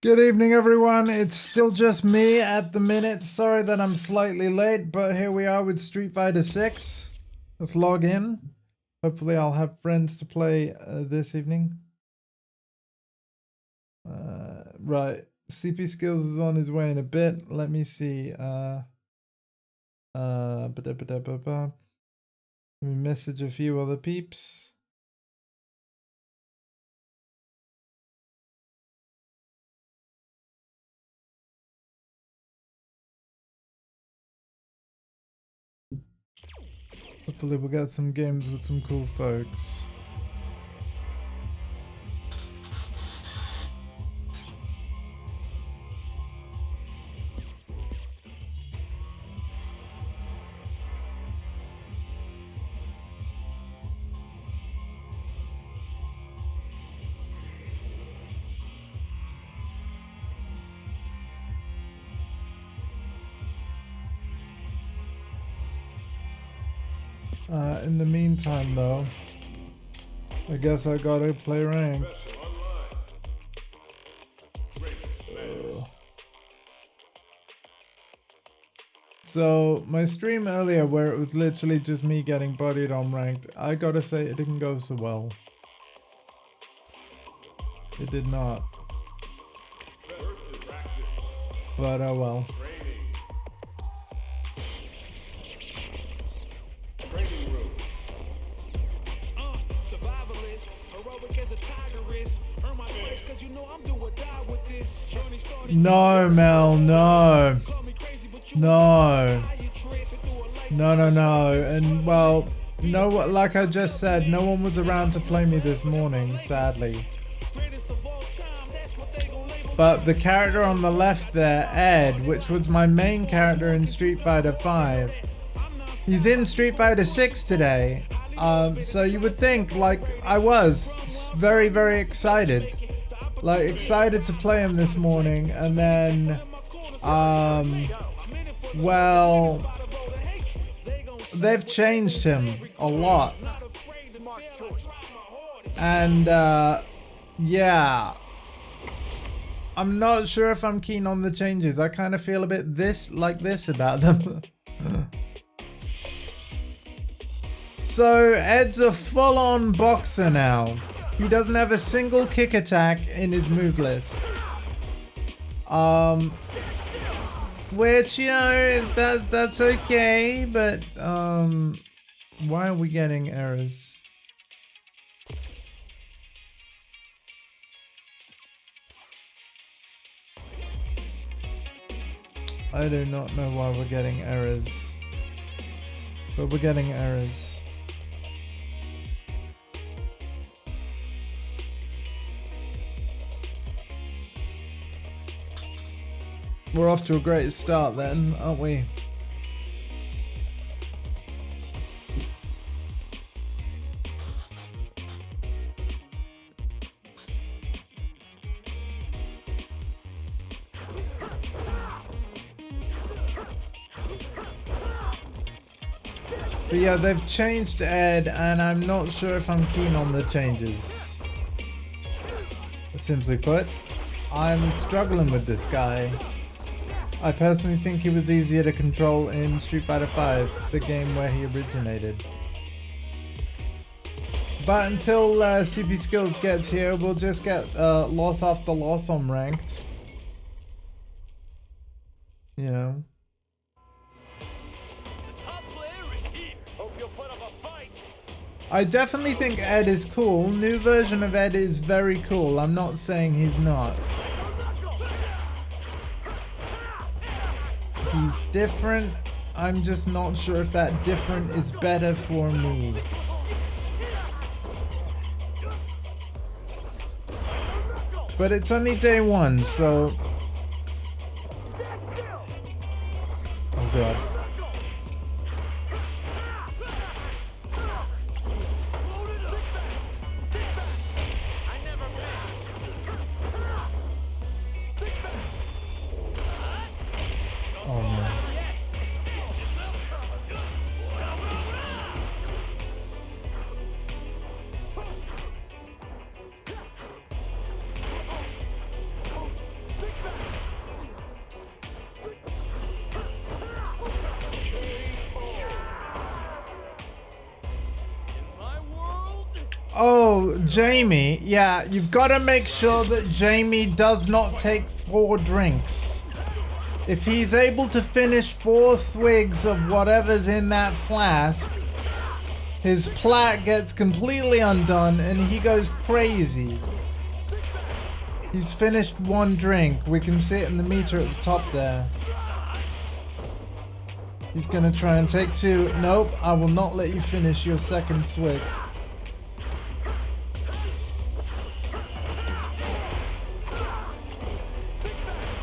Good evening, everyone. It's still just me at the minute. Sorry that I'm slightly late, but here we are with Street Fighter 6. Let's log in. Hopefully I'll have friends to play this evening. Right. CP Skills is on his way in a bit. Let me see. Let me message a few other peeps. Hopefully we'll get some games with some cool folks. In the meantime, though, I guess I gotta play ranked. So, my stream earlier where it was literally just me getting bodied on ranked, I gotta say it didn't go so well. It did not. But oh well. No, Mel, no. No. No. And well, no, like I just said, no one was around to play me this morning, sadly. But the character on the left there, Ed, which was my main character in Street Fighter 5, he's in Street Fighter 6 today. So you would think, like, I was very, very excited. Like, excited to play him this morning, and then, well, they've changed him a lot. And, yeah. I'm not sure if I'm keen on the changes. I kind of feel a bit like this about them. So, Ed's a full-on boxer now. He doesn't have a single kick attack in his move list. Which, you know, that's okay, but, why are we getting errors? I do not know why we're getting errors. But we're getting errors. We're off to a great start then, aren't we? But yeah, they've changed Ed, and I'm not sure if I'm keen on the changes. Simply put, I'm struggling with this guy. I personally think he was easier to control in Street Fighter V, the game where he originated. But until CP Skills gets here, we'll just get loss after loss on ranked. You know. I definitely think Ed is cool. New version of Ed is very cool. I'm not saying he's not. He's different. I'm just not sure if that different is better for me. But it's only day one, so... Oh god. Oh no. Oh, Jamie. Yeah, you've got to make sure that Jamie does not take 4 drinks. If he's able to finish 4 swigs of whatever's in that flask, his plait gets completely undone and he goes crazy. He's finished 1 drink. We can see it in the meter at the top there. He's gonna try and take 2. Nope, I will not let you finish your 2nd swig.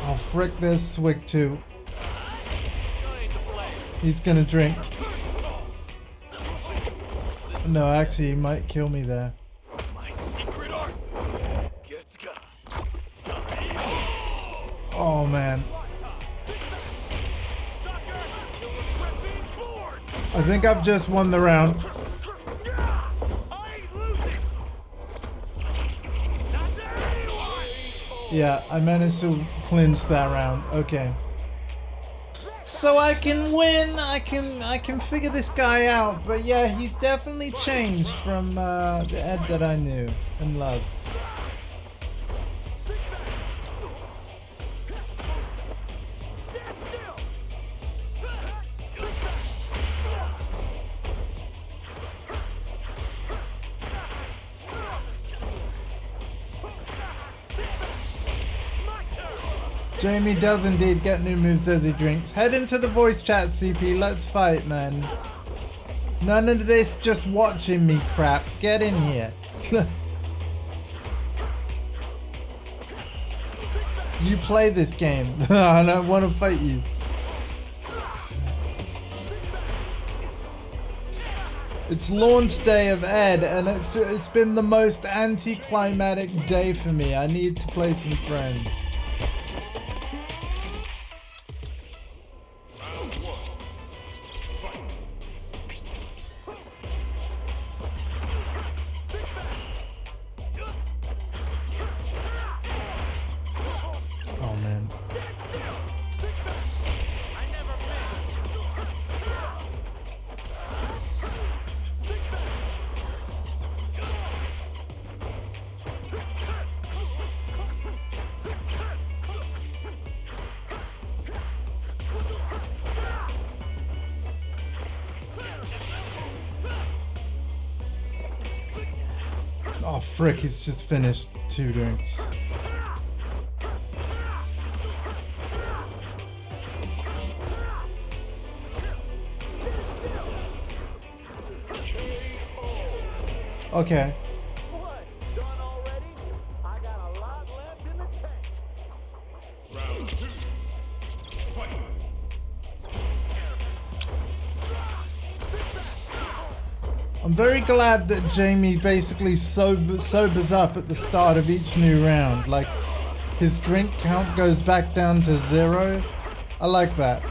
Oh, frick, there's swig 2. He's gonna drink. No, actually, he might kill me there. Oh, man. I think I've just won the round. Yeah, I managed to clinch that round. Okay. So I can win. I can figure this guy out. But yeah, he's definitely changed from the Ed that I knew and loved. Jamie does indeed get new moves as he drinks. Head into the voice chat, CP. Let's fight, man. None of this just watching me crap. Get in here. You play this game. I don't want to fight you. It's launch day of Ed, and it's been the most anticlimactic day for me. I need to play some friends. Oh frick, he's just finished 2 drinks. Okay. What? Done already? I got a lot left in the tank. Round 2. Fight. I'm very glad that Jamie basically sobers up at the start of each new round. Like, his drink count goes back down to 0. I like that.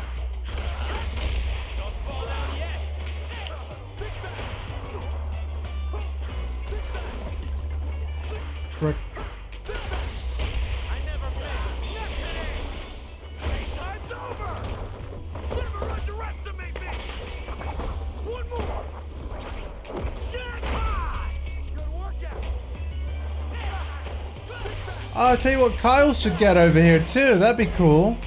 Frick. Oh, I'll tell you what, Kyle should get over here too. That'd be cool.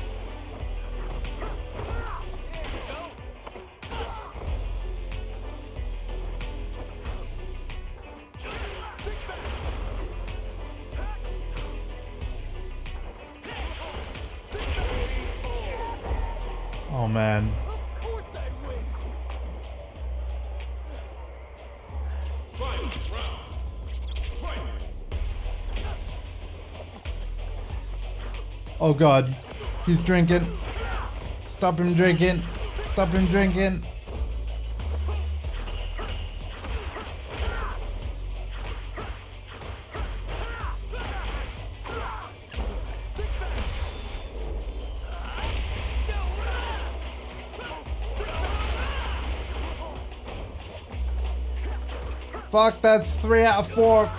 Oh man. Oh god, he's drinking. Stop him drinking. Stop him drinking. Fuck, that's 3 out of 4.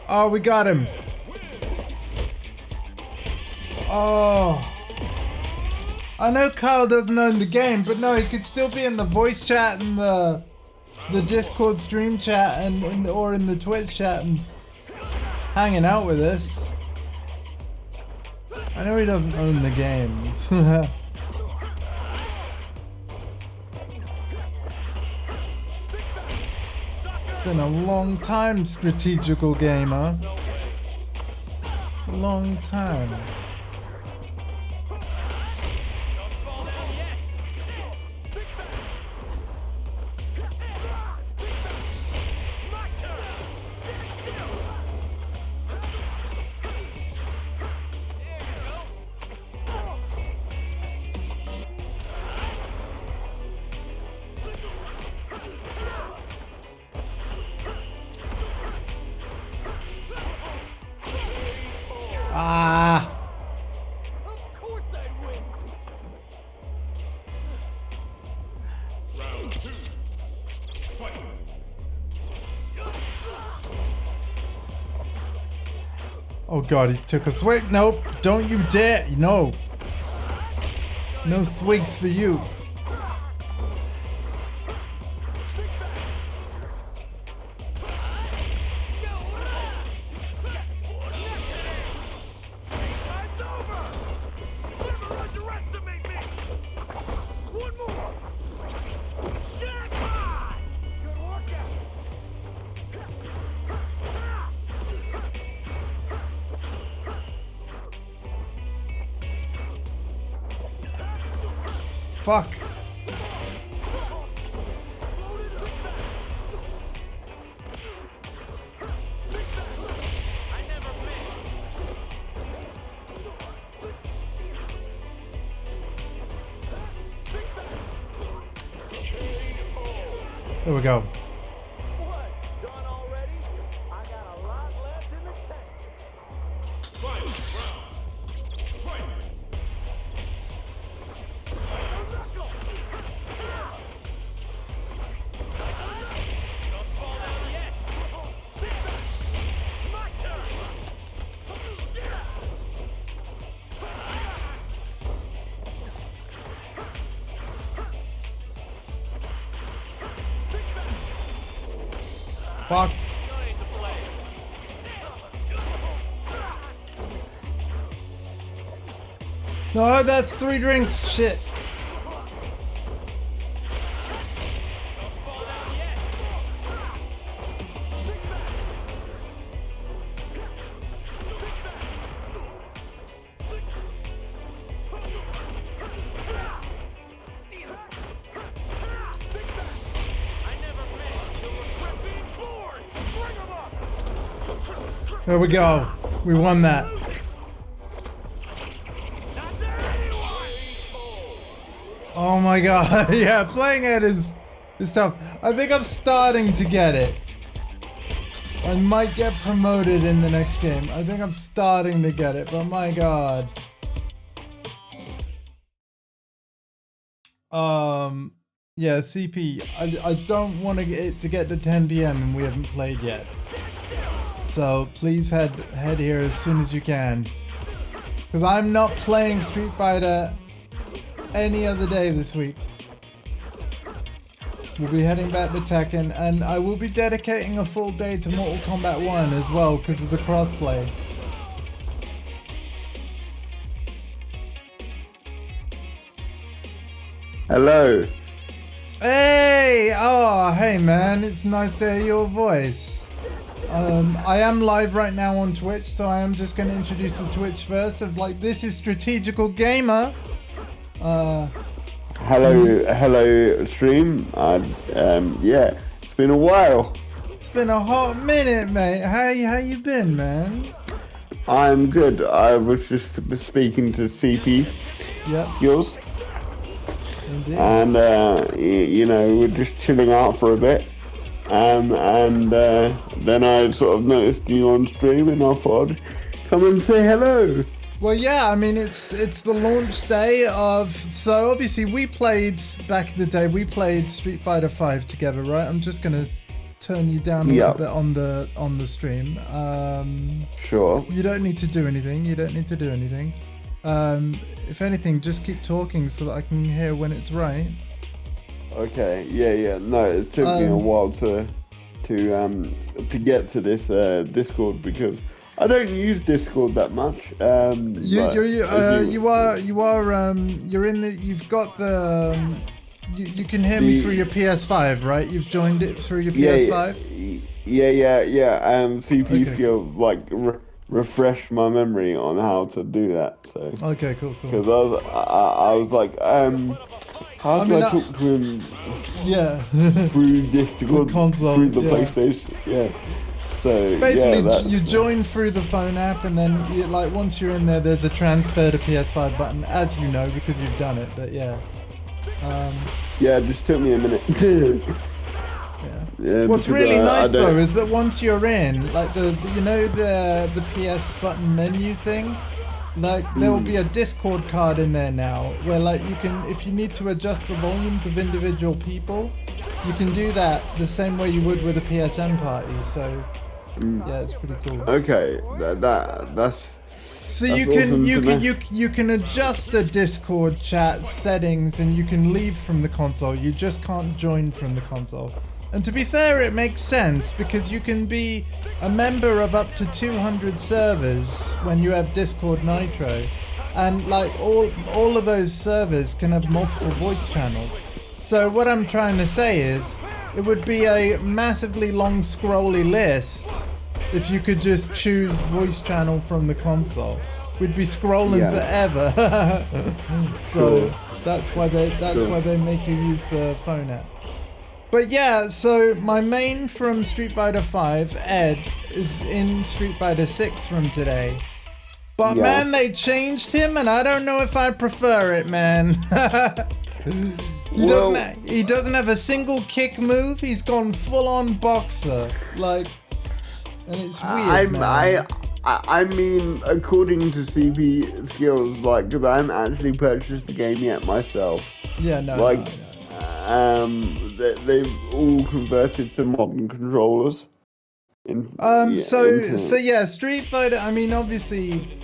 Oh, we got him. Oh. I know Kyle doesn't own the game, but no, he could still be in the voice chat and the Discord stream chat and or in the Twitch chat and hanging out with us. I know he doesn't own the game. It's been a long time, strategical gamer. Long time. Ah! Of course I'd win. Round 2. Fight. Oh god, he took a swig. Nope, don't you dare. No. No swigs for you. Time's over. Never underestimate me. One more. Jackpot. Good workout. Fuck. There we go. What? Done already? I got a lot left in the tank. Final round. Fight. Knuckle. Don't fall down yet. My turn. Fuck. No, that's 3 drinks. Shit. There we go. We won that. Oh my god. Yeah, playing it is tough. I think I'm starting to get it. I might get promoted in the next game. I think I'm starting to get it, but my god. Yeah, CP. I don't want it to get to 10 PM and we haven't played yet. So please head here as soon as you can. Because I'm not playing Street Fighter any other day this week. We'll be heading back to Tekken, and I will be dedicating a full day to Mortal Kombat 1 as well because of the crossplay. Hello. Hey! Oh, hey man, it's nice to hear your voice. I am live right now on Twitch, so I am just going to introduce the Twitch first of like, this is Strategical Gamer. Hello, stream. Yeah, it's been a while. It's been a hot minute, mate. How you been, man? I'm good. I was just speaking to CP, Yep, yours, indeed. and you know, we're just chilling out for a bit. And then I sort of noticed you on stream, and I thought I'd come and say hello. Well, yeah, I mean, it's the launch day of... So, obviously, we played, back in the day, we played Street Fighter V together, right? I'm just going to turn you down a Yeah. little bit on the stream. Sure. You don't need to do anything. You don't need to do anything. If anything, just keep talking so that I can hear when it's right. Okay. Yeah. No, it took me a while to get to this Discord because I don't use Discord that much. You're in the. You've got the. You can hear me through your PS5, right? You've joined it through your PS5. Yeah. CP Okay. skills like refresh my memory on how to do that. So Okay, cool. because I was like, how do I talk to him Yeah. through Discord, The console, through the yeah. PlayStation? Yeah. So Basically, yeah, you join through the phone app, and then like once you're in there, there's a transfer to PS5 button, as you know because you've done it. But yeah. Yeah, it just took me a minute. Yeah, What's because, really nice I don't- though is that once you're in, like the PS button menu thing, like there will be a Discord card in there now where like you can, if you need to adjust the volumes of individual people, you can do that the same way you would with a PSN party. So yeah, it's pretty cool. Okay, that's So That's you can awesome you to can know. you can adjust a Discord chat settings and you can leave from the console. You just can't join from the console. And to be fair, it makes sense because you can be a member of up to 200 servers when you have Discord Nitro, and like all of those servers can have multiple voice channels. So what I'm trying to say is, it would be a massively long scrolly list if you could just choose voice channel from the console. We'd be scrolling Yeah. forever. So Sure. that's why they make you use the phone app. But yeah, so my main from Street Fighter 5, Ed, is in Street Fighter 6 from today. But Yeah. man, they changed him, and I don't know if I prefer it, man. He doesn't have a single kick move. He's gone full on boxer, like, and it's weird. I mean, according to CP skills, like, because I haven't actually purchased the game yet myself. Yeah, no. Like, they've all converted to modern controllers. So yeah, Street Fighter. I mean, obviously,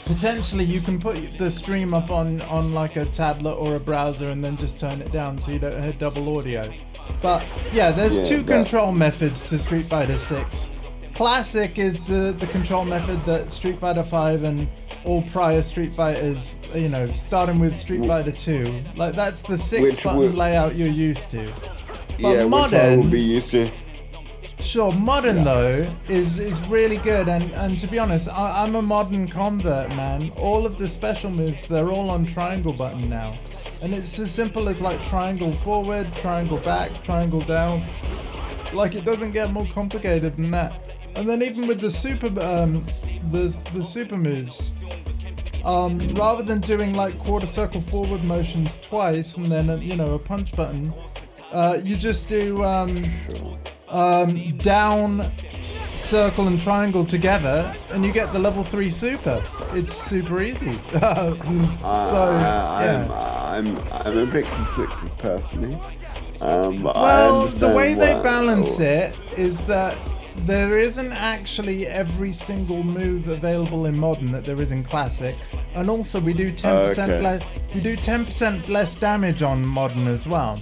potentially you can put the stream up on like a tablet or a browser and then just turn it down so you don't have double audio. But yeah, there's two control methods to Street Fighter 6. Classic is the control method that Street Fighter 5 and all prior Street Fighters, you know, starting with Street Fighter 2. Like that's the 6-button layout you're used to. But yeah, modern, which I will be used to. Sure, modern though is really good, and to be honest, I'm a modern convert, man. All of the special moves, they're all on triangle button now, and it's as simple as like triangle forward, triangle back, triangle down. Like it doesn't get more complicated than that. And then even with the super the super moves, rather than doing like quarter circle forward motions twice and then a punch button, you just do down, circle and triangle together, and you get the level 3 super. It's super easy. I'm a bit conflicted personally. But I Well, understand the way they why- balance it is that there isn't actually every single move available in modern that there is in classic, and also we do 10% Okay. less. We do 10% less damage on modern as well,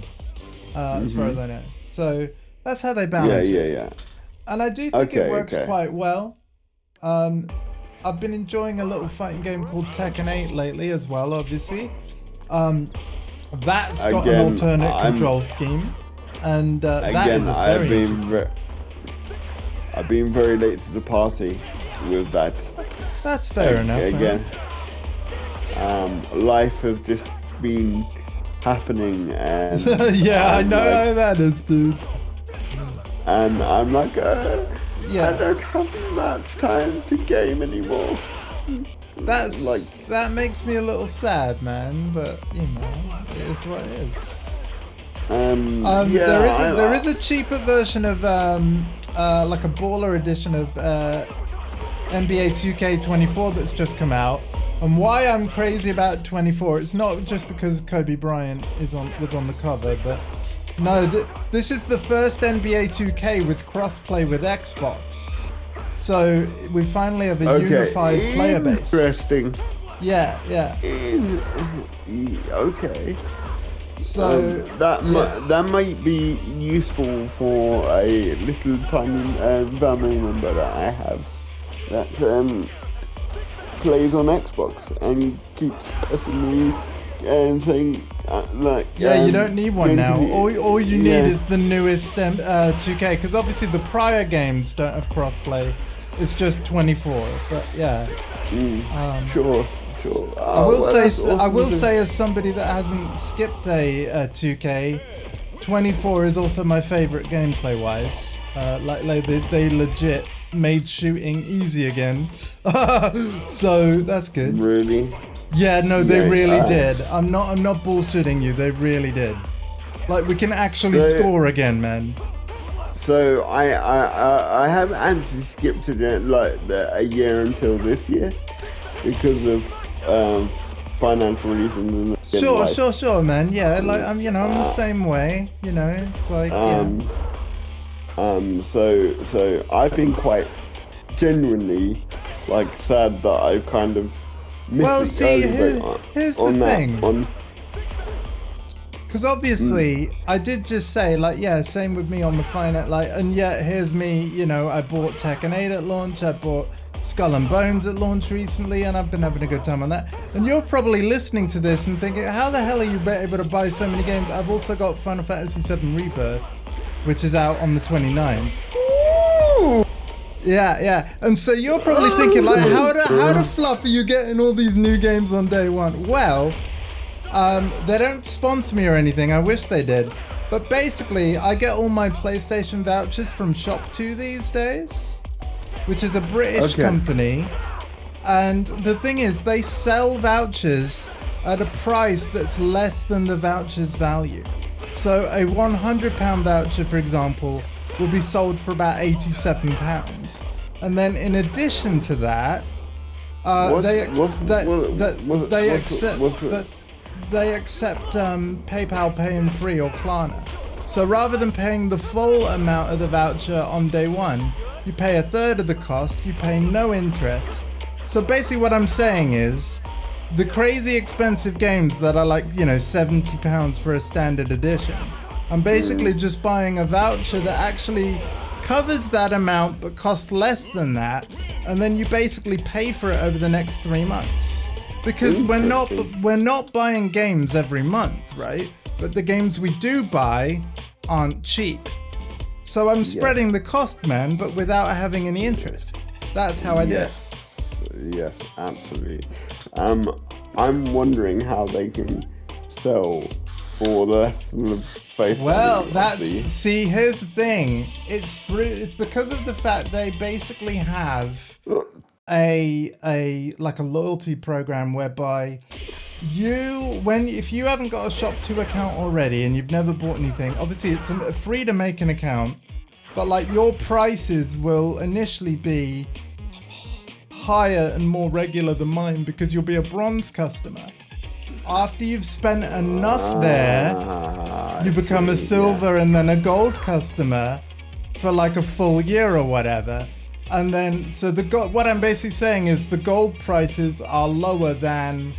as far as I know. So that's how they balance it. Yeah. And I do think it Okay, works okay. quite well. I've been enjoying a little fighting game called Tekken 8 lately as well, obviously. That's got an Again, alternate I'm- control scheme. And that Again, is a I've very been very late to the party with that. That's fair enough. man. Again, life has just been happening, and Yeah, I I'm know like- how that is, dude. and I'm like, I Yeah, don't have much time to game anymore. that makes me a little sad, man. But you know, it is what it is. There is a cheaper version of like a baller edition of NBA 2K24 that's just come out. And why I'm crazy about 24, it's not just because Kobe Bryant was on the cover, but No, this is the first NBA 2K with crossplay with Xbox. So we finally have a unified player base. Interesting. Yeah, yeah. Okay. So that might be useful for a little tiny family member that I have that plays on Xbox and keeps pressing me and saying like. Yeah, you don't need one now. All you need yeah. is the newest 2K, because obviously the prior games don't have crossplay. It's just 24. But yeah. Sure. I will say, as somebody that hasn't skipped a 2K, 24 is also my favorite gameplay wise. Like they legit made shooting easy again, so that's good. Really? Yeah, no, they really did. I'm not bullshitting you. They really did. Like we can actually score again, man. So I have actually skipped it a year until this year because of financial reasons. And Sure, man. Yeah, like I'm the same way. It's like So I've been quite genuinely like sad that I've kind of missed here's the thing. Because obviously, I did just say, like, yeah, same with me on the finance, like, and yet here's me, I bought Tekken 8 at launch, I bought Skull and Bones at launch recently, and I've been having a good time on that. And you're probably listening to this and thinking, how the hell are you able to buy so many games? I've also got Final Fantasy VII Rebirth, which is out on the 29th. Ooh. Yeah. And so you're probably thinking, like, how the fluff are you getting all these new games on day one? Well, they don't sponsor me or anything. I wish they did. But basically, I get all my PlayStation vouchers from Shop2 these days, which is a British company. And the thing is, they sell vouchers at a price that's less than the voucher's value. So a £100 voucher, for example, will be sold for about £87. And then in addition to that, they accept PayPal Pay and Free or Klarna. So rather than paying the full amount of the voucher on day one, you pay a third of the cost, you pay no interest. So basically what I'm saying is, the crazy expensive games that are like, £70 for a standard edition, I'm basically just buying a voucher that actually covers that amount but costs less than that, and then you basically pay for it over the next 3 months. Because we're not buying games every month, right? But the games we do buy aren't cheap. So I'm spreading the cost, man, but without having any interest. That's how I do it. Yes, absolutely. I'm wondering how they can sell for less than the face. Well, see, here's the thing. It's because of the fact they basically have a loyalty program whereby if you haven't got a Shop2 account already and you've never bought anything, obviously it's free to make an account, but like your prices will initially be higher and more regular than mine because you'll be a bronze customer. After you've spent enough there, you become a silver and then a gold customer for like a full year or whatever. And then, so what I'm basically saying is the gold prices are lower than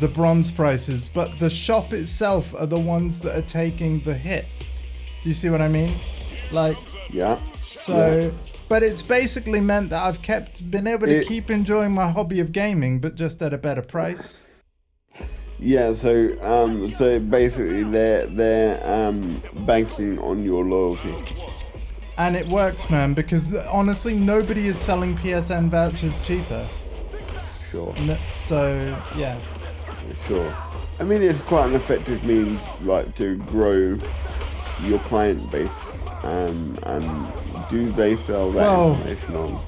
the bronze prices, but the shop itself are the ones that are taking the hit. Do you see what I mean? Like, yeah. So, but it's basically meant that I've been able to keep enjoying my hobby of gaming, but just at a better price. Yeah, so basically they're banking on your loyalty. And it works, man, because honestly, nobody is selling PSN vouchers cheaper. Sure. So, yeah. Sure. I mean, it's quite an effective means, like, to grow your client base. And do they sell that information on?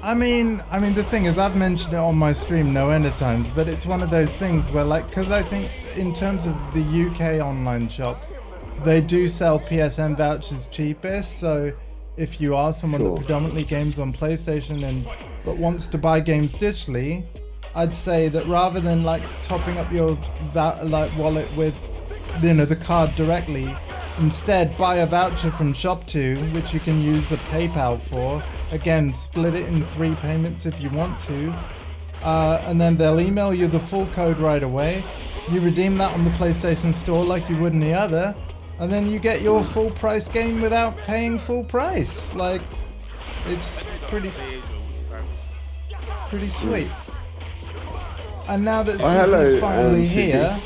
I mean, the thing is, I've mentioned it on my stream no end of times, but it's one of those things where, like, because I think in terms of the UK online shops, they do sell PSN vouchers cheapest. So if you are someone that predominantly games on PlayStation but wants to buy games digitally, I'd say that rather than like topping up your wallet with the card directly, Instead, buy a voucher from Shop2, which you can use a PayPal for. Again, split it in 3 payments if you want to. And then they'll email you the full code right away. You redeem that on the PlayStation Store like you would any other. And then you get your full price game without paying full price. Like, it's pretty sweet. And now that hello, CP's finally CP. here,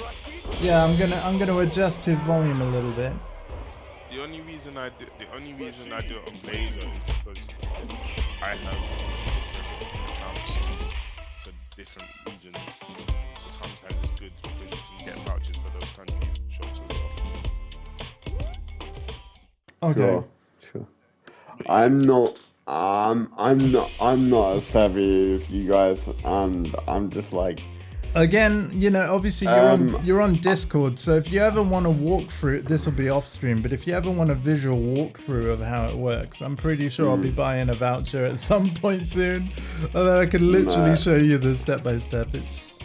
yeah, I'm gonna adjust his volume a little bit. The only reason I do it on Blazer is because I have different accounts for different regions. So sometimes it's good because you can get vouchers for those countries shops as well. Okay. Sure. I'm not as savvy as you guys, and I'm just like, Again, you know, obviously you're on Discord, so if you ever want to walk through, this will be off stream, but if you ever want a visual walkthrough of how it works, I'm pretty sure I'll be buying a voucher at some point soon, and then I can literally show you the step by step. It's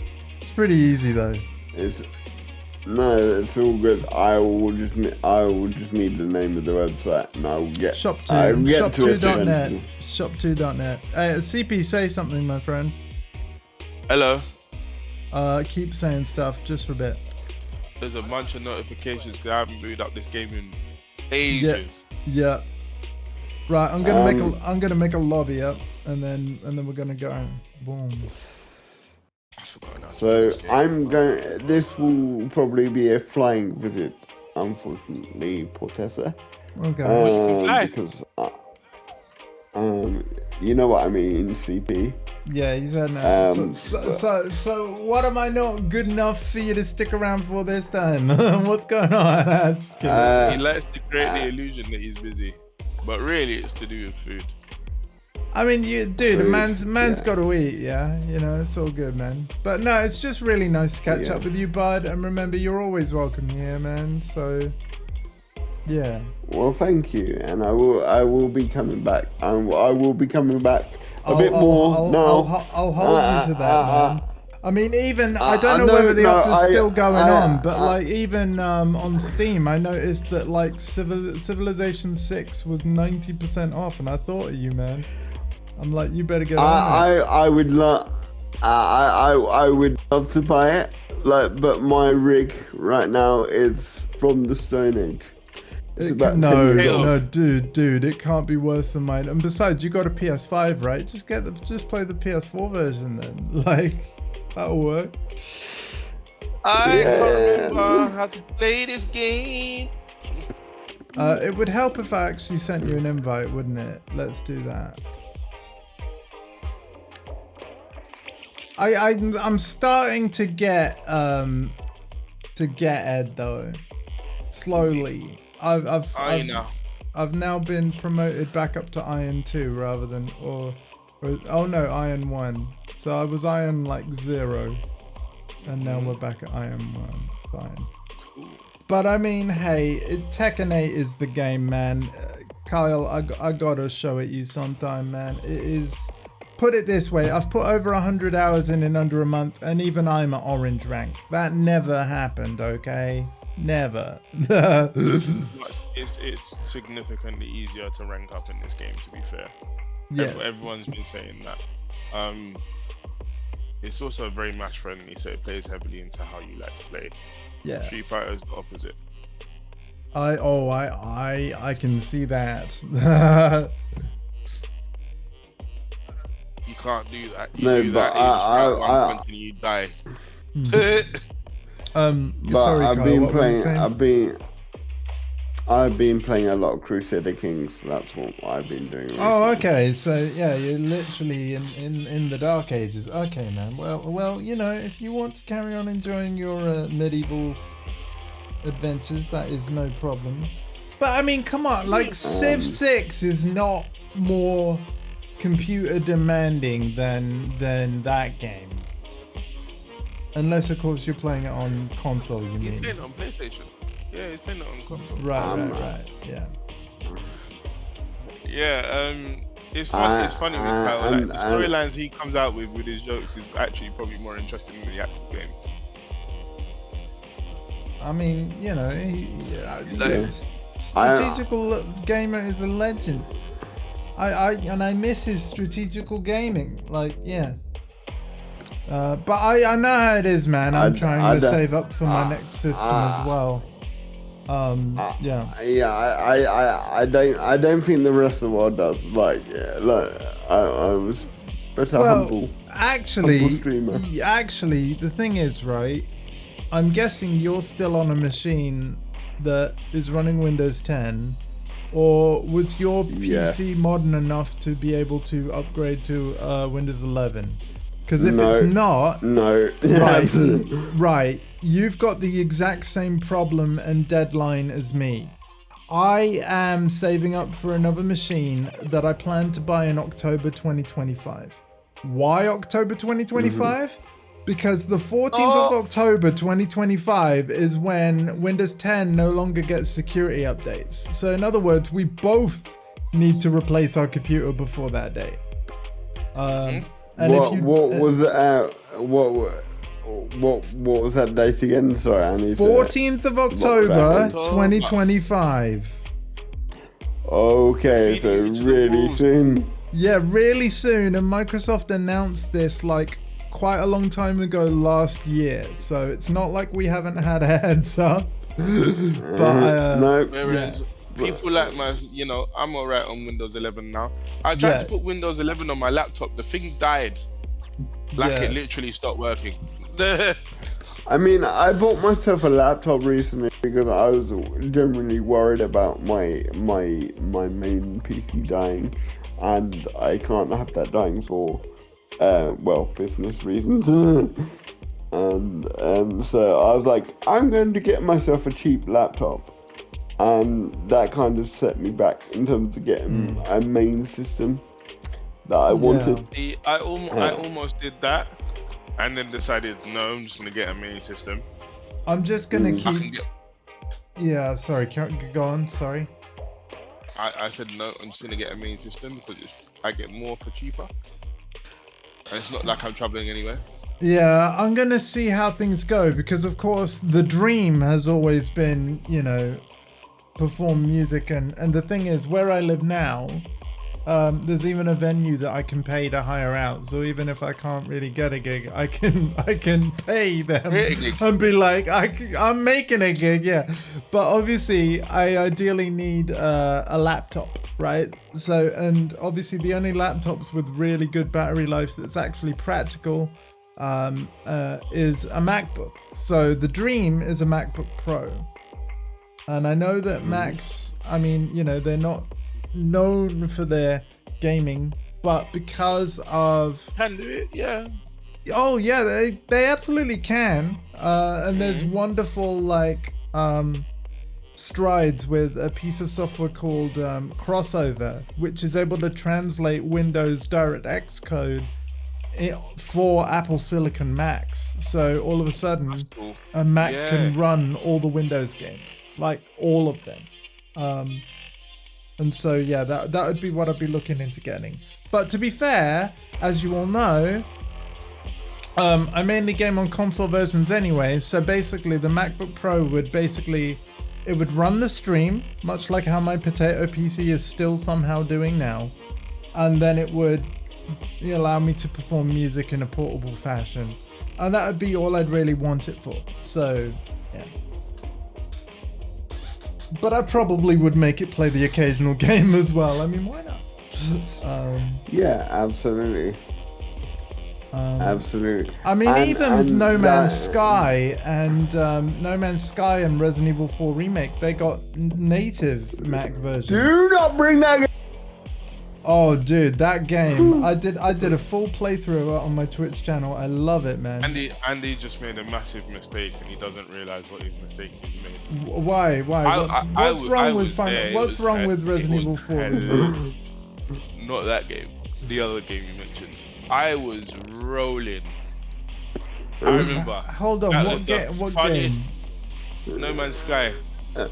pretty easy though. it's all good. I will just need the name of the website, and I will get Shop2, to it shop2.net, eventually. shop2.net. CP, say something, my friend. Hello. Keep saying stuff just for a bit. There's a bunch of notifications because I haven't booted up this game in ages. Yeah. Right, I'm gonna make a lobby up, and then we're gonna go. Boom. I forgot now. So this will probably be a flying visit, unfortunately, Portessa. Okay. fly. Because you know what I mean, CP. Yeah, he said no. Um, So what am I not good enough for you to stick around for this time? What's going on? Just kidding. He likes to create the illusion that he's busy, but really it's to do with food. I mean, dude, Food, man's yeah. got to eat, yeah. You know, it's all good, man. But no, it's just really nice to catch Yeah. up with you, bud. And remember, you're always welcome here, man. So, yeah. Well, thank you, and I will be coming back. I will be coming back a bit more now. I'll hold you to that, man. I mean, even I don't know no, whether the no, offer's still going on, but I- like even on Steam, I noticed that like Civilization 6 was 90% off, and I thought of you, man. I'm like, you better get on it. I would love. I would love to buy it, like, but my rig right now is from the Stone Age. It's about 10 No, years old. no, dude, it can't be worse than mine. And besides, you got a PS5, right? Just play the PS4 version then. Like, that'll work. I Yeah. can't remember how to play this game. It would help if I actually sent you an invite, wouldn't it? Let's do that. I'm starting to get Ed though. Slowly. I've now been promoted back up to Iron 2 rather than oh no, Iron 1. So I was Iron like 0, and now we're back at Iron 1. Fine. But I mean, hey, Tekken 8 is the game, man. Kyle, I gotta show it you sometime, man. It is. Put it this way, I've put over 100 hours in under a month, and even I'm at orange rank. That never happened, okay? Never. But it's significantly easier to rank up in this game, to be fair. Yeah. Everyone's been saying that. It's also very match friendly, so it plays heavily into how you like to play. Yeah. Street Fighter is the opposite. I can see that. You can't do that. You No, do but that, you just round one punch and you die. But Sorry, I've Kyle, been what were you playing. saying? I've been playing a lot of Crusader Kings. That's what I've been doing. Oh, recently. okay. So yeah, you're literally in the Dark Ages. Okay, man. Well, you know, if you want to carry on enjoying your medieval adventures, that is no problem. But I mean, come on, like Civ 6 is not more computer demanding than that game. Unless, of course, you're playing it on console. You He's mean? playing it on PlayStation. Yeah, he's playing it on console. Right. Yeah. Yeah, it's fun. It's funny with how like, the and- storylines he comes out with his jokes is actually probably more interesting than the actual game. I mean, you know, Like- strategical gamer is a legend. I miss his strategical gaming. Like, yeah. But I know how it is, man. I'm trying to save up for my next system as well. Yeah. I don't think the rest of the world does. Like, yeah, like I was better humble. Actually, streamer. actually, the thing is, right? I'm guessing you're still on a machine that is running Windows 10, or was your PC modern enough to be able to upgrade to Windows 11? Because if it's not, right, you've got the exact same problem and deadline as me. I am saving up for another machine that I plan to buy in October 2025. Why October 2025? Because the 14th of October 2025 is when Windows 10 no longer gets security updates. So in other words, we both need to replace our computer before that date. And what was that date again? Sorry, I need 14th of October 2025. Okay, so really soon. Yeah, really soon. And Microsoft announced this like quite a long time ago last year. So it's not like we haven't had a heads up. But no. Whereas people like my, you know, I'm alright on Windows 11 now. I tried to put Windows 11 on my laptop. The thing died. Like it literally stopped working. I mean, I bought myself a laptop recently because I was generally worried about my main PC dying, and I can't have that dying for business reasons. and so I was like, I'm going to get myself a cheap laptop, and that kind of set me back in terms of getting a main system that I wanted. I almost did that, and then decided, no, I'm just gonna get a main system. I'm just gonna keep. Yeah, sorry. Go on. Sorry. I said no. I'm just gonna get a main system because I get more for cheaper, and it's not like I'm traveling anywhere. Yeah, I'm gonna see how things go because, of course, the dream has always been, you know, perform music, and the thing is, where I live now, there's even a venue that I can pay to hire out. So even if I can't really get a gig, I can pay them and be like, I'm making a gig, yeah. But obviously, I ideally need a laptop, right? So, and obviously, the only laptops with really good battery life that's actually practical is a MacBook. So the dream is a MacBook Pro. And I know that Macs, I mean, you know, they're not known for their gaming, but because of... Can do it, yeah. Oh, yeah, they absolutely can. And there's wonderful, like, strides with a piece of software called Crossover, which is able to translate Windows DirectX code for Apple Silicon Macs. So all of a sudden, a Mac can run all the Windows games, like all of them. And so yeah, that would be what I'd be looking into getting. But to be fair, as you all know, I mainly game on console versions anyway. So basically, the MacBook Pro would it would run the stream, much like how my Potato PC is still somehow doing now, and then it would allow me to perform music in a portable fashion, and that would be all I'd really want it for. So yeah, but I probably would make it play the occasional game as well. I mean, why not? Yeah, absolutely. Absolutely. I mean, even No Man's Sky and No Man's Sky and Resident Evil 4 Remake, they got native Mac versions. Do not bring that. Oh, dude, that game! I did a full playthrough on my Twitch channel. I love it, man. Andy just made a massive mistake, and he doesn't realize what his mistake he's made. Why? What's wrong with Resident Evil 4? Not that game. The other game you mentioned. I was rolling. I remember. Hold on. What game? No Man's Sky.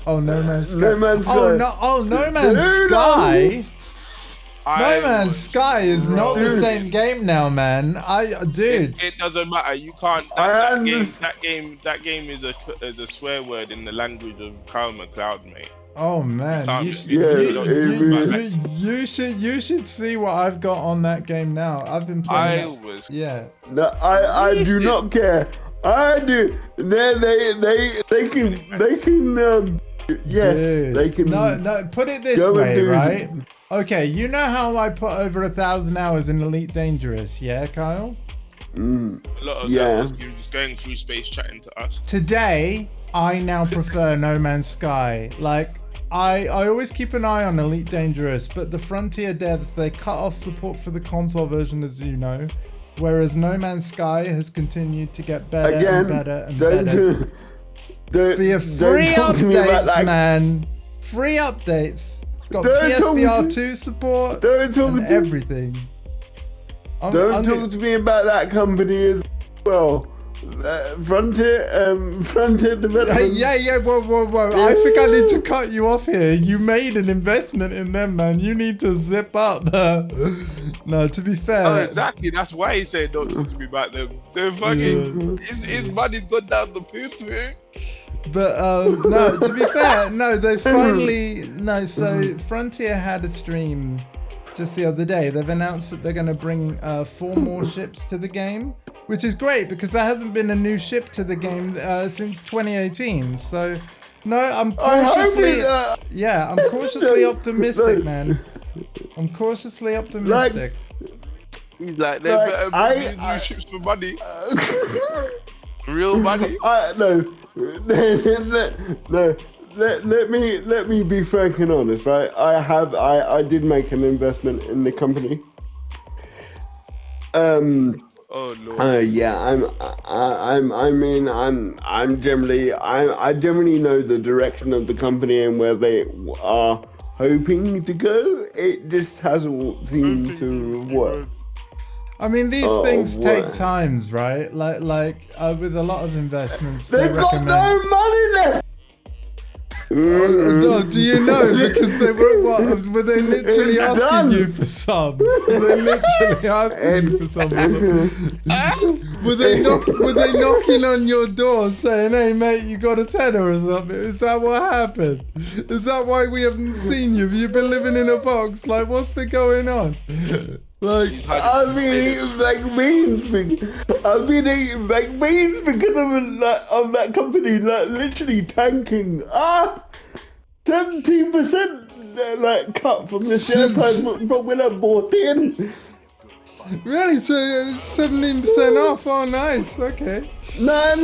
Oh, No Man's Sky. No Man's Sky. Oh, No Man's Sky. No Man's Sky is not the Dude. same game now, man. Dude. It doesn't matter. You can't. I That game is a swear word in the language of Kyle McLeod, mate. Oh man, can't- you, should, Yeah, you should see what I've got on that game now. I've been playing. I it. was. Yeah. No, I do not care. I do. They can. Yes, Dude. they can. No. Put it this go and way, do- right? Okay, you know how I put over 1,000 hours in Elite Dangerous, yeah, Kyle? Mm, A lot of Yeah. that was him just going through space chatting to us. Today, I now prefer No Man's Sky. Like, I always keep an eye on Elite Dangerous, but the Frontier devs, they cut off support for the console version, as you know. Whereas No Man's Sky has continued to get better Again, and better and better. don't Via free talk to me about updates, that. man. Free updates. It's got Don't talk PSVR to- 2 support Don't talk and to everything. Don't talk to me about that company as well. Frontier Development. Yeah, whoa. I think I need to cut you off here. You made an investment in them, man. You need to zip up. No, to be fair. Oh, exactly. That's why he said don't talk to me about them. They're fucking. His money's gone down the poop, man. But no, to be fair, no, they finally So Frontier had a stream just the other day. They've announced that they're going to bring 4 more ships to the game, which is great because there hasn't been a new ship to the game since 2018. So no, I'm cautiously, I'm cautiously optimistic, man. I'm cautiously optimistic. He's like, they Like, better I- use new ships for money. Real money. Let me be frank and honest, right? I did make an investment in the company. Oh Lord. Yeah, I generally know the direction of the company and where they are hoping to go. It just hasn't seemed to work. I mean, these Oh, things take what? times, right? Like with a lot of investments, They've they got recommend. no money left. Do you know? Because they were they literally It's asking done. you for some? Were they literally asking you for some? Were they knocking on your door saying, "Hey mate, you got a tenner or something"? Is that what happened? Is that why we haven't seen you? Have you been living in a box? Like, what's been going on? Like, I've been eating like beans. I've been eating like beans because of that company, like literally tanking. 17% like cut from the share price from when I bought in. really? So it's 17% off? Oh, nice. Okay. No.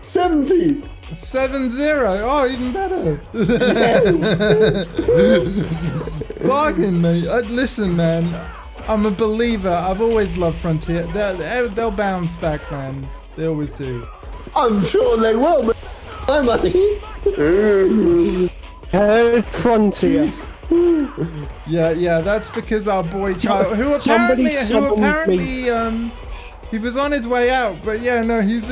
70. 7-0. Oh, even better. Bargain, mate. Listen, man. I'm a believer. I've always loved Frontier. They'll bounce back, man. They always do. I'm sure they will, but my money. Frontier. Yeah. That's because our boy Kyle, who apparently, he was on his way out. But yeah, no, it's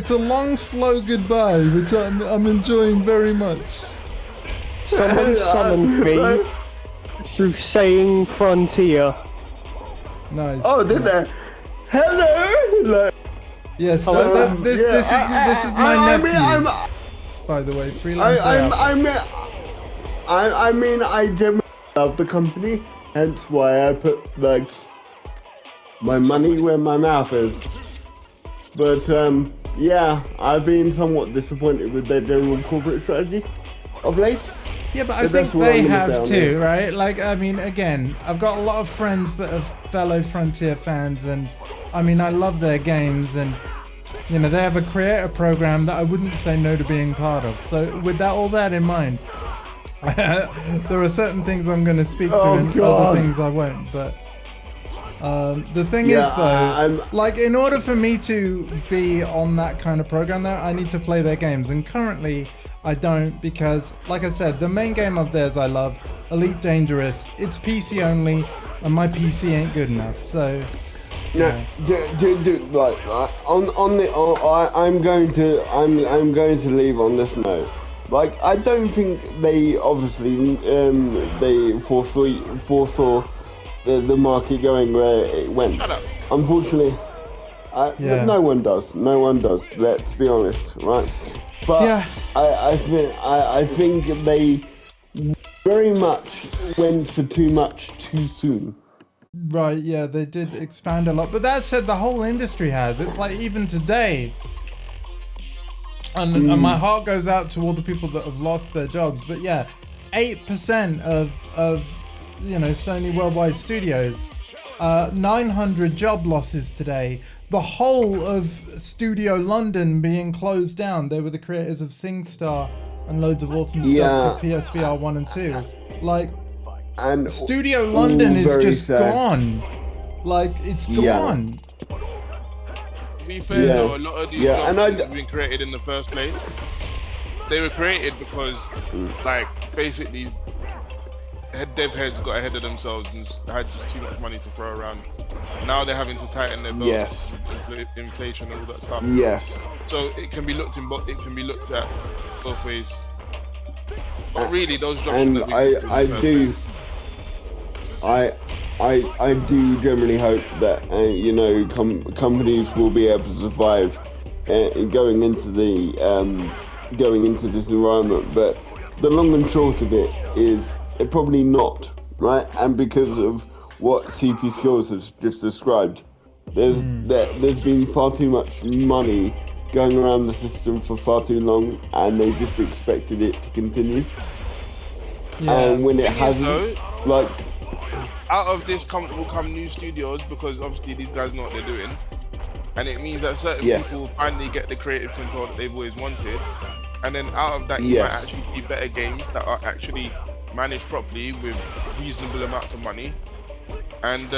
a long, slow goodbye, which I'm enjoying very much. Someone summoned me through saying Frontier. Nice. Oh, did they? Hello. Like, Yes, yeah, this is my nephew. I mean, by the way, freelance. I mean, I generally love the company, hence why I put like my money where my mouth is. But yeah, I've been somewhat disappointed with their general corporate strategy of late. Yeah, but I But think that's what they I'm gonna have say on too, right? Like, I mean, again, I've got a lot of friends that are fellow Frontier fans, and I mean, I love their games, and you know, they have a creator program that I wouldn't say no to being part of. So, with all that in mind, there are certain things I'm going to speak to, and God. other things I won't. But the thing Yeah, is, though, I'm- like, in order for me to be on that kind of program, though, I need to play their games, and currently I don't, because, like I said, the main game of theirs I love, Elite Dangerous. It's PC only, and my PC ain't good enough. So No, I'm going to leave on this note. Like, I don't think they obviously they foresaw the market going where it went. Shut up. Unfortunately, Yeah. no one does. No one does. Let's be honest, right? But Yeah. I think they very much went for too much too soon. Right, yeah, they did expand a lot. But that said, the whole industry has. It's like even today. And my heart goes out to all the people that have lost their jobs. But yeah, 8% of Sony Worldwide Studios, 900 job losses today. The whole of Studio London being closed down. They were the creators of SingStar and loads of awesome stuff for PSVR 1 and 2. Like, And Studio London is very just sad. gone. Like, it's gone. To be fair Yeah. though, a lot of these Yeah, and jobs have been created in the first place. They were created because, like, basically, dev heads got ahead of themselves and had just too much money to throw around. Now they're having to tighten their belts, Yes. with inflation and all that stuff. Yes. So it can be looked at both ways. But really, those jobs And shouldn't have existed in the first place. I do generally hope that companies will be able to survive going into this environment. But the long and short of it is probably not, right? And because of what CP Skills has just described, there's been far too much money going around the system for far too long, and they just expected it to continue. Yeah. And when it Thing is, hasn't, like, Out of this will come new studios, because obviously these guys know what they're doing, and it means that certain Yes. people finally get the creative control that they've always wanted, and then out of that you Yes. might actually see better games that are actually managed properly with reasonable amounts of money, and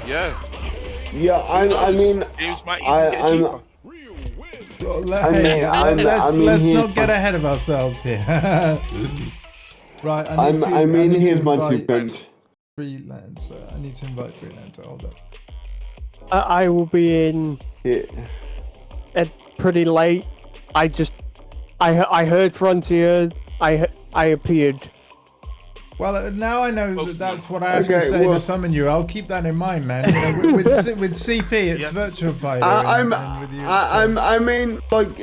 yeah, I mean, games might even get I'm- cheaper. Let's here's not get ahead of ourselves here. Right, I need to here's my 2 invite pence. Freelancer. I need to invite Freelancer. Hold up. I will be in Yeah. pretty late. I heard Frontier. I appeared. Well, now I know that's what I have to Okay, say well- to summon you. I'll keep that in mind, man. You know, with CP, it's Yes. Virtual Fighter. I and with you, it's, I mean, like,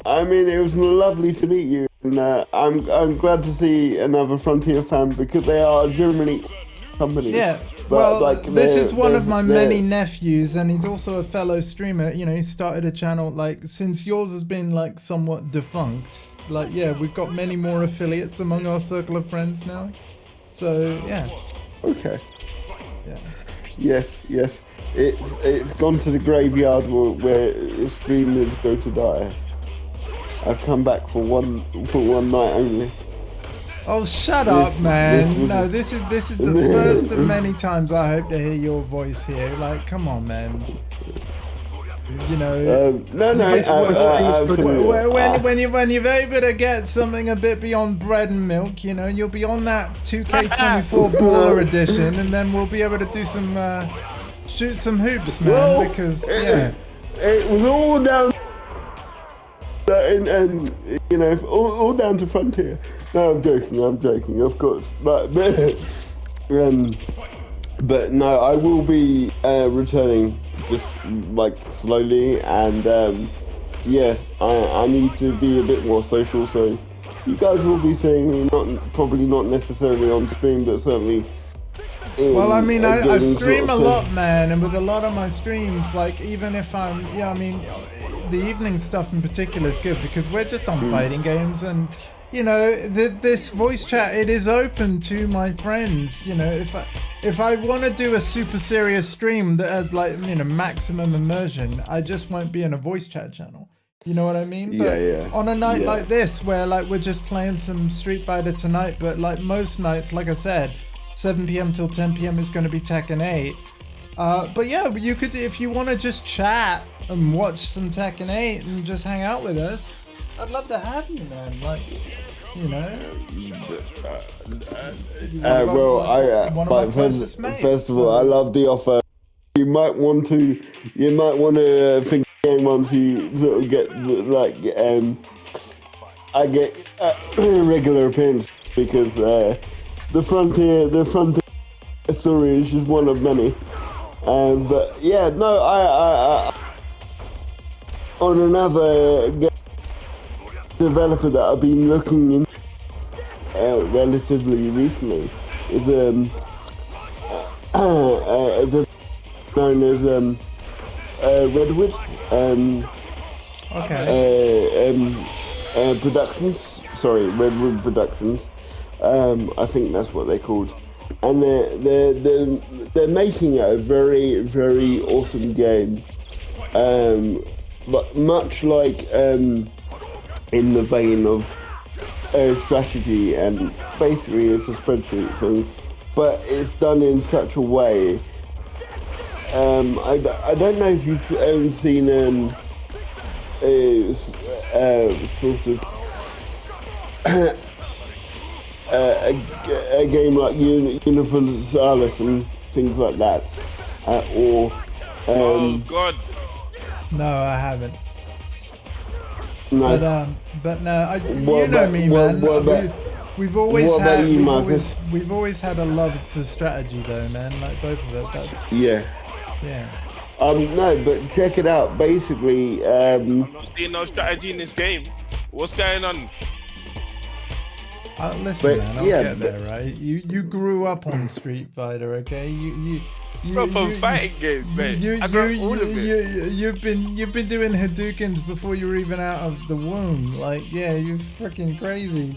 I mean, it was lovely to meet you, and I'm glad to see another Frontier fan, because they are generally company. yeah. But, Well, like, this is one of my they're- many nephews, and he's also a fellow streamer. You know, he started a channel like since yours has been like somewhat defunct. Like, yeah, we've got many more affiliates among our circle of friends now. So yeah, Okay. yeah. Yes. It's gone to the graveyard where streamers go to die. I've come back for one night only. Oh, shut up, man! this was- No, this is the first of many times I hope to hear your voice here. Like, come on, man. You know, No, absolutely. when you're able to get something a bit beyond bread and milk, you know, you'll be on that 2K24 Baller Edition, and then we'll be able to do some shoot some hoops, man. Well, because yeah, It was all down, and you know, all down to Frontier. No, I'm joking, of course. But no, I will be returning, just like slowly, and yeah, I need to be a bit more social. So you guys will be seeing me, probably not necessarily on stream, but certainly. well, I mean, I getting stream a sort of- lot, man, and with a lot of my streams, like even if I'm, I mean, the evening stuff in particular is good because we're just on fighting games, and you know, this voice chat, it is open to my friends. You know, if I want to do a super serious stream that has like, you know, maximum immersion, I just won't be in a voice chat channel. You know what I mean? But Yeah. on a night Yeah. like this, where like we're just playing some Street Fighter tonight, but like most nights, like I said, 7 p.m. till 10 p.m. is going to be Tekken 8. But yeah, you could, if you want to just chat and watch some Tekken 8 and just hang out with us, I'd love to have you, man. Like, you know. But first of all, I love the offer. You might want to think game once you sort of get I get regular appearance because the frontier story is just one of many. But yeah, no, I on another developer that I've been looking in relatively recently is known as Redwood Okay. Productions. Sorry, Redwood Productions. I think that's what they're called, and they're making a very, very awesome game. But much like in the vein of strategy, and basically it's a spreadsheet thing, but it's done in such a way. I don't know if you've seen sort of a game like Universalis and things like that, or Oh God. No, I haven't. no. But no, you What know about- me, what- man. what about- We've always what about had you, Marcus? we've always had a love for strategy, though, man. Like both of it. That's Yeah. yeah. No, but check it out. Basically, I'm not seeing no strategy in this game. What's going on? Listen, But, man. I'll yeah, get there, right? You grew up on Street Fighter, okay? You Proper fighting games, mate. I got all of it. You've been doing Hadoukens before you were even out of the womb. Like, yeah, you're freaking crazy.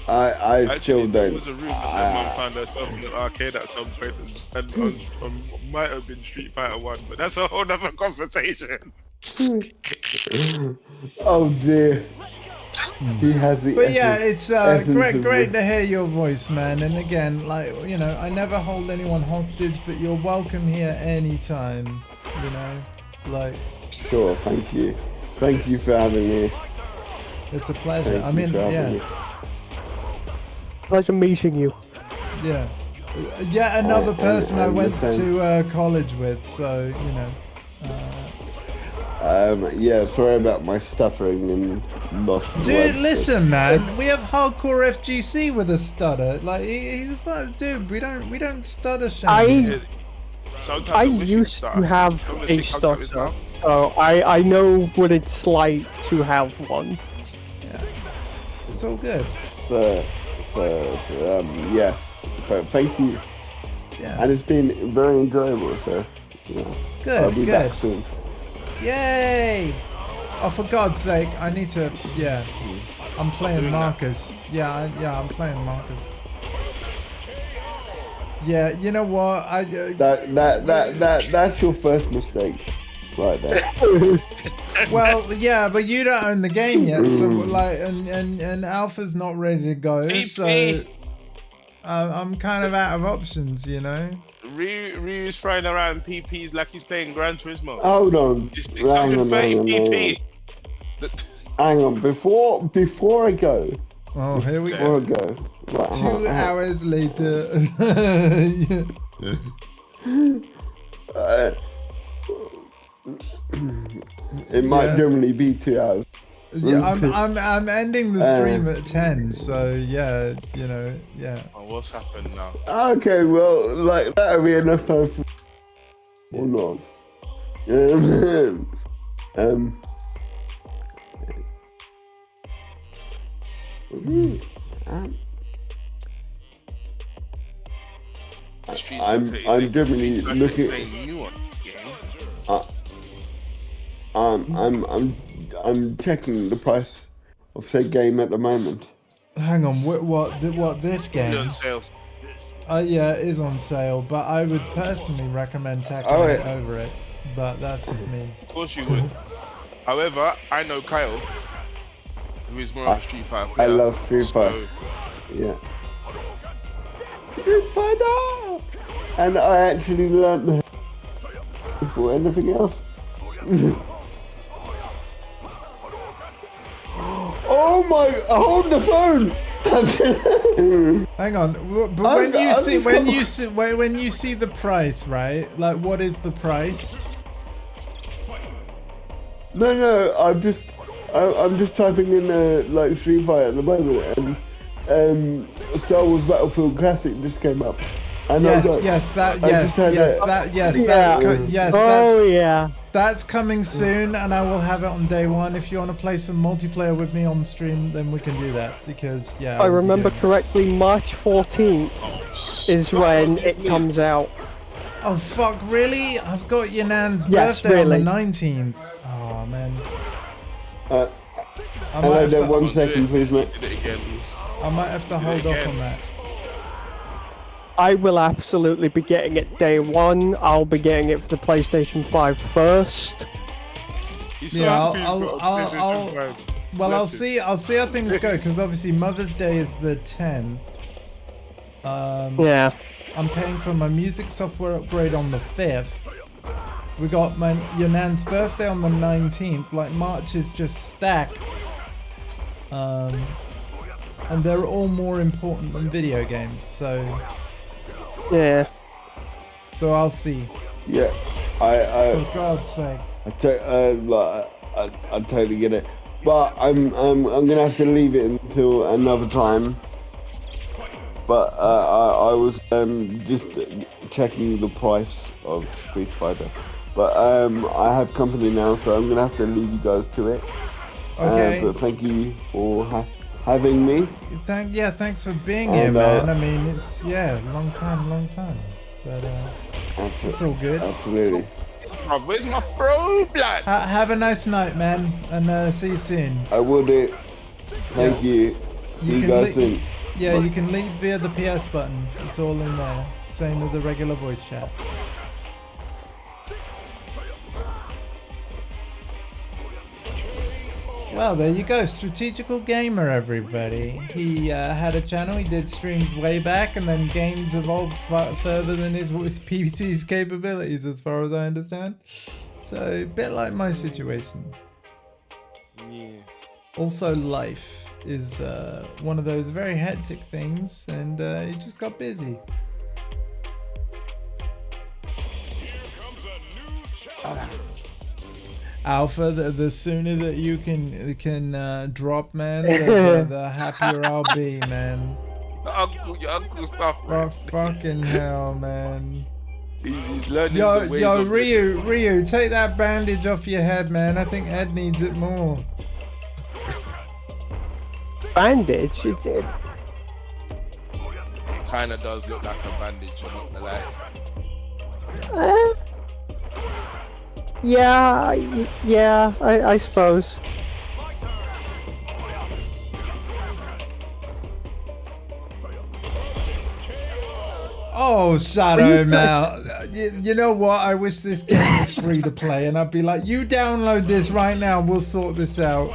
I still Actually, there don't. was a rumor that mum found herself in an arcade at some point and might have been Street Fighter 1, but that's a whole other conversation. Oh dear. He has the. But yeah, essence- it's essence of great the- to hear your voice, man. And again, like, you know, I never hold anyone hostage, but you're welcome here anytime. You know, like, Sure, thank you. Thank you for having me. it's a pleasure. Thank I you mean, for having yeah. me. Pleasure meeting you. Yeah. Yet another and- person I and the went same. to college with, so, you know. Yeah, sorry about my stuttering and lost Dude, words. listen, man. We have hardcore FGC with a stutter. Like, he's a fuck, dude. We don't stutter. Shane. Sometimes I wish it used started. to have Some of the a shit comes out his stutter, mouth. so I know what it's like to have one. It's all good. So, yeah. But thank you, Yeah. and it's been very enjoyable. So, you know, Good, I'll be good. back soon. Yay! Oh, for God's sake, I need to. Yeah, I'm playing doing that. Marcus. Yeah, I'm playing Marcus. Yeah, you know what? That's your first mistake, right there. Well, yeah, but you don't own the game yet, so like, and Alpha's not ready to go, so PP. I'm kind of out of options, you know. Ryu's throwing around PPs like he's playing Gran Turismo. Hold on, It's hang on, 630 hang on. PP. Hang on, before I go, Oh, here we before go. I go, right, 2 hours later. it might Yeah. generally be 2 hours. Yeah, I'm ending the stream at 10, so yeah, you know, yeah. Oh, what's happened now? Okay, well, like that'll be enough time for, or not. Street I'm Fighter is definitely Street Fighter looking. is a nuanced game. I'm checking the price of said game at the moment. Hang on, what this Only game? on sale. Yeah, it is on sale, but I would personally recommend Tekken Oh, yeah. over it. But that's just me. Of course you would. However, I know Kyle, who is more of a Street Fighter I player. love Street so- Fighter. Yeah. Street Fighter! And I actually learned the before anything else. Oh my! Hold the phone! Hang on, but I'm- when you I'm see just when gonna- you see when you see the price, right? Like, what is the price? No, I'm just I'm just typing in like Street Fighter at the moment, and Star Wars Battlefield Classic just came up. And I was like, that's coming soon, and I will have it on day one. If you want to play some multiplayer with me on stream, then we can do that, because I remember correctly, March 14th is when it comes out. Oh fuck, really? I've got your Nan's Yes, birthday really. on the 19th. Oh man. hello, 1 second, please, mate. Did it again. I might have to hold off on that. I will absolutely be getting it day one. I'll be getting it for the PlayStation 5 first. He's Yeah, so happy he's got a PlayStation 5. Well, Bless I'll him. see. I'll see how things go, because obviously Mother's Day is the 10th. Yeah. I'm paying for my music software upgrade on the 5th. We got your Nan's birthday on the 19th. Like, March is just stacked. And they're all more important than video games. So Yeah. I'll see. Yeah, For God's sake. I totally get it, but I'm gonna have to leave it until another time. But I was just checking the price of Street Fighter, but I have company now, so I'm gonna have to leave you guys to it. Okay. But thank you for having me. Thanks for being here, And, man. I mean, it's long time. But That's it's all good. Absolutely. Bro, where's my bro, blood? Have a nice night, man, and see you soon. I will do. Thank you. See you can guys li- soon. Yeah, you can leave via the PS button. It's all in there, same as a regular voice chat. Well, there you go, Strategical Gamer, everybody. He had a channel, he did streams way back, and then games evolved further than his PC's capabilities, as far as I understand. So, a bit like my situation. Yeah. Also, life is one of those very hectic things, and he just got busy. Alpha, the sooner that you can drop, man, the happier I'll be, man. Your uncle suffering. Fucking hell, man. He's learning Yo, the ways yo, of Ryu, take that bandage off your head, man. I think Ed needs it more. Bandage? It did. It kind of does look like a bandage, I'm not gonna lie. Yeah, I suppose. Oh, Shadow Mal. You know what? I wish this game was free to play, and I'd be like, you download this right now, we'll sort this out.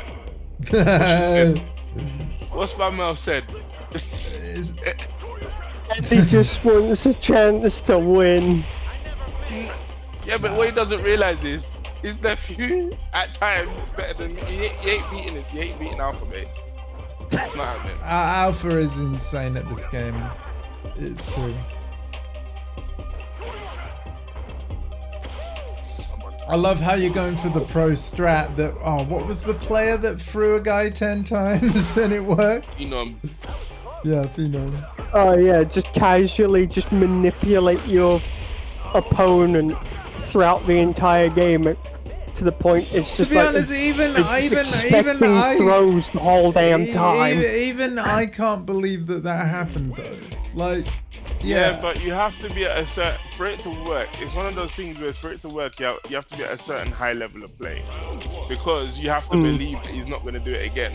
What's my mouth said? He just wants a chance to win. Yeah, but what he doesn't realize is his nephew at times is better than me. He ain't beating it. He ain't beating Alpha, mate. It's not happening. Alpha is insane at this game. It's true. I love how you're going for the pro strat that, oh, what was the player that threw a guy 10 times and it worked? You know, Yeah, Phenom. Oh yeah, just casually just manipulate your opponent throughout the entire game to the point it's just To be like honest, even expecting I throws the whole damn time. Even I can't believe that happened though. Like, yeah, but you have to be at a certain, for it to work, it's one of those things where for it to work, you have to be at a certain high level of play. Because you have to believe that he's not going to do it again.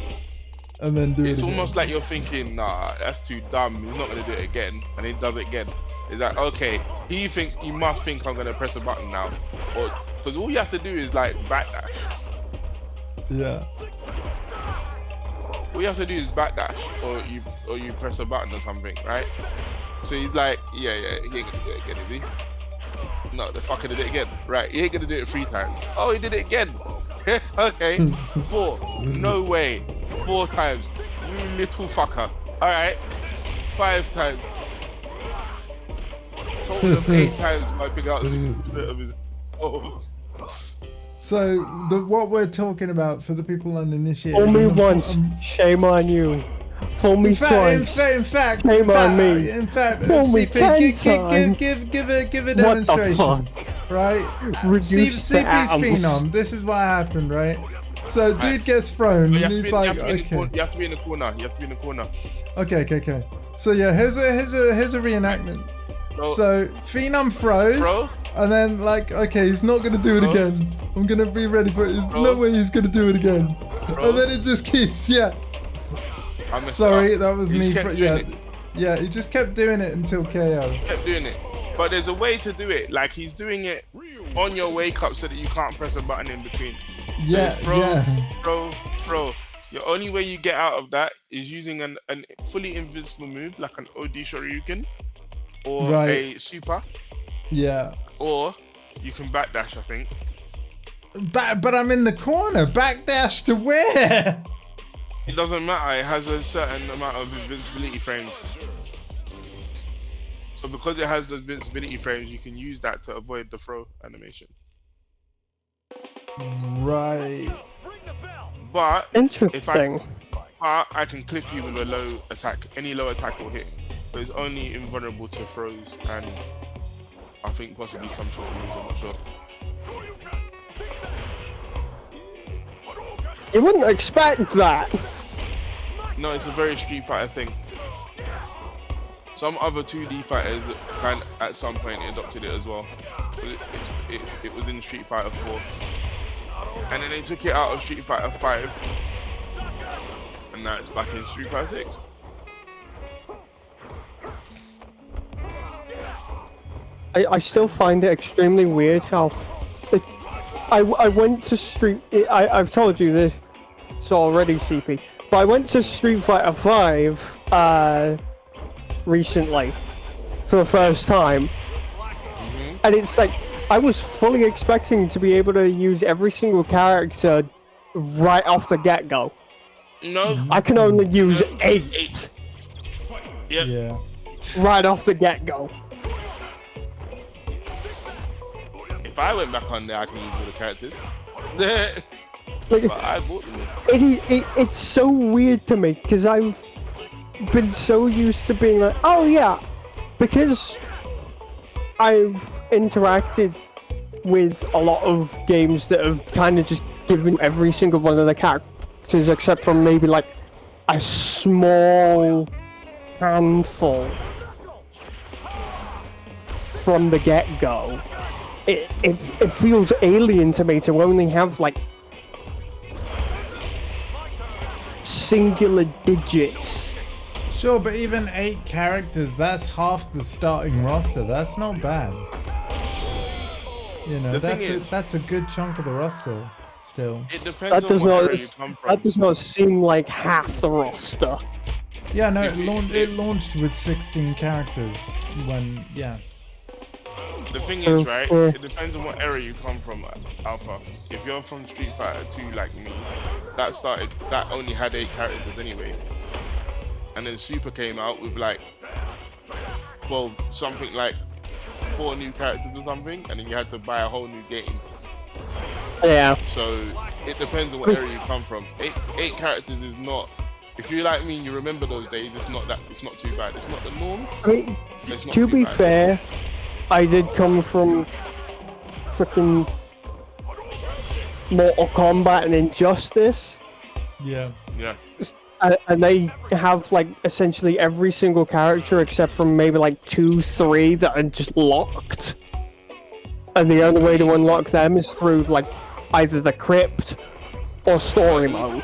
And then do It's it again. almost like you're thinking, nah, that's too dumb, he's not going to do it again. And he does it again. It's like, okay, he must think I'm going to press a button now. Or, because all you have to do is like backdash. Yeah. All you have to do is backdash, or you press a button or something, right? So he's like, yeah, he ain't gonna do it again, is he? No, the fuck gonna do it again. Right, he ain't gonna do it 3 times. Oh, he did it again. Okay, 4. No way. 4 times. You little fucker. Alright. 5 times. Told him 8 times might pick out the split of his. Oh. So what we're talking about for the people uninitiated. Fool me I'm- once, I'm- shame on you. Fool me in fact, twice. in fact, Shame on me. In fact, Fool me CP, 10 give a What the demonstration, fuck? right? Reduce the CP's atoms. phenom. This is what happened, right? So dude Right. gets thrown, You have and to he's be- like, you have to be in the corner- okay, you have to be in the corner. You have to be in the corner. okay. So yeah, here's a reenactment. So Phenom froze, Throw. and then like, okay, he's not gonna do it Throw. again. I'm gonna be ready for it. There's no Throw. way he's gonna do it again. Throw. And then it just keeps, yeah. I messed it Sorry, up. that was He me. just kept Yeah, doing it. yeah. He just kept doing it until KO. Kept doing it. But there's a way to do it. Like he's doing it on your wake up so that you can't press a button in between. Yeah, So throw, yeah. throw. Your only way you get out of that is using an fully invisible move like an OD Shoryuken or Right. a super, Yeah. or you can backdash. I think. But I'm in the corner. Backdash to where? It doesn't matter. It has a certain amount of invincibility frames. So because it has the invincibility frames, you can use that to avoid the throw animation. Right. But Interesting. I can clip you with a low attack. Any low attack will hit. But it's only invulnerable to throws and I think possibly some sort of moves. I'm not sure. You wouldn't expect that. No, it's a very Street Fighter thing. Some other 2D fighters at some point adopted it as well. It was in Street Fighter 4. And then they took it out of Street Fighter 5. And now it's back in Street Fighter 6. I still find it extremely weird how I went to I've told you this already, CP, but I went to Street Fighter 5 recently for the first time, and it's like I was fully expecting to be able to use every single character right off the get-go. No. I can only use No. 8 Yep. Yeah. right off the get-go. If I went back on there, I can use all the characters. Like, But I bought them. it's so weird to me because I've been so used to being like, oh yeah, because I've interacted with a lot of games that have kind of just given every single one of the characters except for maybe like a small handful from the get-go. It feels alien to me to only have like singular digits. Sure, but even 8 characters, that's half the starting roster. That's not bad. You know, The thing that's is- a good chunk of the roster still. It depends That on does what not area you come from. that does not seem like half the roster. Yeah, no, If it launched with 16 characters when, yeah. The thing Oh, is, right, yeah. it depends on what area you come from, Alpha. If you're from Street Fighter 2 like me, that only had 8 characters anyway. And then Super came out with like, well, something like 4 new characters or something, and then you had to buy a whole new game. Yeah. So it depends on what area you come from. Eight characters is not, if you like me and you remember those days, it's not too bad. It's not the norm, I mean, but it's not to too be bad. fair, I did come from freaking Mortal Kombat and Injustice, Yeah. Yeah. and they have like essentially every single character except from maybe like 2, 3 that are just locked. And the only way to unlock them is through like either the crypt or story mode.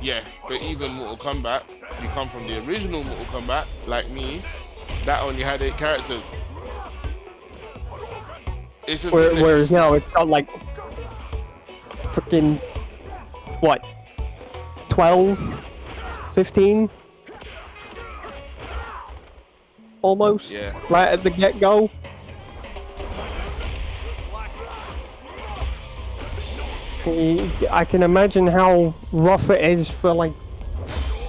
Yeah, but even Mortal Kombat, if you come from the original Mortal Kombat, like me, that only had 8 characters. It's a Whereas now it's got like freaking what, 12, 15 almost, Yeah. right at the get-go. I can imagine how rough it is for like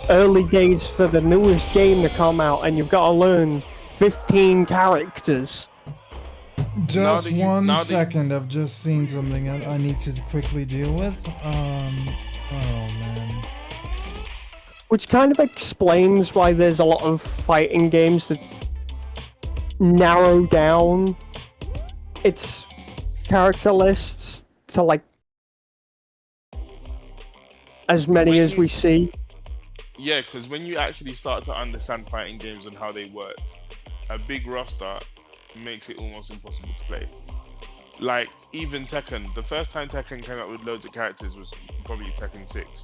early days for the newest game to come out and you've got to learn 15 characters. Just that you- one now that- second. I've just seen something I need to quickly deal with. Oh man. Which kind of explains why there's a lot of fighting games that narrow down its character lists to like as many as we see. Yeah, because when you actually start to understand fighting games and how they work, a big roster makes it almost impossible to play. Like, even Tekken, the first time Tekken came out with loads of characters was probably Tekken 6.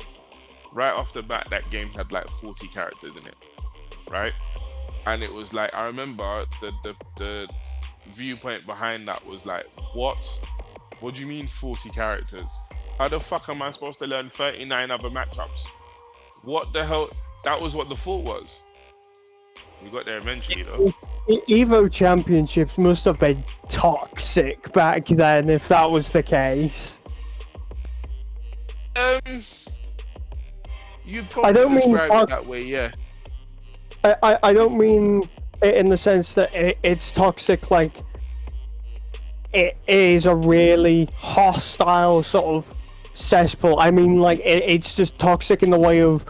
Right off the bat, that game had like 40 characters in it, right? And it was like, I remember the viewpoint behind that was like, what? What do you mean 40 characters? How the fuck am I supposed to learn 39 other matchups? What the hell? That was what the thought was. We got there eventually though. Evo Championships must have been toxic back then if that was the case. You probably I don't mean describe it tox- that way, yeah. I don't mean it in the sense that it's toxic like it is a really hostile sort of cesspool. I mean like it's just toxic in the way of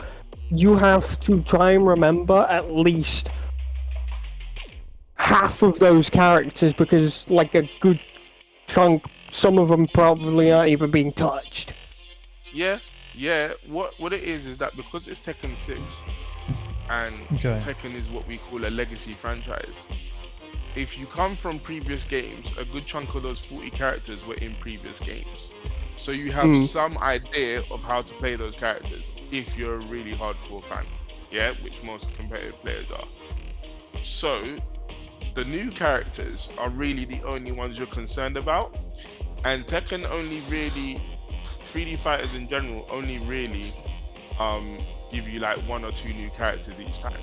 you have to try and remember at least half of those characters because like a good chunk, some of them probably aren't even being touched. Yeah. What it is that because it's Tekken 6 and Okay. Tekken is what we call a legacy franchise. If you come from previous games, a good chunk of those 40 characters were in previous games. So you have some idea of how to play those characters if you're a really hardcore fan. Yeah, which most competitive players are. So the new characters are really the only ones you're concerned about. And Tekken only really 3D fighters in general only really give you like 1 or 2 new characters each time.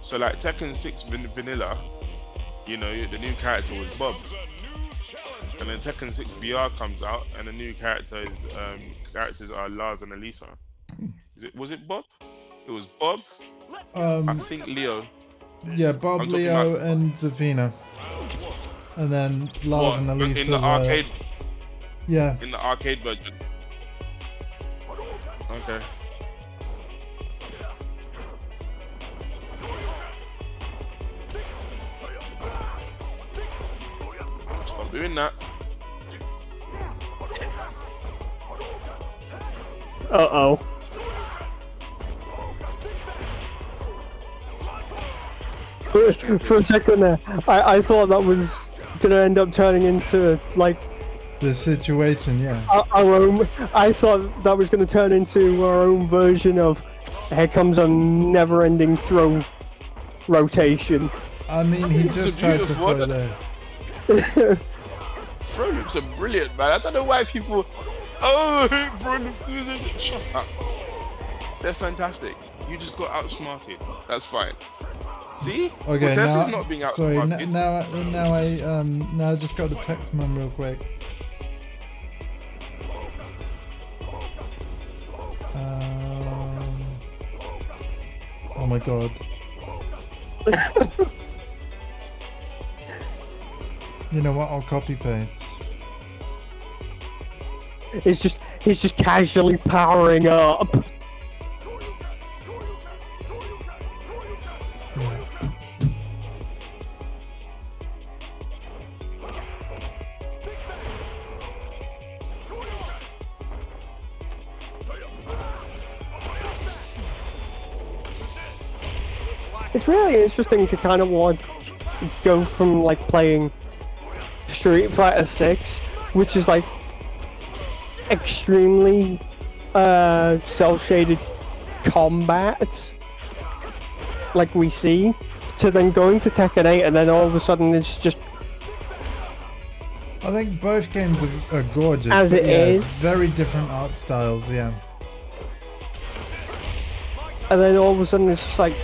So like Tekken 6 vanilla, you know, the new character was Bob. And then Tekken 6 VR comes out and the new character is characters are Lars and Elisa. Was it Bob? It was Bob, I think Leo. Yeah, Bob, I'm talking Leo, about- and Zafina. And then Lars and Elisa. in the were- arcade Yeah. in the arcade version. Okay. Stop doing that. Uh-oh. For a second there, I thought that was gonna end up turning into like The situation, yeah. our own. I thought that was gonna turn into our own version of here comes a never-ending throw rotation. I mean, he It's a just tried to beautiful throw one. there. Throw loops are brilliant, man. I don't know why people. Oh, throw loops. Shut up. They're fantastic. You just got outsmarted. That's fine. See? Okay, Cortez is now, not being sorry, outsmarted. now I just got to text mum real quick. Oh my god. You know what? I'll copy paste. He's just casually powering up. It's really interesting to kind of go from like playing Street Fighter 6, which is like extremely cel-shaded combat, like we see, to then going to Tekken 8 and then all of a sudden it's just I think both games are gorgeous. As but it yeah, is. it's very different art styles, yeah. and then all of a sudden it's just like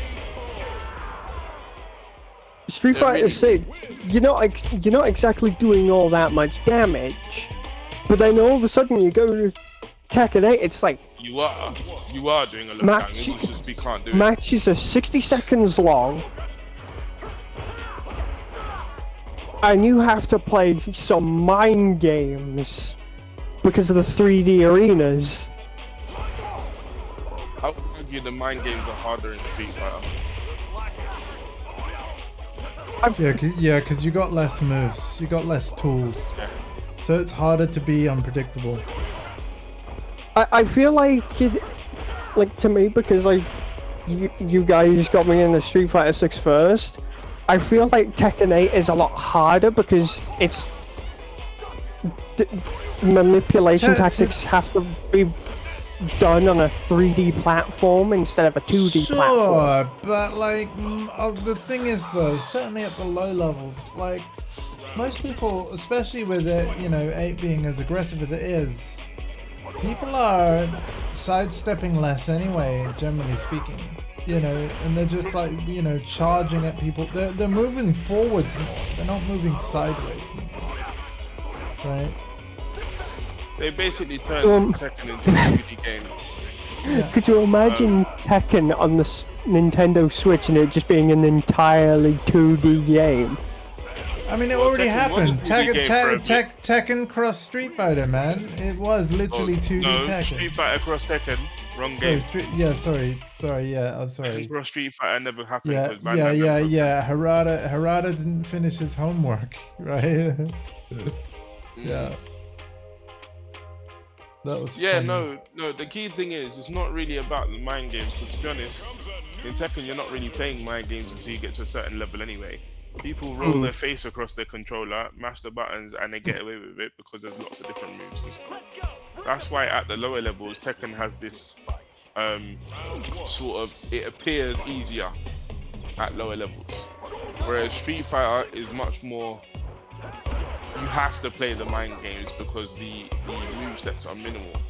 Street They're Fighter really- 6, you're not exactly doing all that much damage, but then all of a sudden you go to Tekken 8, it's like You are doing a lot Match- of damage. It's just we can't do it. matches are 60 seconds long, and you have to play some mind games because of the 3D arenas. I would argue the mind games are harder in Street Fighter. Yeah, because you got less moves, you got less tools, Yeah. so it's harder to be unpredictable. I feel like to me, because you guys got me into Street Fighter 6 first, I feel like Tekken 8 is a lot harder because it's manipulation tactics have to be done on a 3D platform instead of a 2D platform. Sure, but like the thing is though, certainly at the low levels, like most people, especially with it, 8 being as aggressive as it is, people are sidestepping less anyway, generally speaking. And they're just like, charging at people. They're moving forwards more. They're not moving sideways more. Right? They basically turned Tekken into a 2D game. Could you imagine Tekken on the Nintendo Switch and it just being an entirely 2D game? I mean, it Well, already Tekken was a 2D game for a bit. Tekken Cross Street Fighter, man. It was literally 2D no, Tekken. Street Fighter Cross Tekken, wrong game. Sorry, sorry. Tekken Cross Street Fighter never happened. Yeah, because Bandai never- Harada didn't finish his homework, right? Yeah. That was Yeah, funny. no. The key thing is, it's not really about the mind games. Because to be honest, in Tekken, you're not really playing mind games until you get to a certain level anyway. People roll their face across their controller, mash the buttons, and they get away with it because there's lots of different moves and stuff. That's why at the lower levels, Tekken has this sort of, it appears easier at lower levels. Whereas Street Fighter is much more, you have to play the mind games because the movesets are minimal.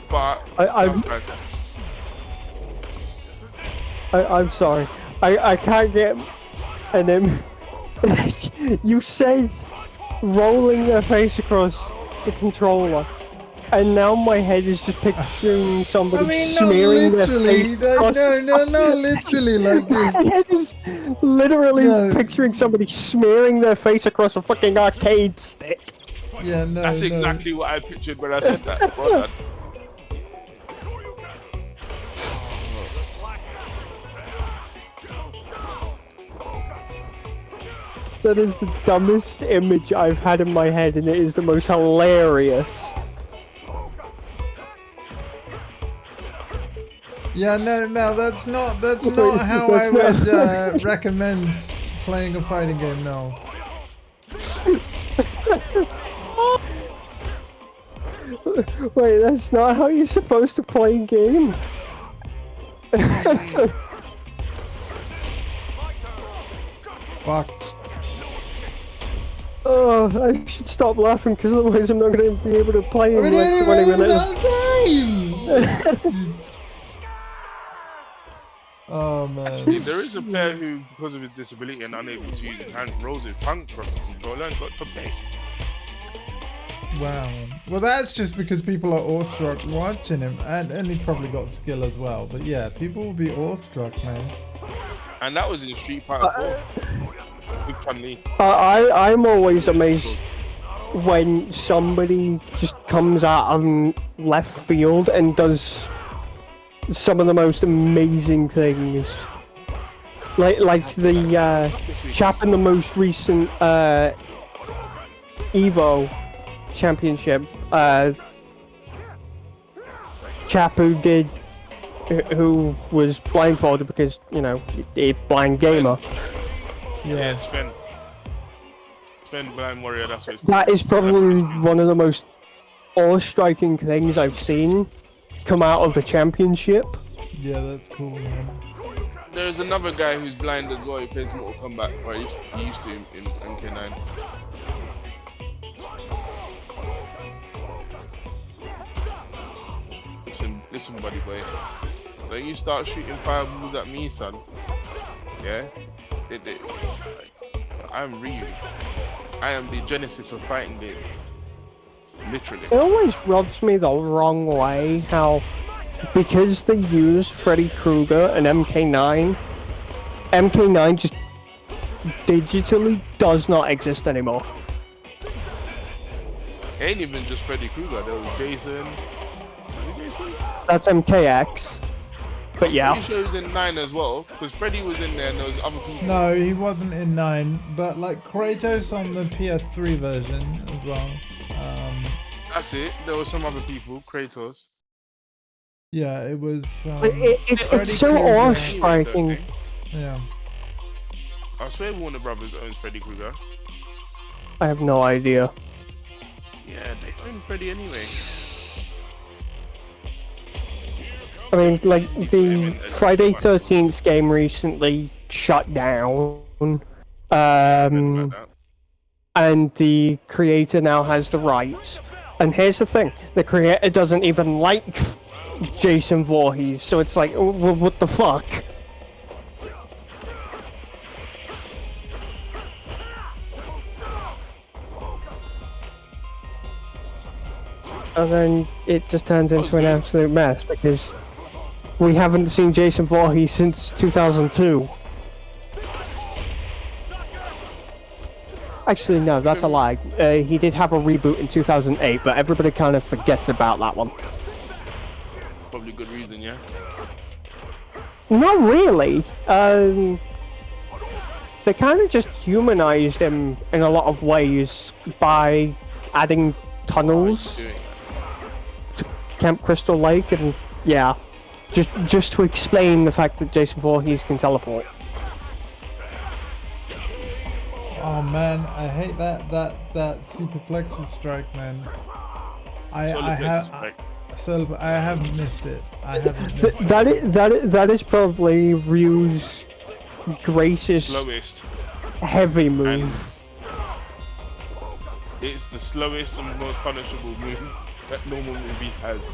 But I'm sorry. I can't get. And then you said rolling their face across the controller, and now my head is just picturing somebody smearing their face across. No, literally like this. My head is literally No. picturing somebody smearing their face across a fucking arcade stick. Yeah, no. that's no. exactly what I pictured when I said that. Well done. That is the dumbest image I've had in my head, and it is the most hilarious. Yeah, no, that's not That's how I not- would recommend playing a fighting game. No. Wait, that's not how you're supposed to play a game? Fuck. Oh, I should stop laughing because otherwise I'm not going to be able to play in We like didn't 20 even minutes. that game. Oh man. There is a player who, because of his disability and unable to use his hand, rolls his tongue across the controller and got to play. Wow. Well, that's just because people are awestruck watching him, and he probably got skill as well. But yeah, people will be awestruck, man. And that was in Street Fighter 4. Big Chun Li. I'm always amazed when somebody just comes out of left field and does some of the most amazing things. Like the chap in the most recent Evo championship, chap who was blindfolded because, you know, a blind gamer. Yeah, Sven Blind Warrior, that's what it's That is probably one of the most awe-striking things I've seen come out of the championship. Yeah, that's cool, man. There's another guy who's blind as well, he plays Mortal Kombat, or he used to in MK9. Listen buddy boy. When you start shooting fireballs at me, son, yeah? I'm Ryu. I am the genesis of fighting games. Literally. It always rubs me the wrong way how, because they use Freddy Krueger and MK9 just digitally does not exist anymore. It ain't even just Freddy Krueger. There was Jason. Was it Jason? That's MKX. But yeah. Pretty sure he was in 9 as well, because Freddy was in there and there was other people. No, he wasn't in 9, but like Kratos on the PS3 version as well. That's it. There were some other people. Kratos. Yeah, it was. It's so Krueger. awe-striking. Yeah. I swear Warner Brothers owns Freddy Krueger. I have no idea. Yeah, they own Freddy anyway. I mean, like, the Friday 13th game recently shut down. Like that. And the creator now has the rights. And here's the thing, the creator doesn't even like Jason Voorhees, so it's like, what the fuck? And then it just turns into an absolute mess because we haven't seen Jason Voorhees since 2002. Actually, no, that's a lie. He did have a reboot in 2008, but everybody kind of forgets about that one. Probably good reason, yeah. Not really. They kind of just humanized him in a lot of ways by adding tunnels Doing to Camp Crystal Lake, and yeah, just to explain the fact that Jason Voorhees can teleport. Oh man, I hate that super plexus strike, man. I have missed it. I haven't missed it. That is probably Ryu's greatest slowest. heavy And move. it's the slowest and most punishable move that normal movie has.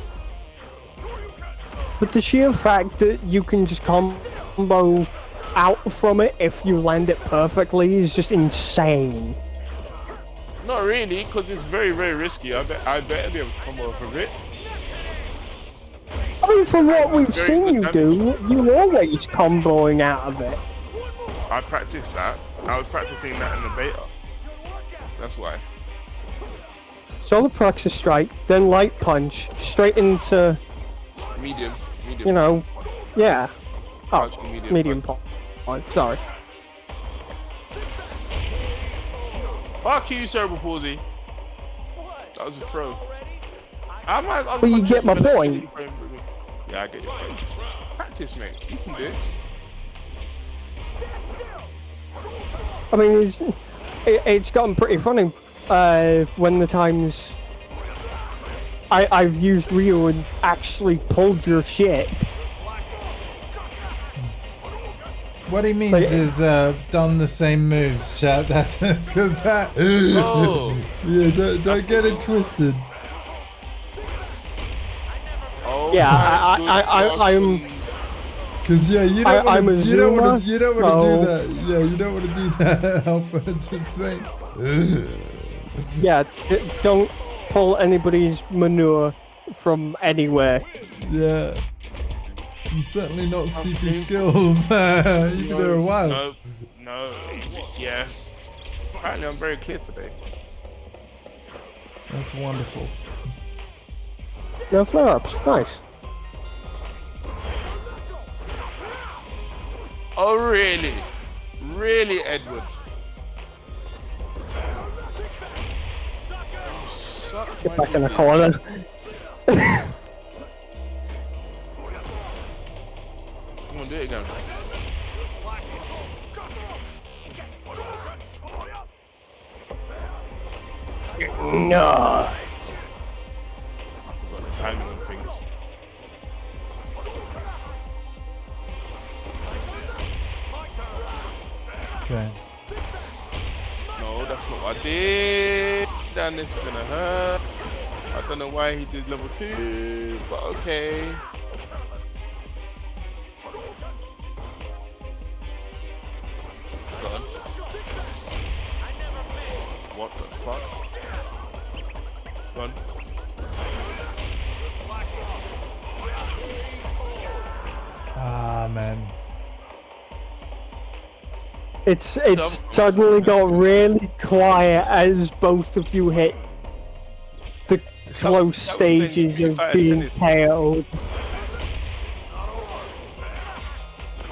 But the sheer fact that you can just combo out from it if you land it perfectly is just insane. Not really, because it's very, very risky. I better be able to come off of it. I mean, from what we've Very seen good you do, you always comboing out of it. I practiced that. I was practicing that in the beta. That's why. Solar Plexus Strike, then Light Punch, straight into, Medium. you know, yeah. Oh, Punch and medium punch. punch. Sorry. Fuck you, Cerebral Palsy. That was a throw. But you get my point. Yeah, I get your point. Practice, mate. You can do it. I mean, it's gotten pretty funny when the times I've used Ryu and actually pulled your shit. What he means Like- is done the same moves, chat. That's because that. Oh. Yeah, don't get it twisted. Oh, Yeah, my I'm- goodness. Cause yeah, you don't I'm want a to. You don't want zoomer, to. You don't want to so- do that. Yeah, you don't want to do that, Alpha. Just saying. Yeah, don't pull anybody's manure from anywhere. Yeah. And certainly not CP skills. You've been there a while. No, yeah. Apparently I'm very clear today. That's wonderful. No flare-ups, nice. Oh, really? Really, Edwards? Suck Get my back in the dick. corner. Come on, do it again. No. I've got the timing on things. Okay. No, that's not what I did. Damn, this is gonna hurt. I don't know why he did level 2, but okay. God. What the fuck? Gone. Ah man. It's suddenly got really quiet as both of you hit the close stages of being KO'd.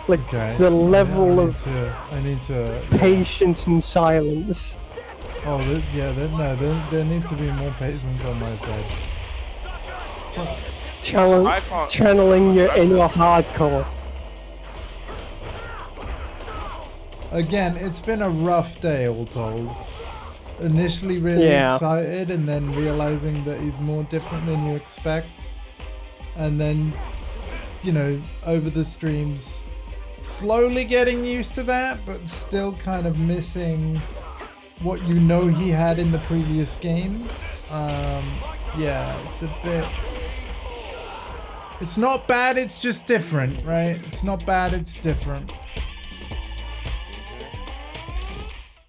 Like Okay. the level of I need to. patience and silence. Oh, there needs to be more patience on my side. I can't. Channeling your inner hardcore. Again, it's been a rough day, all told. Initially really Yeah. excited, and then realizing that he's more different than you expect. And then, you know, over the streams, slowly getting used to that, but still kind of missing what you know he had in the previous game. Yeah, it's a bit... It's not bad, it's just different, right? It's not bad, it's different.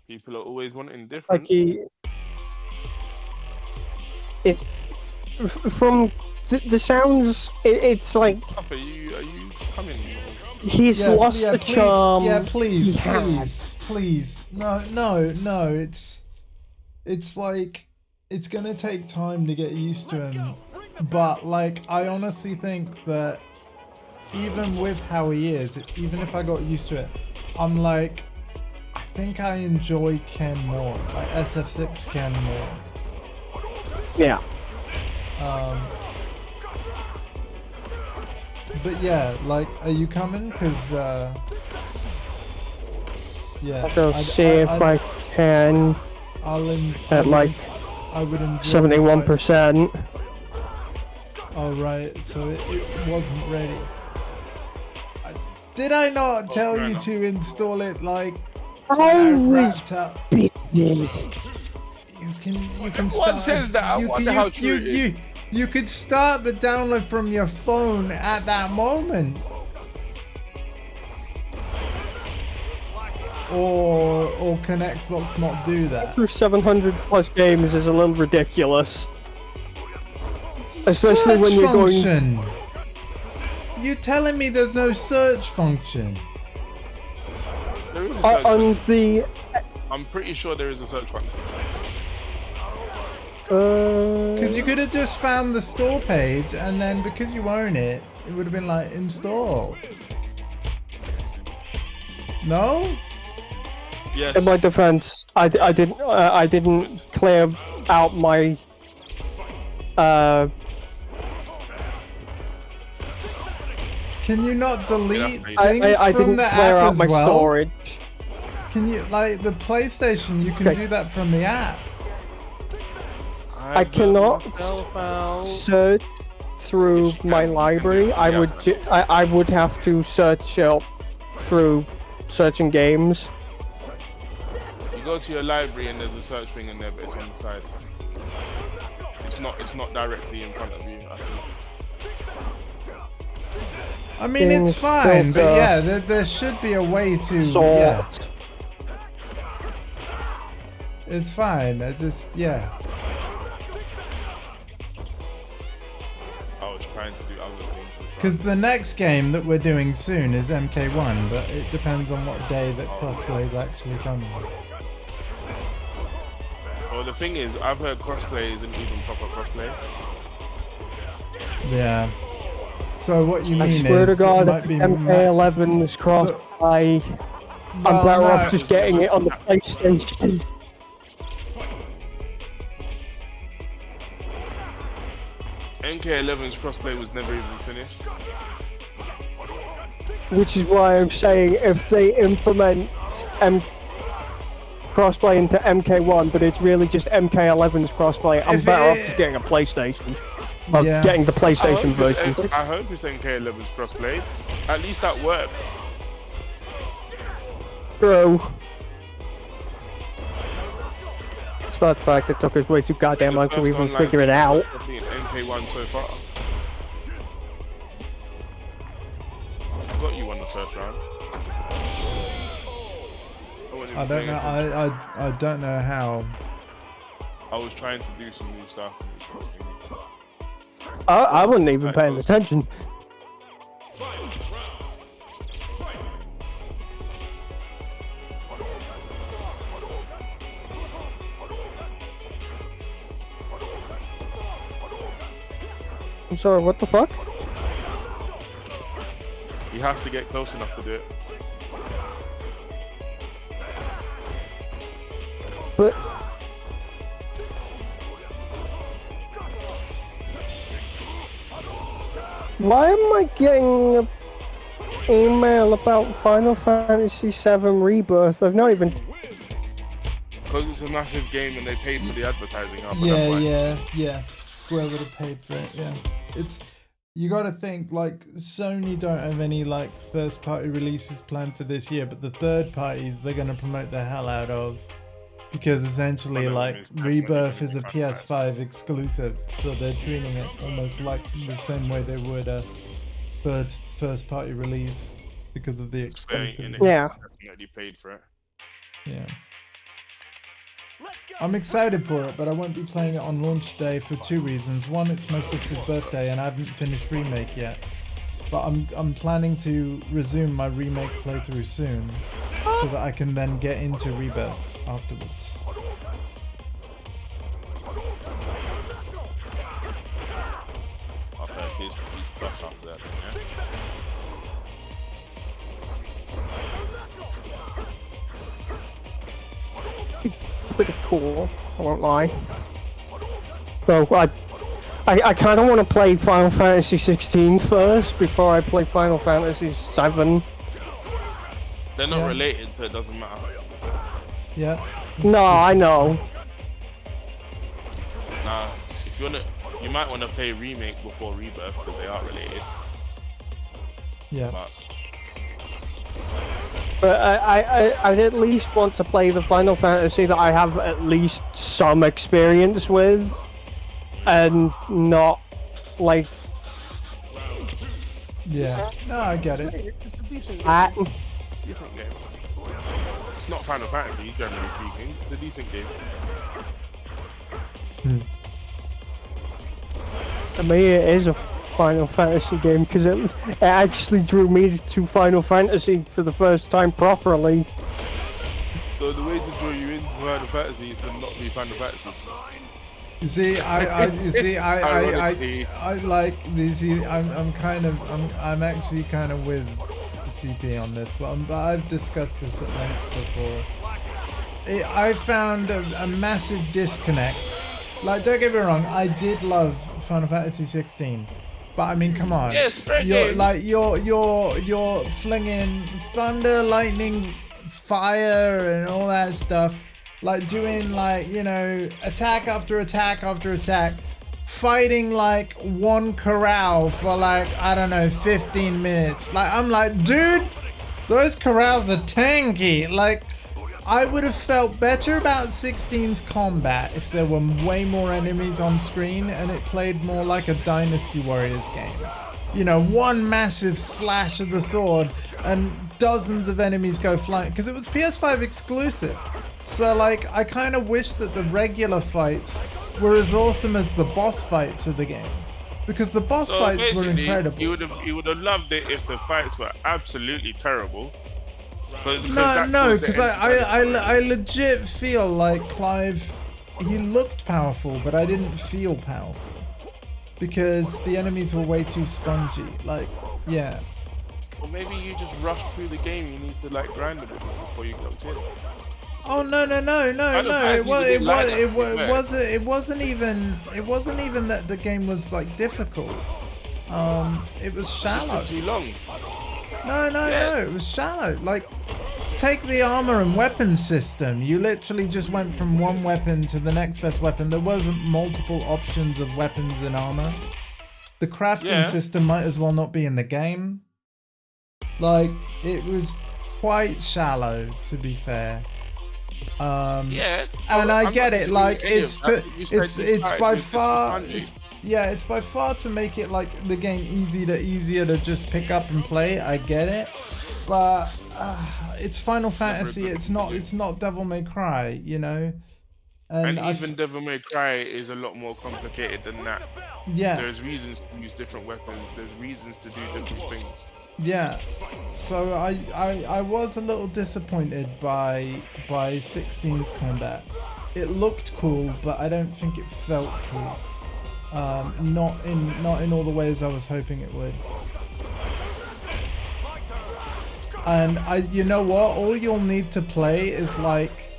People are always wanting different. Like from the sounds, it's like Are you coming? he's lost the please, charm. Yeah, please, he had. please. No. It's like it's gonna take time to get used to him. But like, I honestly think that even with how he is, even if I got used to it, I'm like, I think I enjoy Ken more, like SF6 Ken more. Yeah. But yeah, like, are you coming? Cause yeah, I'll go see if I can at like I would enjoy 71%. Oh right, so it wasn't ready. Did I not tell you to install it like I was wrapped up? busy. You can start. What says that? I wonder how true it is. You could start the download from your phone at that moment. Or can Xbox not do that? Through 700 plus games is a little ridiculous. Especially Search when you're going. function. You telling me there's no search function? There is a search On function. the. I'm pretty sure there is a search function. Because you could have just found the store page, and then because you own it, it would have been like install. No? Yes. In my defense, I didn't clear out my. Can you not delete things I from didn't the clear app out as my well? storage. Can you, like the PlayStation, you can Okay. do that from the app. I cannot search through my library. I would have to search up through searching games. You go to your library and there's a search thing in there, but it's on the side. It's not directly in front of you. I think. I mean, it's Things fine, but filter. yeah, there should be a way to. Sort. Yeah, it's fine. I just, yeah. I was trying to do other things. Because the next game that we're doing soon is MK1, but it depends on what day that crossplay is actually coming. Well, the thing is, I've heard crossplay isn't even proper crossplay. Yeah. So what you mean I is, swear to God, it might if be MK11 is crossplay, I'm well, better no, off just getting it on the PlayStation. MK11's crossplay was never even finished. Which is why I'm saying if they implement crossplay into MK1, but it's really just MK11's crossplay, I'm If better off it- just getting a PlayStation. Or Yeah. getting the PlayStation version. I hope it's MK11's crossplay. At least that worked. True. Despite the fact it took us way too goddamn long to First even online figure it out. probably in MK1 so far. I forgot you won the first round. I don't know. I don't know how. I was trying to do some new stuff. I wasn't even paying attention. I'm sorry, what the fuck? You have to get close enough to do it. But why am I getting an email about Final Fantasy VII Rebirth? I've not even. Because it's a massive game and they paid for the advertising. But Yeah, that's why. yeah. Square would have paid for it. Yeah, it's you got to think like Sony don't have any like first party releases planned for this year, but the third parties they're gonna promote the hell out of because essentially One of them like is definitely Rebirth gonna is a be Final PS5 exclusive, so they're treating it almost like the same way they would a first party release because of the Square exclusivity. Enix Yeah. definitely paid for it. Yeah. I'm excited for it, but I won't be playing it on launch day for two reasons. One, it's my sister's birthday and I haven't finished Remake yet. But I'm planning to resume my Remake playthrough soon, so that I can then get into Rebirth afterwards. After he's plus after that, yeah. Pretty cool, I won't lie. So I kind of want to play Final Fantasy 16 first before I play Final Fantasy 7. They're not Yeah. related, so it doesn't matter. Yeah. No, I know. Nah, if you wanna, you might want to play Remake before Rebirth because they are related. Yeah. But I'd at least want to play the Final Fantasy that I have at least some experience with, and not like Yeah. No, I get it. it's a decent game. that. Decent game. It's not Final Fantasy, generally speaking. It's a decent game. To me, it is a Final Fantasy game because it actually drew me to Final Fantasy for the first time properly. So the way to draw you into Final Fantasy is to not be Final Fantasy. You see, I like this. I'm actually kind of with CP on this one, but I've discussed this at length before. I found a massive disconnect. Like, don't get me wrong, I did love Final Fantasy 16, but I mean, come on. Yeah, it's a great You're game. like you're flinging thunder, lightning, fire, and all that stuff. Like doing like, you know, attack after attack after attack, fighting like one corral for like, I don't know, 15 minutes. Like, I'm like, dude, those corrals are tanky. Like, I would have felt better about 16's combat if there were way more enemies on screen and it played more like a Dynasty Warriors game. You know, one massive slash of the sword and dozens of enemies go flying, because it was PS5 exclusive. So like, I kind of wish that the regular fights were as awesome as the boss fights of the game, because the boss So fights were basically, incredible. you would have loved it if the fights were absolutely terrible. No, because I legit feel like Clive, he looked powerful, but I didn't feel powerful because the enemies were way too spongy. Like, yeah. Or maybe you just rushed through the game. You need to like grind a bit before you got in. Oh no! It wasn't even that the game was like difficult. It was shallow. Too long. No, it was shallow. Like, take the armor and weapon system. You literally just went from one weapon to the next best weapon. There wasn't multiple options of weapons and armor. The crafting system might as well not be in the game. Like, it was quite shallow, to be fair. Yeah. And I get it. Like, it's by it's far. It's by far to make it like the game easier to just pick up and play. I get it, but it's Final Fantasy. It's not Devil May Cry, you know. And even Devil May Cry is a lot more complicated than that. Yeah. There's reasons to use different weapons. There's reasons to do different things. Yeah. So I was a little disappointed by 16's combat. It looked cool, but I don't think it felt cool. Not in all the ways I was hoping it would. And you know what? All you'll need to play is like,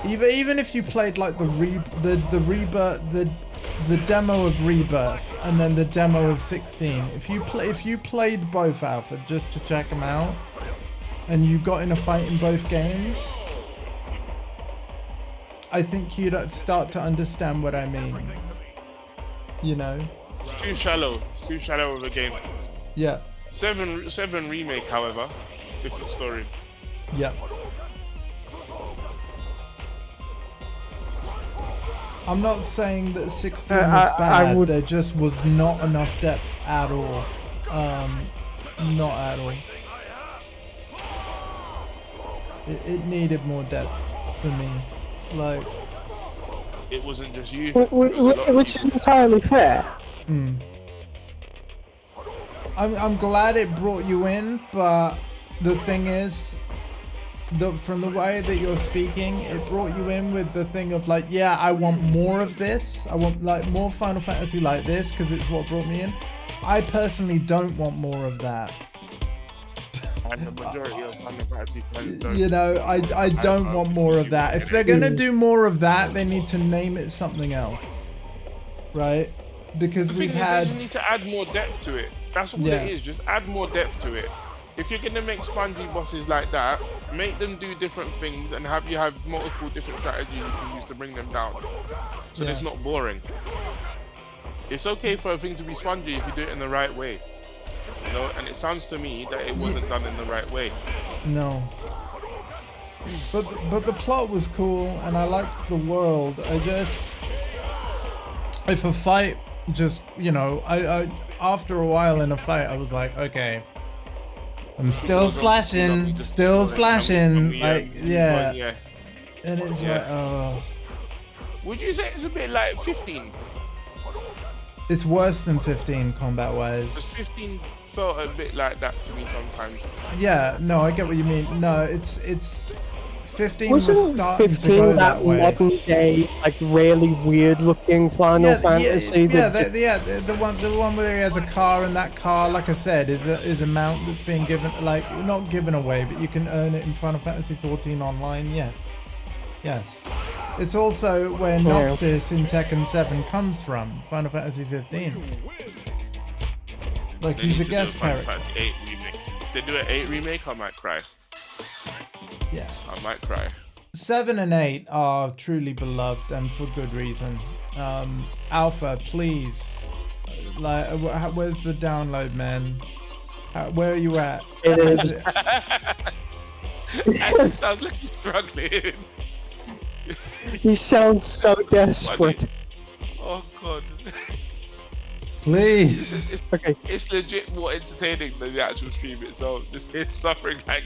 even if you played like the demo of Rebirth and then the demo of 16. If you played both Alpha just to check them out, and you got in a fight in both games, I think you'd start to understand what I mean. You know? It's too shallow. It's too shallow of a game. Yeah. 7 remake, however, different story. Yeah. I'm not saying that 16 was bad. There just was not enough depth at all. Not at all. It needed more depth for me. Like, It wasn't just you. Which is entirely fair. I'm glad it brought you in, but the thing is, from the way that you're speaking, it brought you in with the thing of like, yeah, I want more of this. I want like more Final Fantasy like this because it's what brought me in. I personally don't want more of that. And the majority of Final Fantasy fans don't. You know, I don't want more of that. If they're gonna do more of that, they need to name it something else, right? Because The we've thing is, had. you need to add more depth to it. That's what Yeah. it is. Just add more depth to it. If you're gonna make spongy bosses like that, make them do different things and have multiple different strategies you can use to bring them down. So Yeah. it's not boring. It's okay for a thing to be spongy if you do it in the right way. You know, and it sounds to me that it wasn't done in the right way. No. But the plot was cool and I liked the world. If a fight just, you know, I after a while in a fight I was like, okay, I'm still slashing, like, yeah. And it's like, oh, Would you say it's a bit like 15? it's worse than 15 combat Because wise. 15 felt a bit like that to me sometimes. Yeah, no, I get what you mean. No, it's 15 was Wasn't starting to 15 go that that way. modern day, like really weird looking Final Fantasy? The one where he has a car, and that car, like I said, is a mount that's being given, like, not given away, but you can earn it in Final Fantasy 14 online. Yes. It's also where Noctis in Tekken 7 comes from, Final Fantasy 15. Like, They he's a need to do guest Final character. Fantasy 8 remake. If they do an 8 remake, I might cry. Yeah. I might cry. 7 and 8 are truly beloved, and for good reason. Alpha, please. Like, where's the download, man? Where are you at? It is. It sounds like you're struggling. He sounds so desperate. Oh god. Please. Okay, It's legit more entertaining than the actual stream itself. It's suffering like.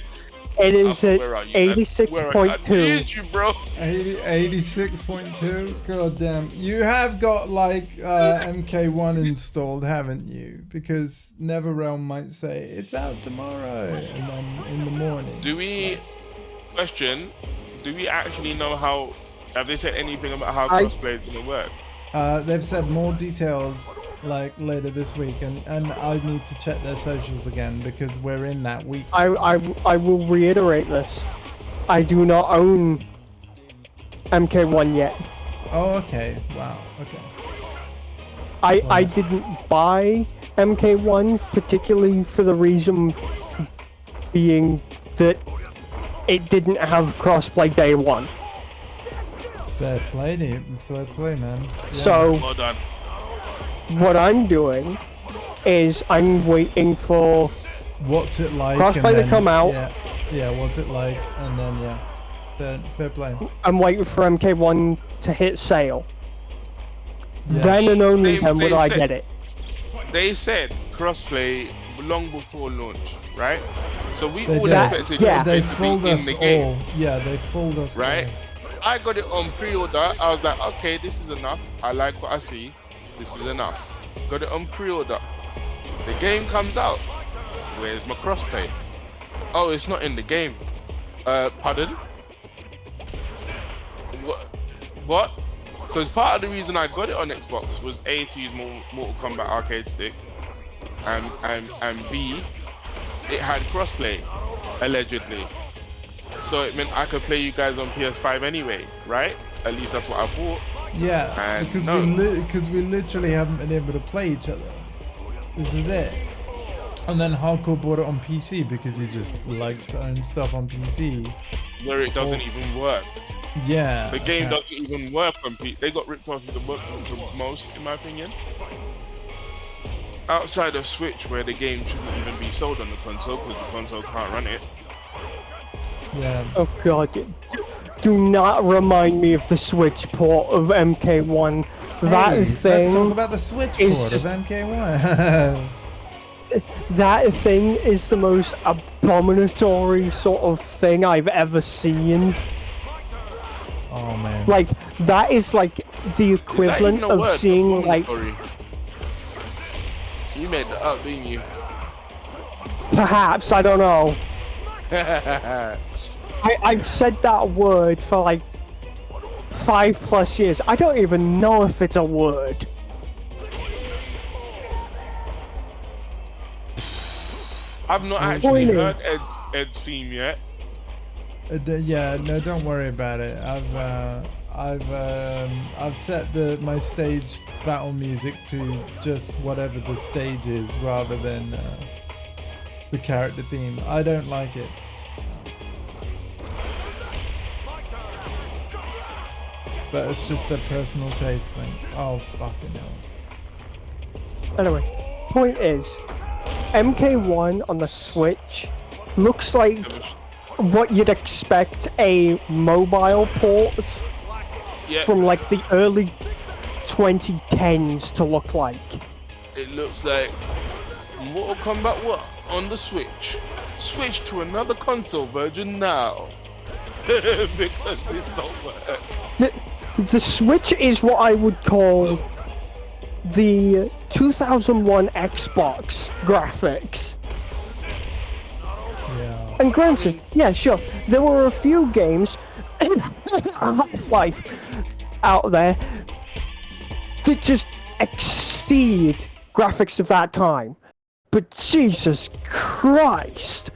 it is at Where are you, man? Where are you? I 86.2. need you, bro. 86.2. God damn. You have got like MK1 installed, haven't you? Because NetherRealm might say it's out tomorrow, and then in the morning. Do we actually know how? Have they said anything about how crossplay is gonna work? They've said more details like later this week, and I need to check their socials again because we're in that week. I will reiterate this. I do not own MK1 yet. Oh, okay. Wow. Okay. I didn't buy MK1 particularly for the reason being that it didn't have crossplay day one. Fair play, man. Yeah. So Well done. what I'm doing is I'm waiting for What's it like? Crossplay and to then- come out. Yeah. What's it like? And then fair play. I'm waiting for MK1 to hit sale. Yeah. Then and only then They will I said- get it. They said crossplay long before launch, right? So we They all did. expected Yeah. They it to fooled be in us the game, all. Yeah, they fooled us right? all. I got it on pre-order. I was like, okay, this is enough. I like what I see. This is enough. Got it on pre-order. The game comes out. Where's my crossplay? Oh, it's not in the game. Pardon? What? Because part of the reason I got it on Xbox was A, to use Mortal Kombat arcade stick, and B, it had crossplay, allegedly. So it meant I could play you guys on PS5 anyway, right? At least that's what I thought. Yeah, And because no. we literally haven't been able to play each other. This is it. And then Hardcore bought it on PC because he just likes to own stuff on PC. Where it doesn't even work. Yeah. The game okay. doesn't even work on PC. They got ripped off the most, in my opinion. Outside of Switch, where the game shouldn't even be sold on the console because the console can't run it. Yeah. Oh god, do not remind me of the Switch port of MK1. That Hey, thing, Let's talk about the Switch is port just- of MK1. that thing is the most abominatory sort of thing I've ever seen. Oh man. Like, that is like the Is that equivalent even a of word? seeing like, Sorry. You made that up, didn't you? perhaps, I don't know. I've said that word for like 5+ years. I don't even know if it's a word. I've not Point actually heard is- Ed's theme yet. Yeah, no, don't worry about it. I've set my stage battle music to just whatever the stage is, rather than the character theme. I don't like it. But it's just a personal taste thing. Oh fucking hell. Anyway, point is, MK1 on the Switch looks like what you'd expect a mobile port Yeah, from like the early 2010s to look like. it looks like Mortal Kombat what on the Switch. Switch to another console version now. Because this don't work. The Switch is what I would call the 2001 Xbox graphics. Yeah. And granted, yeah, sure, there were a few games, Half-Life, out there that just exceed graphics of that time. But Jesus Christ,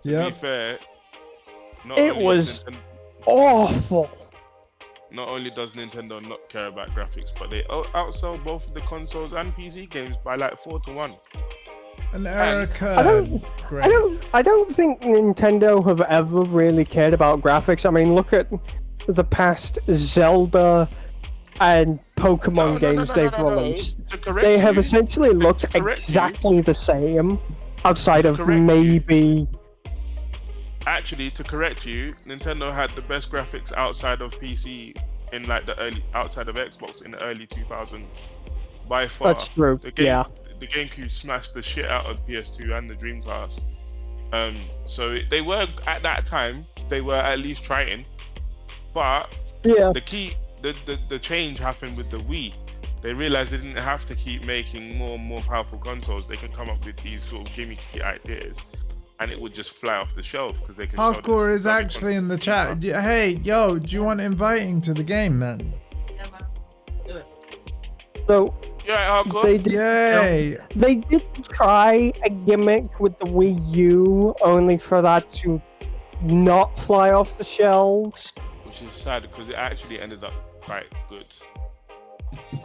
To Yep. be fair, not it only was does Nintendo- awful. not only does Nintendo not care about graphics, but they outsell both of the consoles and PC games by like 4-1. An error occurred. I don't think Nintendo have ever really cared about graphics. I mean, look at the past Zelda and Pokemon games they've released. To correct They have you, essentially looked correct you. exactly the same, outside of correct you. maybe. Actually, to correct you, Nintendo had the best graphics outside of PC in like outside of Xbox in the early 2000s. By far. That's true. Yeah. The GameCube smashed the shit out of PS2 and the Dreamcast. So they were at that time. They were at least trying, but Yeah. the change happened with the Wii. They realized they didn't have to keep making more and more powerful consoles. They could come up with these sort of gimmicky ideas, and it would just fly off the shelf because they could. show this Hardcore is to other actually in the consoles. chat. Hey, yo, do you want inviting to the game, man? So Yeah, Hardcore. they did. Yay! They did try a gimmick with the Wii U, only for that to not fly off the shelves. Which is sad because it actually ended up quite good.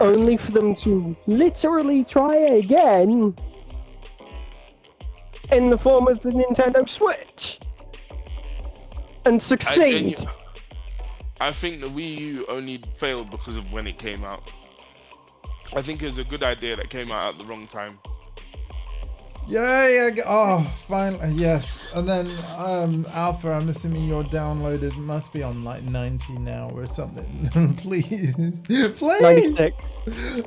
Only for them to literally try again in the form of the Nintendo Switch and succeed. I think the Wii U only failed because of when it came out. I think it was a good idea that came out at the wrong time. Yay! Oh, finally, yes. And then Alpha, I'm assuming your downloaded must be on like 90 now or something. Please, please. 96.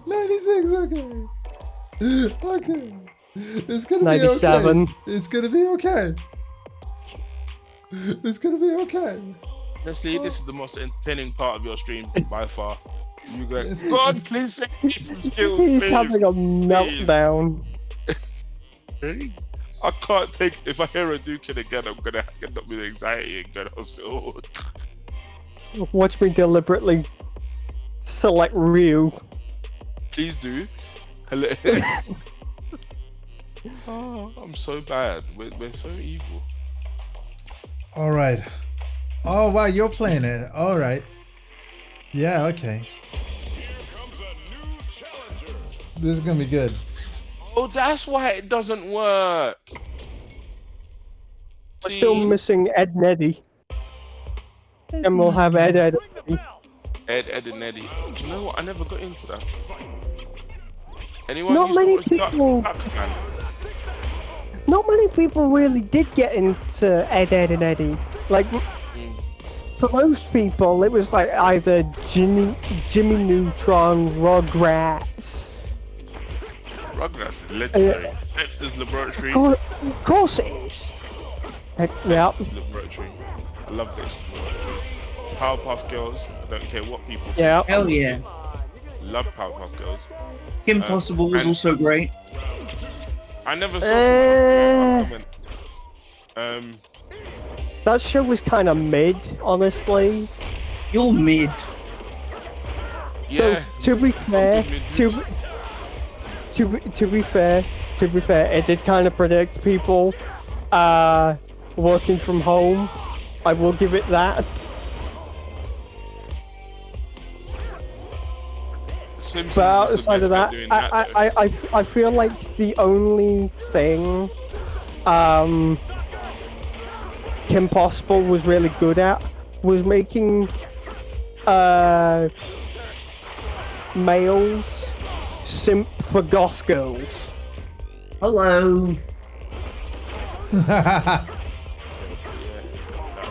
96. Okay. Okay. It's gonna 97. be okay. It's gonna be okay. It's gonna be okay. Honestly, this is the most entertaining part of your stream by far. You go, It's- God, it's- please save me from skills, He's please. having a meltdown. I can't take. If I hear a Dukin again, I'm gonna end up with anxiety and go to hospital. Watch me deliberately select Ryu. Please do. Hello. Oh, I'm so bad. We're so evil. All right. Oh wow, you're playing it. All right. Yeah. Okay. Here comes a new challenger. This is gonna be good. Oh, that's why it doesn't work. We're still See? missing Ed and Eddie. And we'll have Ed, Eddie. Ed, and Eddie. Do you know what? I never got into that. Anyone Not used to many watch Duck- people- Duckman? Not many people really did get into Ed, and Eddie. Like, for most people, it was like either Jimmy Neutron, Rugrats. Rugrats is legendary. Dexter's Laboratory. Of course it is. Heck, yeah. Dexter's Laboratory. I love Dexter's Laboratory. Powerpuff Girls. I don't care what people say. Yeah. Hell yeah. Love Powerpuff Girls. Kim Possible was and- also great. I never saw Eh. That show was kind of mid, honestly. You're mid. yeah. So, to be fair, mid-mid. to be fair, it did kind of predict people working from home. I will give it that. Simpsons But was the outside of best that, at doing that, though. I feel like the only thing Kim Possible was really good at was making males simp for goth girls. Hello. Yeah,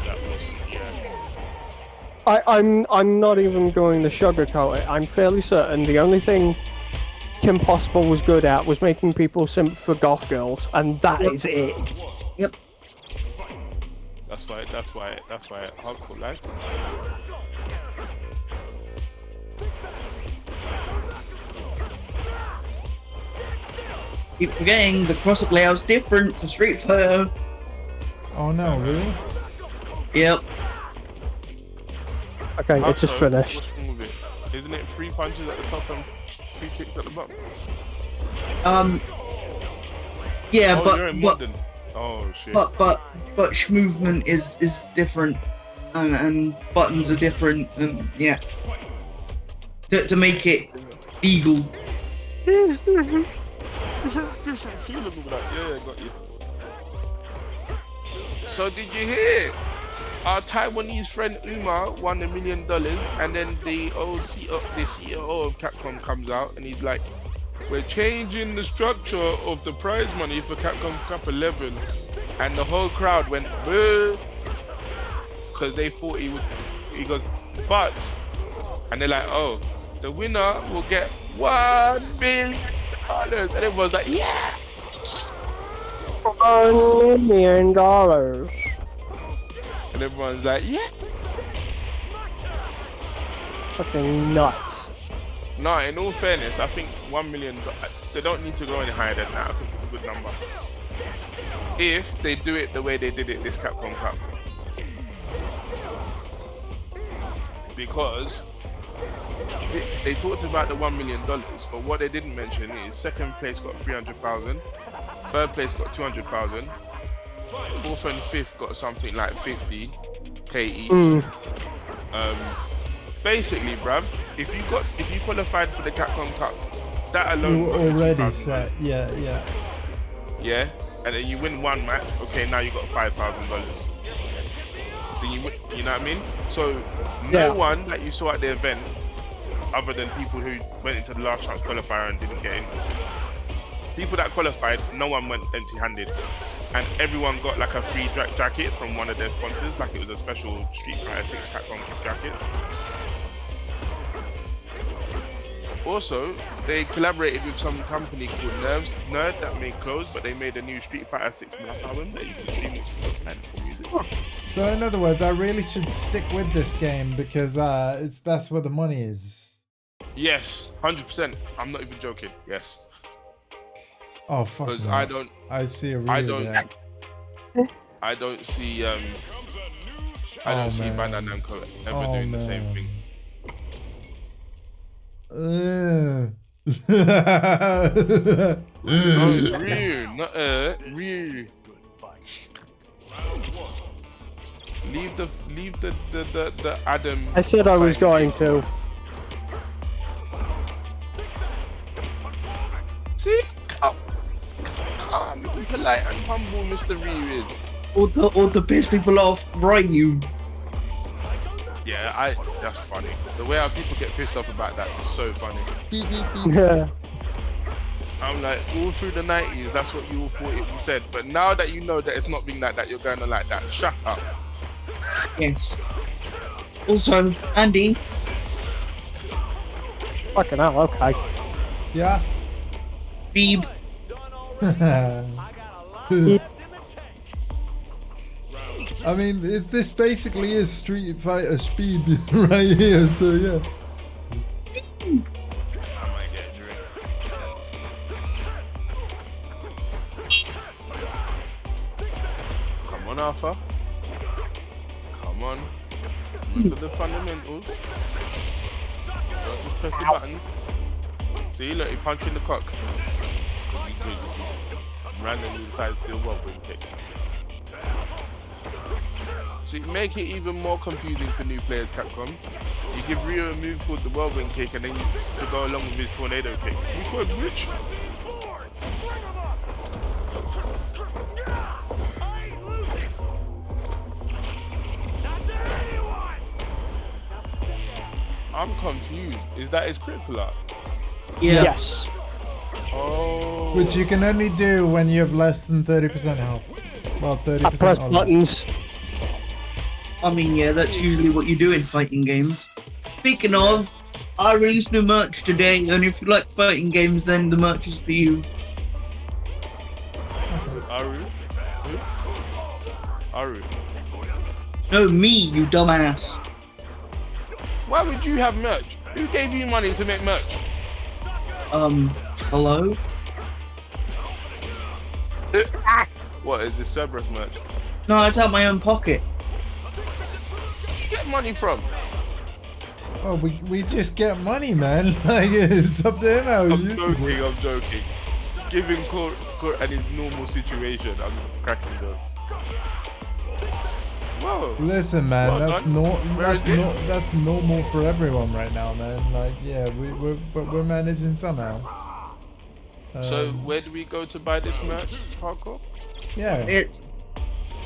that was, yeah. I'm not even going to sugarcoat it. I'm fairly certain the only thing Kim Possible was good at was making people simp for goth girls, and that is it. Yep. That's why hardcore like. Keep forgetting the cross-up layout's different for Street Fighter. Oh no, really? Yep. Okay, it's just Also, finished. What's wrong with it? Isn't it 3 punches at the top and 3 kicks at the bottom? Yeah, Oh, you're in but modern. Oh shit. but movement is different, and buttons are different, and yeah. To make it legal. Yeah, got you. So did you hear? Our Taiwanese friend Uma won $1 million, and then the CEO of Capcom comes out and he's like, "We're changing the structure of the prize money for Capcom Cup 11," and the whole crowd went boo because they thought he goes, but, and they're like, "Oh, the winner will get $1 million," and everyone's like, "Yeah." $1 million. And everyone's like, yeah. Fucking nuts. No, in all fairness, I think $1 million, they don't need to go any higher than that. I think it's a good number. If they do it the way they did it this Capcom Cup. Because they talked about the $1 million, but what they didn't mention is second place got 300,000, third place got 200,000, fourth and fifth got something like 50k each. Basically, bruv, if you qualified for the Capcom Cup, that alone You were got you already 2,000 set. Yeah, yeah. yeah, and then you win one match, okay, now you got $5,000. Then you know what I mean? So no Yeah. one that you saw at the event, other than people who went into the last chance qualifier and didn't get in, people that qualified, no one went empty-handed, and everyone got like a free jacket from one of their sponsors, like it was a special Street Fighter 6 Capcom jacket. Also, they collaborated with some company called Nerd that made clothes, but they made a new Street Fighter 6 Black album that you can stream it for music. So in other words, I really should stick with this game because that's where the money is. Yes, 100%. I'm not even joking. Yes, Oh fuck. because no. I see a real I don't- there. I don't see I Oh, don't see man. Bandai Namco ever Oh, doing the same man. thing. Oh, it's Ryu, not Ryu. Leave the Adam. I said I was going to. See, come, polite and humble, Mr. Ryu is. Or to piss people off, Ryu. Yeah, that's funny. The way how people get pissed off about that is so funny. Beep, beep, beep. Yeah. I'm like, all through the 90s, that's what you all thought it said. But now that you know that it's not being like that, you're going to like that. Shut up. Yes. Also, Andy, Fucking hell, okay. Yeah. Beeb. I mean, this basically is Street Fighter speed right here, so yeah. I might get a drink. Come on, Arthur. Come on. Remember the fundamentals. Don't just press the buttons. See, look, he punched in the cock. Randomly decides to do a whirlwind kick. So you make it even more confusing for new players, Capcom. You give Ryu a move called the whirlwind kick, and then to go along with his tornado kick. You quite rich. I'm confused. Is that his critical art? Yeah. Yes. Oh. Which you can only do when you have less than 30% health. Well, 30% I press on buttons. I mean, yeah, that's usually what you do in fighting games. Speaking of, I released new merch today, and if you like fighting games, then the merch is for you. Aru? Who? Aru. No, me, you dumbass. Why would you have merch? Who gave you money to make merch? Hello? What is this Cerberus merch? No, it's out of my own pocket. Where do you get money from? Oh, we just get money, man. Like, it's up to him how he I'm uses joking, it. I'm joking. Given Kurt and his normal situation, I'm cracking jokes. Whoa. Listen, man, Well that's done. that's normal for everyone right now, man. Like, yeah, we're managing somehow. So where do we go to buy this merch, Hardcore? Yeah,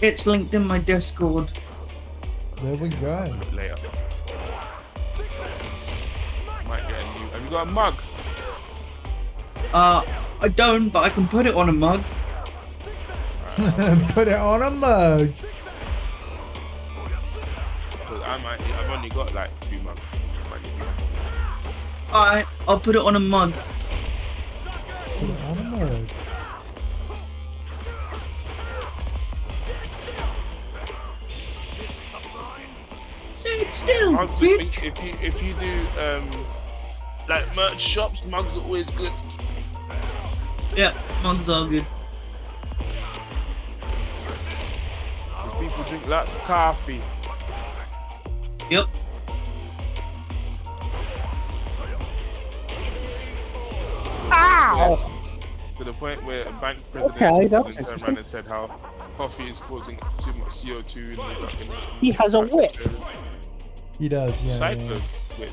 It's linked in my Discord. there we go. Later. Might get a new. Have you got a mug? I don't, but I can put it on a mug. Put it on a mug. Because I've only got like 2 mugs. Might need more. Alright, I'll put it on a mug. Put it on a mug. Sit still, I just bitch. think if you do like merch shops, mugs are always good. Yeah, mugs are good. Because people drink lots of coffee. Yep. Ow! To the point where a bank president Okay, that's turned interesting. around and said how coffee is causing too much CO2 in the He has a whip. He does, yeah. Cyclone yeah. whip.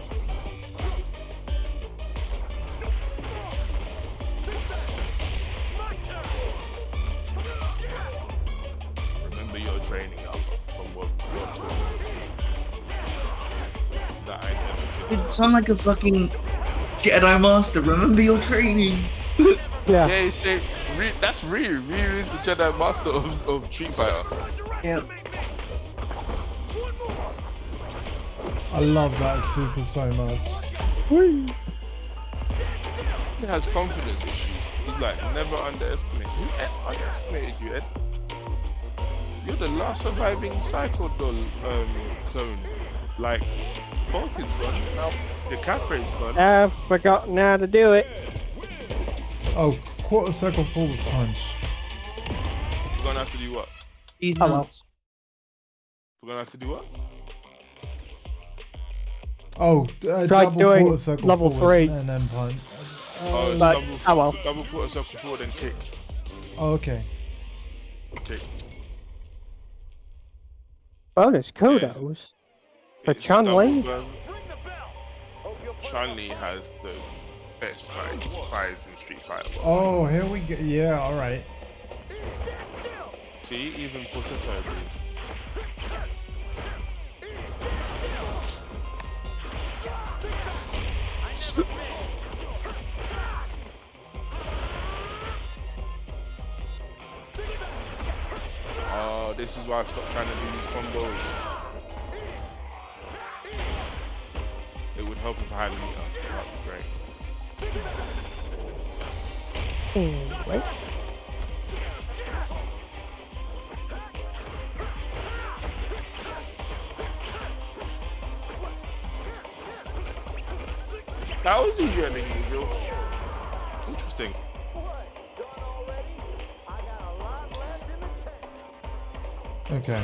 Remember your training up from what that I never did. You sound like a fucking Jedi Master. Remember your training. Yeah. Yeah, you say, that's Ryu. Ryu is the Jedi Master of Street Fighter. Yeah. I love that super so much. He has confidence issues. He's like, never underestimate. Who underestimated you, Ed? You're the last surviving Psycho Doll clone. Like, Bonk is gone. Now the Capre's gone. I've forgotten how to do it. Oh, quarter circle forward punch. We're gonna have to do what? He's Oh, well. nuts. We're gonna have to do what? Oh, Try double doing quarter circle level forward 3. and then punch. Oh, it's But- oh well. double quarter circle forward and kick. Oh, okay. Kick. Bonus kudos for It's Chun Li. double- Chun Li has the best fights in Street Fighter. Oh, here we go. Yeah, all right. See, even Potato agrees. Oh, this is why I've stopped trying to do these combos. It would help if I had meter. That'd be great. Wait. That was easier than usual. Interesting. What? Done already? I got a lot left in the tank. Okay.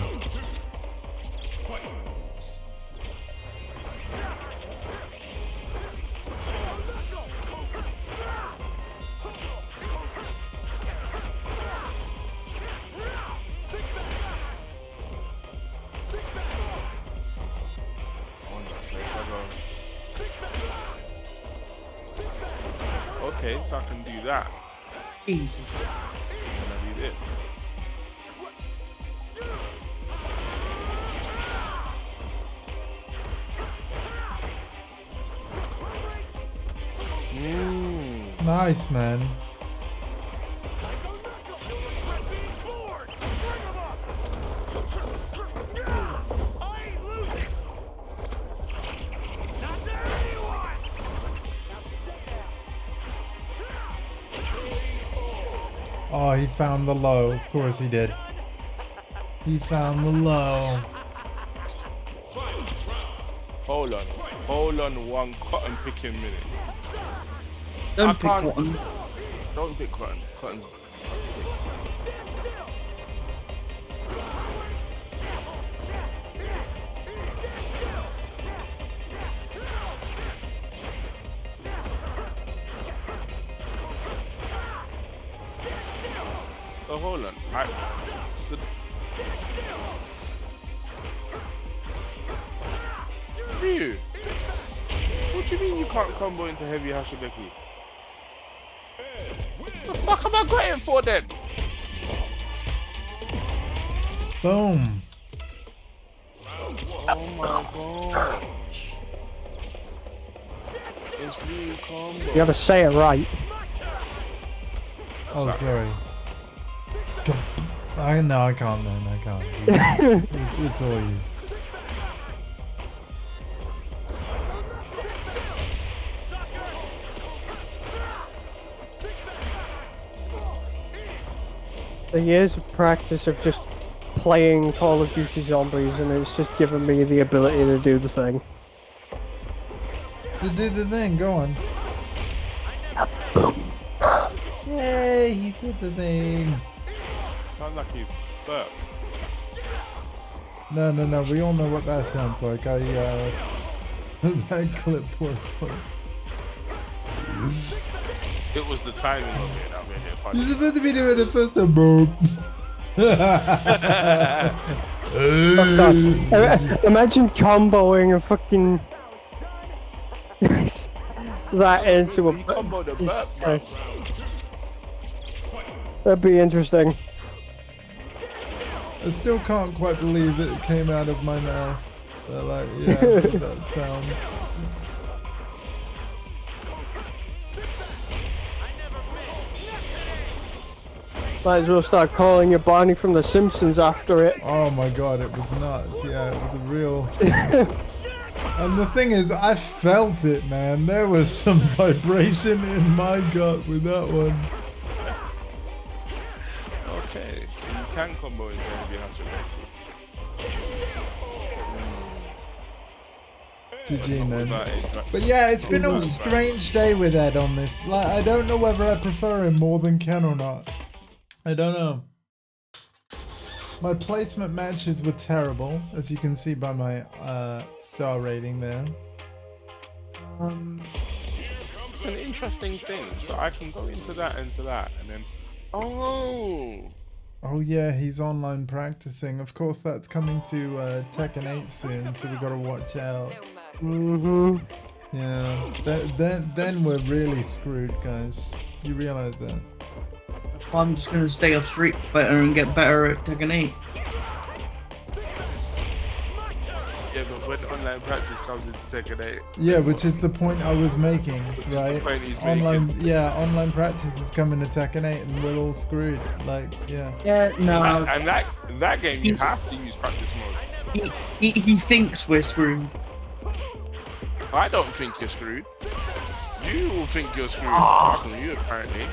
Okay, so I can do that. Jesus. And I do this. Nice, man. Oh, he found the low. Of course he did. He found the low. Hold on one cotton picking minute. Don't I pick can't- one. Don't pick cotton. Cotton's oh, hold on. Ryu, what do you mean you can't combo into heavy Hashigeki? What the fuck am I going for then? Boom. Oh my gosh. It's Ryu combo. You gotta say it right. Oh, sorry. No, I can't, man. I can't. It's all you. The years of practice of just playing Call of Duty Zombies, and it's just given me the ability to do the thing. To do the thing, go on. Yay, he did the thing. Sounds like you burp. No, we all know what that sounds like. That clip was fun. It was the timing of it that made it funny. You're supposed to be doing it first time, boom. Oh god. Imagine comboing a fucking that into a He comboed a Jesus burp, bro. Christ. That'd be interesting. I still can't quite believe it came out of my mouth. But like, yeah, that sound. Might as well start calling you Barney from The Simpsons after it. Oh my god, it was nuts. Yeah, it was a real. And the thing is, I felt it, man. There was some vibration in my gut with that one. Okay, so you can combo into heavy Hashigeki. GG, man. Without it, right? But yeah, it's been a strange day with Ed on this. Like, I don't know whether I prefer him more than Ken or not. I don't know. My placement matches were terrible, as you can see by my star rating there. It's an interesting thing. So I can go into that and then. Oh. Oh yeah, he's online practicing. Of course, that's coming to Tekken 8 soon, so we gotta watch out. Mm-hmm. Yeah. Then we're really screwed, guys. You realize that? I'm just gonna stay off Street Fighter and get better at Tekken 8. Yeah, but when online practice comes into Tekken 8, Yeah, which is the point I was making, right? point he's Online, yeah, online practice is coming to Tekken 8, and we're all screwed. Like, yeah. Yeah, no. and that game you have to use practice mode. He thinks we're screwed. I don't think you're screwed. You all think you're screwed. Personally, you apparently.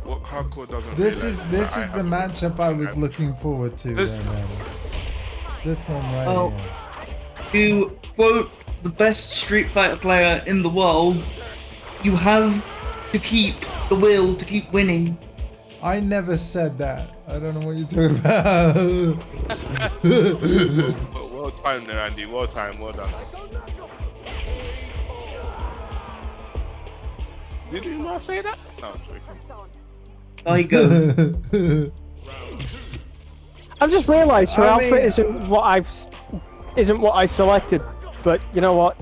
What hardcore doesn't. This realize is that I the have- matchup I was looking forward to. This- Then, man. This one right Oh. here. To quote the best Street Fighter player in the world, you have to keep the will to keep winning. I never said that. I don't know what you're talking about. Well timed there, Andy. Well timed. Well done. Did you not say that? No, I'm joking. Daigo. I've just realised her I outfit mean- isn't what I selected. But you know what?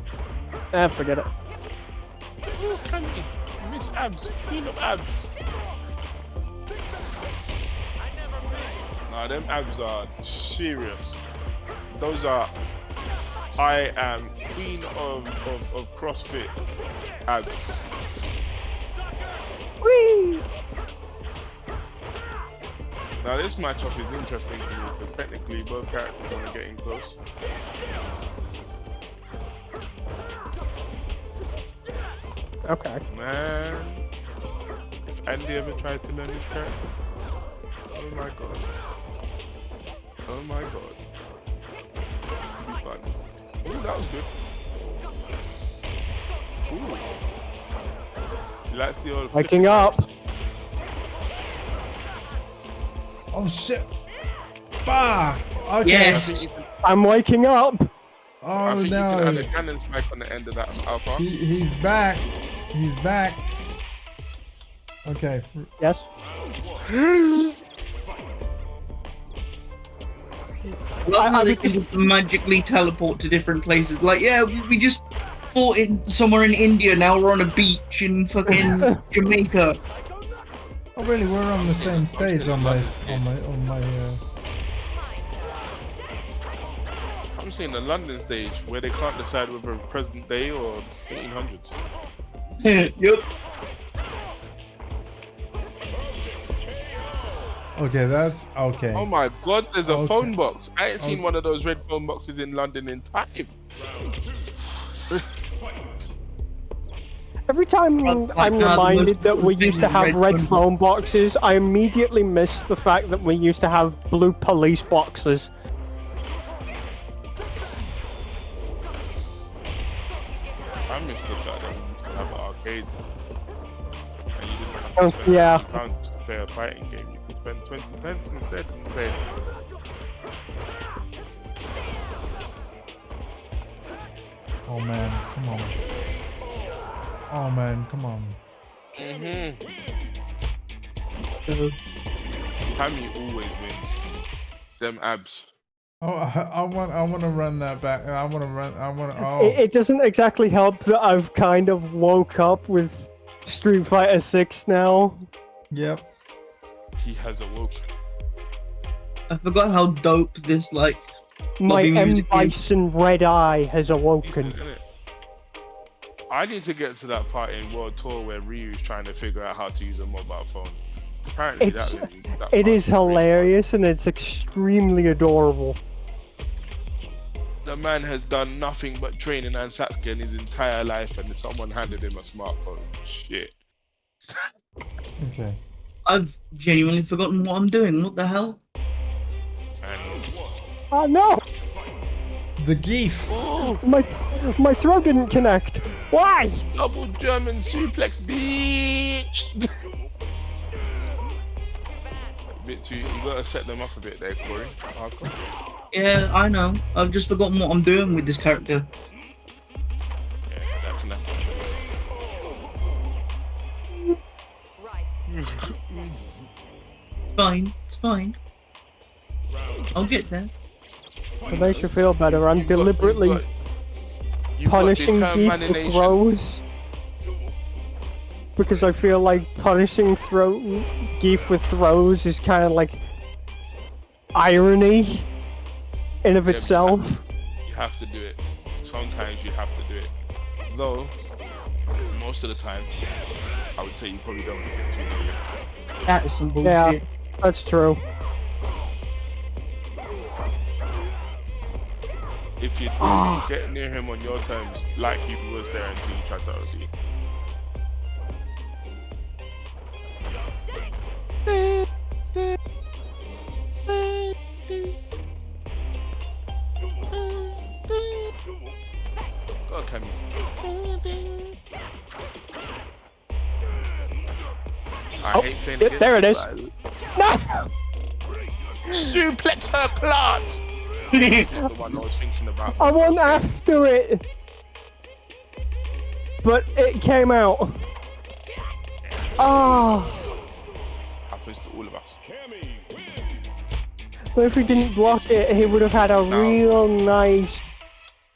Forget it. Oh, Candy. Miss Abs. Queen of Abs. Nah, them abs are serious. Those are. I am queen of CrossFit abs. Whee! Now this matchup is interesting to me because technically both characters are getting close. Okay. Man, if Andy ever tried to learn this character, oh my god. Oh my god. It'd be fun. Ooh, that was good. Ooh. You like the old Waking up. Oh shit! Fuck! Okay. Yes. I'm waking up. I Oh think you can add no! a cannon spike on the end of that alpha. He's back. He's back. Okay. Yes. Love how I they was can just magically teleport to different places. Like, yeah, we just fought in somewhere in India. Now we're on a beach in fucking Jamaica. Oh really? We're on the same stage on my. I'm seeing the London stage where they can't decide whether present day or 1800s. Yep. Okay, that's okay. Oh my god, there's a Okay. phone box. I ain't seen Okay. one of those red phone boxes in London in time. Every time I'm now the reminded most that we important used to thing have is red red phone boxes, I immediately miss the fact that we used to have blue police boxes. I miss the fact that we used to have an arcade. And you didn't have Oh, to spend yeah. £50 to play a fighting game. You could spend 20 pence instead and play. Oh man, come on. Oh man, come on. Tammy always wins. Them abs. Oh, I want to run that back. I want to. Oh. It doesn't exactly help that I've kind of woke up with Street Fighter 6 now. Yep. He has awoke. I forgot how dope this like. My Lobby M. music is. Bison Red Eye has He's awoken. doing it. I need to get to that part in World Tour where Ryu's trying to figure out how to use a mobile phone. Apparently It that is part really hilarious and it's extremely adorable. fun. The man has done nothing but training and Sasuke in his entire life, and someone handed him a smartphone. Shit. Okay. I've genuinely forgotten what I'm doing. What the hell? And Oh no! The Geef. oh, My throat didn't connect. Why? double German suplex, bitch. A bit too. You gotta set them up a bit there, Corey. Hardcore. Yeah, I know. I've just forgotten what I'm doing with this character. Yeah, that can happen. It's fine. It's fine. I'll get there. It makes you feel better. I'm deliberately you've got punishing Geef with determination. throws. Because I feel like punishing Geef with throws is kind of like irony in of Yeah, but itself. You have to do it. Sometimes you have to do it. Though, most of the time, I would say you probably don't get too many. That is some bullshit. Yeah, that's true. If you get near him on your terms, like he was there until you tried to OD. Go on, Cammy. I hate playing yep, against there it you, is. but Suplex her plant! That's not the one I was thinking about. I went after it, but it came out. Ah, Happens to all of us. but if he didn't block it, he would have had a No. real nice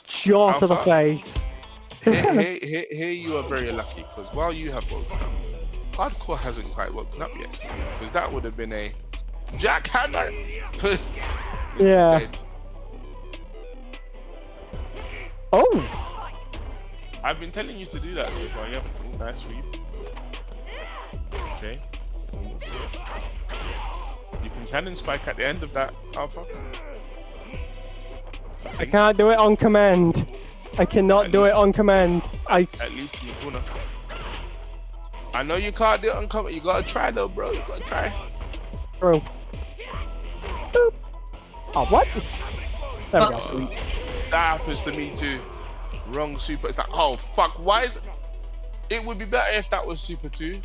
shot to the Alpha? face. Here you are very lucky, because while you have woken up, Hardcore hasn't quite woken up yet. Because that would have been a jackhammer! Yeah. Dead. Oh, I've been telling you to do that so far, yeah. Ooh, nice read. Okay. You can cannon spike at the end of that, Alpha. I can't do it on command. I cannot do it on command. At least in the corner. I know you can't do it on cover. You gotta try though, bro. You gotta try. True. Boop. Oh, what? There we go. That happens to me too. Wrong super. It's like, oh fuck, why is it would be better if that was Super 2.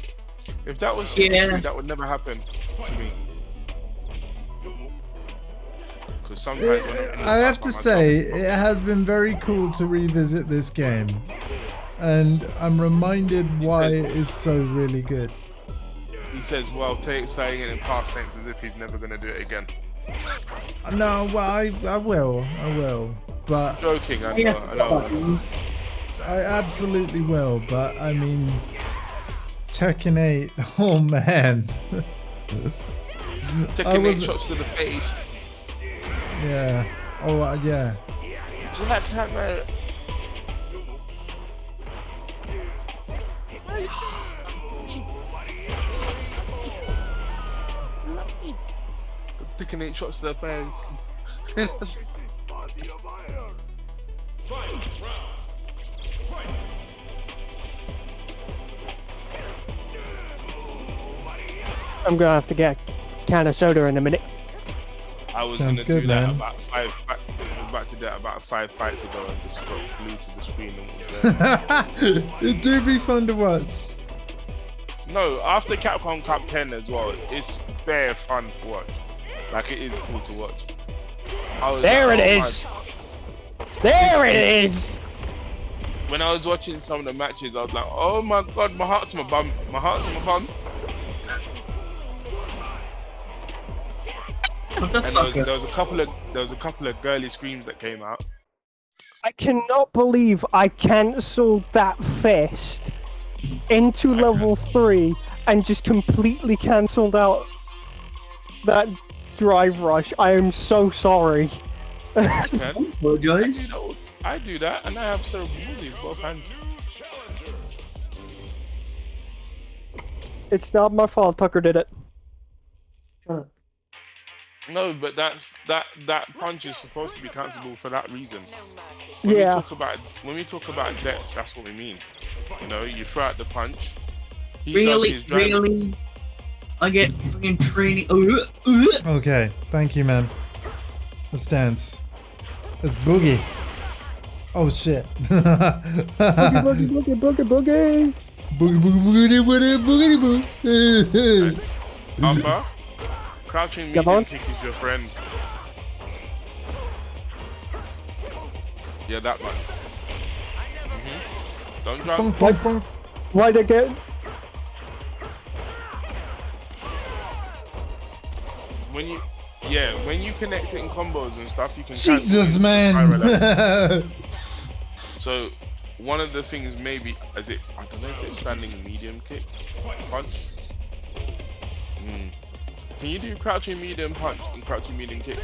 If that was Super Yeah. 2, that would never happen to me. Because sometimes when I'm in the I have house to by say, myself, it has been very cool to revisit this game. And I'm reminded why it is so really good. he says, well, saying it in past tense as if he's never gonna do it again. No, well, I will. But Joking, I know, Yeah. I know. I absolutely will. But I mean, Tekken 8, oh man. Taking was- 8 shots to the face. Yeah. Oh, yeah. Jackhammer. Taking 8 shots to the face. I'm gonna have to get a can of soda in a minute. I was Sounds gonna good, do that man. about 5 I was about to do that about 5 fights ago and just got glued to the screen and was there. It do be fun to watch. No, after Capcom Cup 10 as well, it's very fun to watch. Like it is cool to watch. I was There like, it oh my is. There it is. When I was watching some of the matches, I was like, oh my god, my heart's in my bum. My heart's in my bum. What the And fuck? there was a couple of girly screams that came out. I cannot believe I cancelled that fist into level 3 and just completely cancelled out that drive rush. I am so sorry. Ken, Apologize. I do that, and I have cerebral palsy with both hands. It's not my fault. Tucker did it. Shut up. No, but that punch is supposed to be cancelable for that reason. Yeah. When we talk about depth, that's what we mean. You know, you throw out the punch. He does Really, his drive. really? I get fucking training. Okay, thank you, man. Let's dance. Let's boogie. Oh shit. Boogie, boogie, boogie, boogie. Boogie, boogie, boogie, boogie, boogie, boogie. Alpha, crouching Come medium on. kick is your friend. Yeah, that one. Don't jump. Bonk, bonk, bonk. Why'd I get? When you connect it in combos and stuff, you can Jesus, cancel it with spiral arrow. man. So one of the things maybe I don't know if it's standing medium kick punch. Can you do crouching medium punch and crouching medium kick?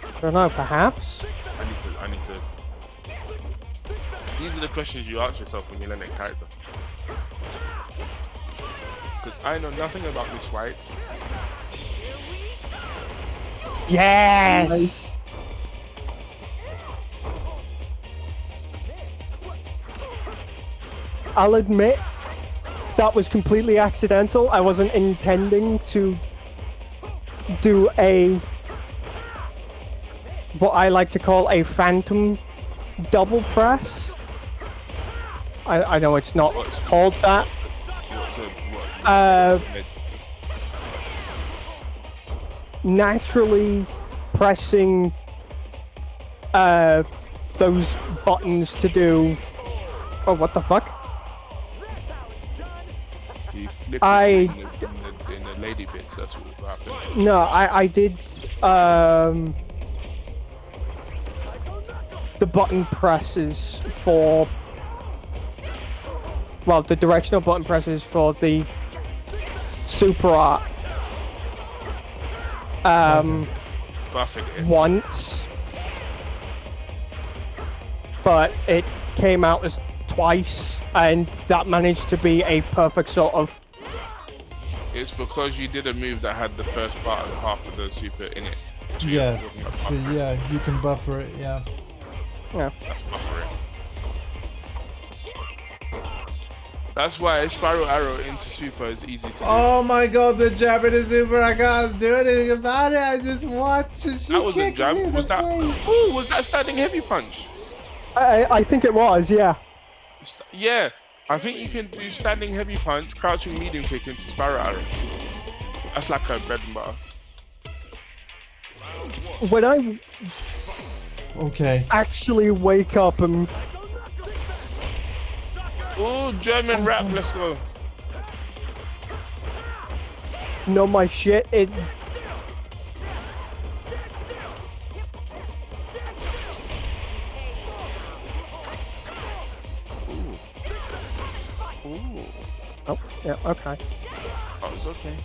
I don't know. Perhaps. I need to. These are the questions you ask yourself when you learn a character. Because I know nothing about this fight. Yes. I'll admit that was completely accidental. I wasn't intending to do what I like to call a phantom double press. I know it's not called that. Naturally pressing those buttons to do. Oh, what the fuck? You flip I- it in the lady bits. That's what happened. No, I did the button presses for, well, the directional button presses for the super art Buffing it. once, but it came out as twice, and that managed to be a perfect sort of. It's because you did a move that had the first part of half of the super in it. So Yes. you're talking about So buffering. yeah, you can buffer it. Yeah. Yeah. That's buffering. That's why spiral arrow into super is easy to do. Oh my god, the Japanese super! I can't do anything about it. I just watch it. She That was a kicks jab. me in Was the that? face. Ooh, was that standing heavy punch? I think it was, yeah. Yeah, I think you can do standing heavy punch, crouching medium kick into spiral arrow. That's like a bread and butter. When I Okay. actually wake up and Ooh, German rap, let's go. know my shit, it. Ooh, Oh, yeah, okay. that was okay.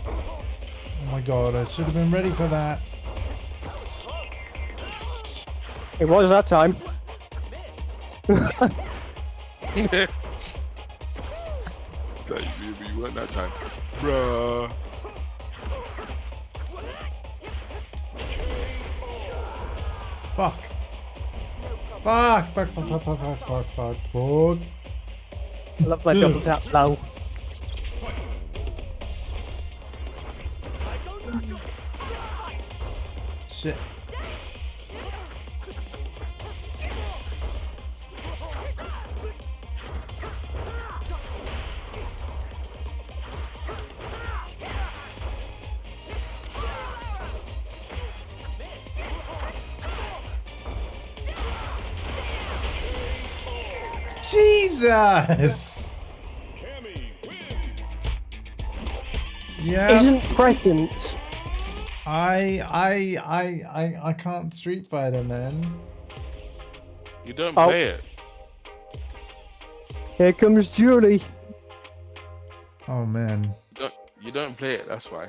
Oh my god, I should have been ready for that. It was that time. You weren't that time. Bruh. Fuck. Fuck. Fuck. Fuck. Fuck. Fuck. Fuck. Fuck. Fuck. Fuck. I love my double tap low. Shit. Jesus. Yeah. Isn't present. I can't Street Fighter, man. You don't Oh. play it. Here comes Julie. Oh man. You don't play it, that's why.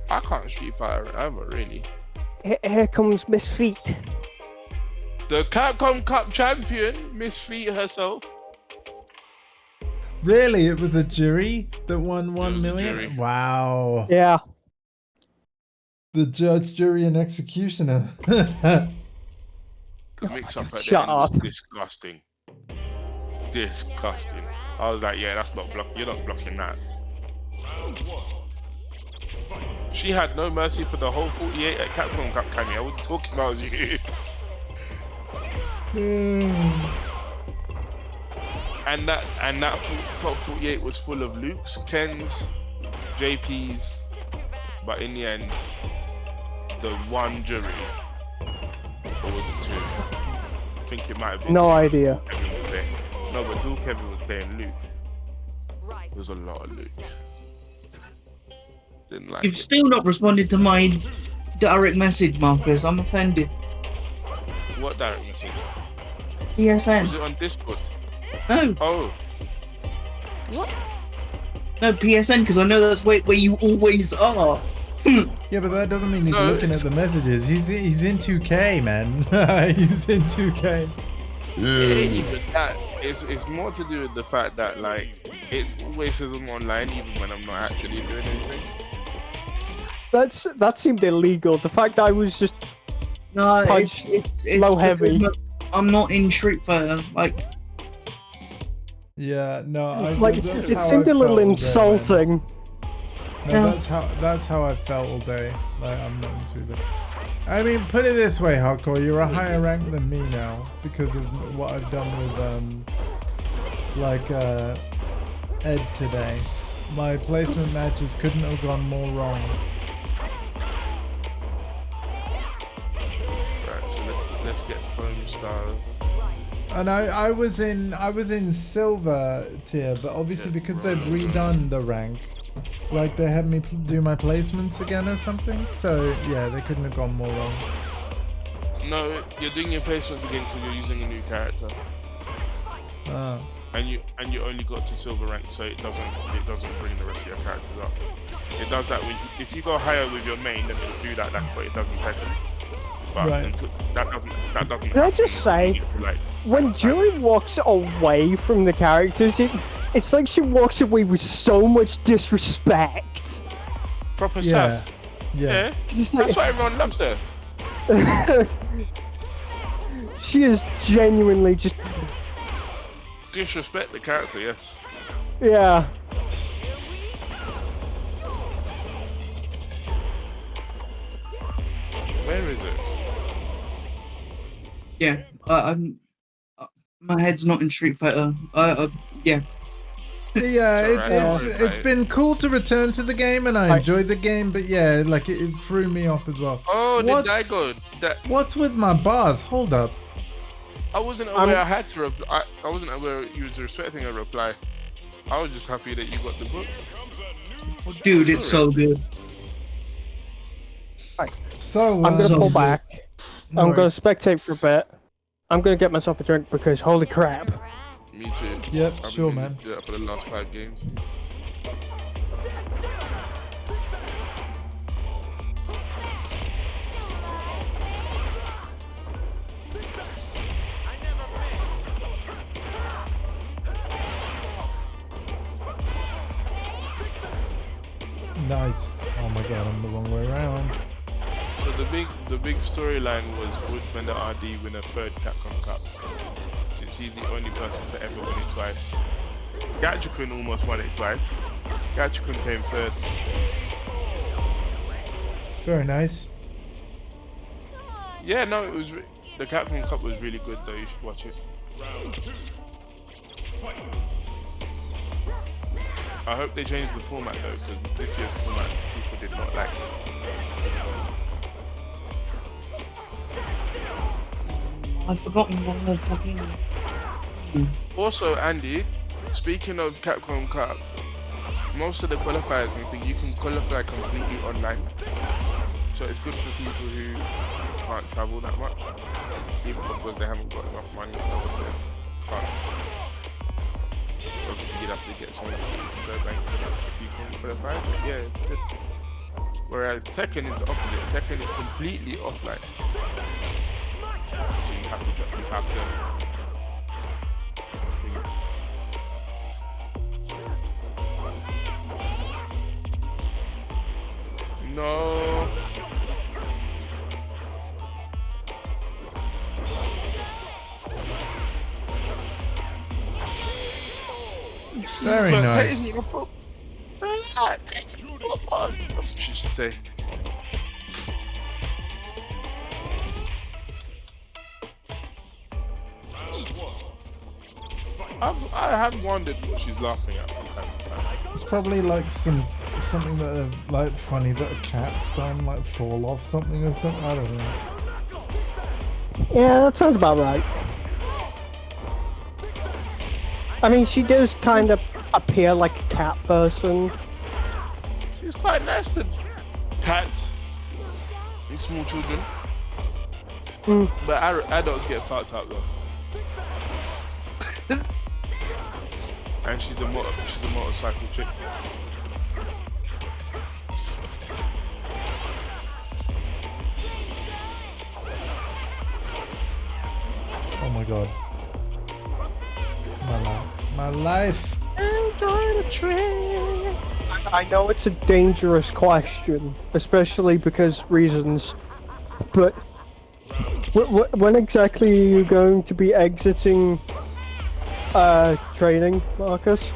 I can't Street Fighter ever, really. Here comes Miss Feet. The Capcom Cup champion, Miss Feet herself. Really? It was a jury that won It 1 was a million? jury. Wow. Yeah. The judge, jury, and executioner. The mix up at the Shut end was up. disgusting. Disgusting. I was like, yeah, that's not you're not blocking that. She had no mercy for the whole 48 at Capcom Cup cameo. I wasn't talking about you. and that top 48 was full of Lukes, Kens, JPs, but in the end, the one jury, or was it two? I think it might have been. No two. idea. Kevin was playing. No, but who Kevin was playing Luke. There was a lot of Luke. Didn't like You've it. still not responded to my direct message, Marcus. I'm offended. What direct message? PSN. Was it on Discord? No, Oh, no PSN, because I know that's where you always are. Yeah, but that doesn't mean he's No, looking at the messages. He's in 2K, man. He's in 2K. even that. It's more to do with the fact that like it's always says I'm online even when I'm not actually doing anything. That seemed illegal. The fact that I was just No, Punch it's low because heavy. I'm not in Street Fighter. Like, Yeah, no, like that's it how seemed I a little felt all day, man. insulting. No, Yeah. that's how I felt all day. Like I'm not into it. I mean, put it this way, Hardcore, you're a higher rank than me now because of what I've done with Ed today. My placement matches couldn't have gone more wrong. Right, so let's get phone style. And I was in silver tier, but obviously because they've redone the rank, like they had me do my placements again or something. So yeah, they couldn't have gone more wrong. No, you're doing your placements again because you're using a new character, Ah. and you only got to silver rank, so it doesn't bring the rest of your characters up. It does that if you go higher with your main, then it'll do that. That's what it doesn't technically. But Right. until, that doesn't. Can I just say, you need to, like, when Julie walks away from the characters, it's like she walks away with so much disrespect. proper Yeah. sass. Yeah. Yeah, It's like- that's why everyone loves her. She is genuinely just, Disrespect the character, yes. yeah. Where is it? yeah, I'm. My head's not in Street Fighter. Yeah. Yeah, It's alright. it's been cool to return to the game, and I enjoyed the game. But yeah, like it threw me off as well. Oh, What? did I go? That What's with my bars? Hold up. I wasn't aware I had to reply. I wasn't aware you was respecting a reply. I was just happy that you got the book. Dude, it's so good. So I'm gonna So pull good. back. no I'm gonna worries. spectate for a bit. I'm gonna get myself a drink because holy crap. Me too. Yep, I've sure, been man. doing that for the last 5 games. Nice. Oh my god, I'm the wrong way around. So the big storyline was would Bender RD win a 3rd Capcom Cup, since he's the only person to ever win it twice. Gatchukun almost won it twice. Gatchukun came 3rd. Very nice. Yeah, no, it was the Capcom Cup was really good though. You should watch it. I hope they change the format though, because this year's format people did not like it. I've forgotten what the fucking. Also, Andy, speaking of Capcom Cup, most of the qualifiers and things you can qualify completely online, so it's good for people who can't travel that much, even because they haven't got enough money to can't. Obviously, you'd have to get someone to go bank for that if you can qualify. But yeah, it's good. Whereas Tekken is the opposite. Tekken is completely offline. So you have to. No. Very But that nice. isn't your fault. That's what she should say. I have wondered what she's laughing at from time to time. It's probably like something that like funny that a cat's done, like fall off something or something. I don't know. Yeah, that sounds about right. I mean, she does kind of appear like a cat person. She's quite nice to cats and small children. But adults get fucked up though. And she's a motorcycle chick. Oh my god. My life. I know it's a dangerous question, especially because reasons, but when exactly are you going to be exiting training, Marcus?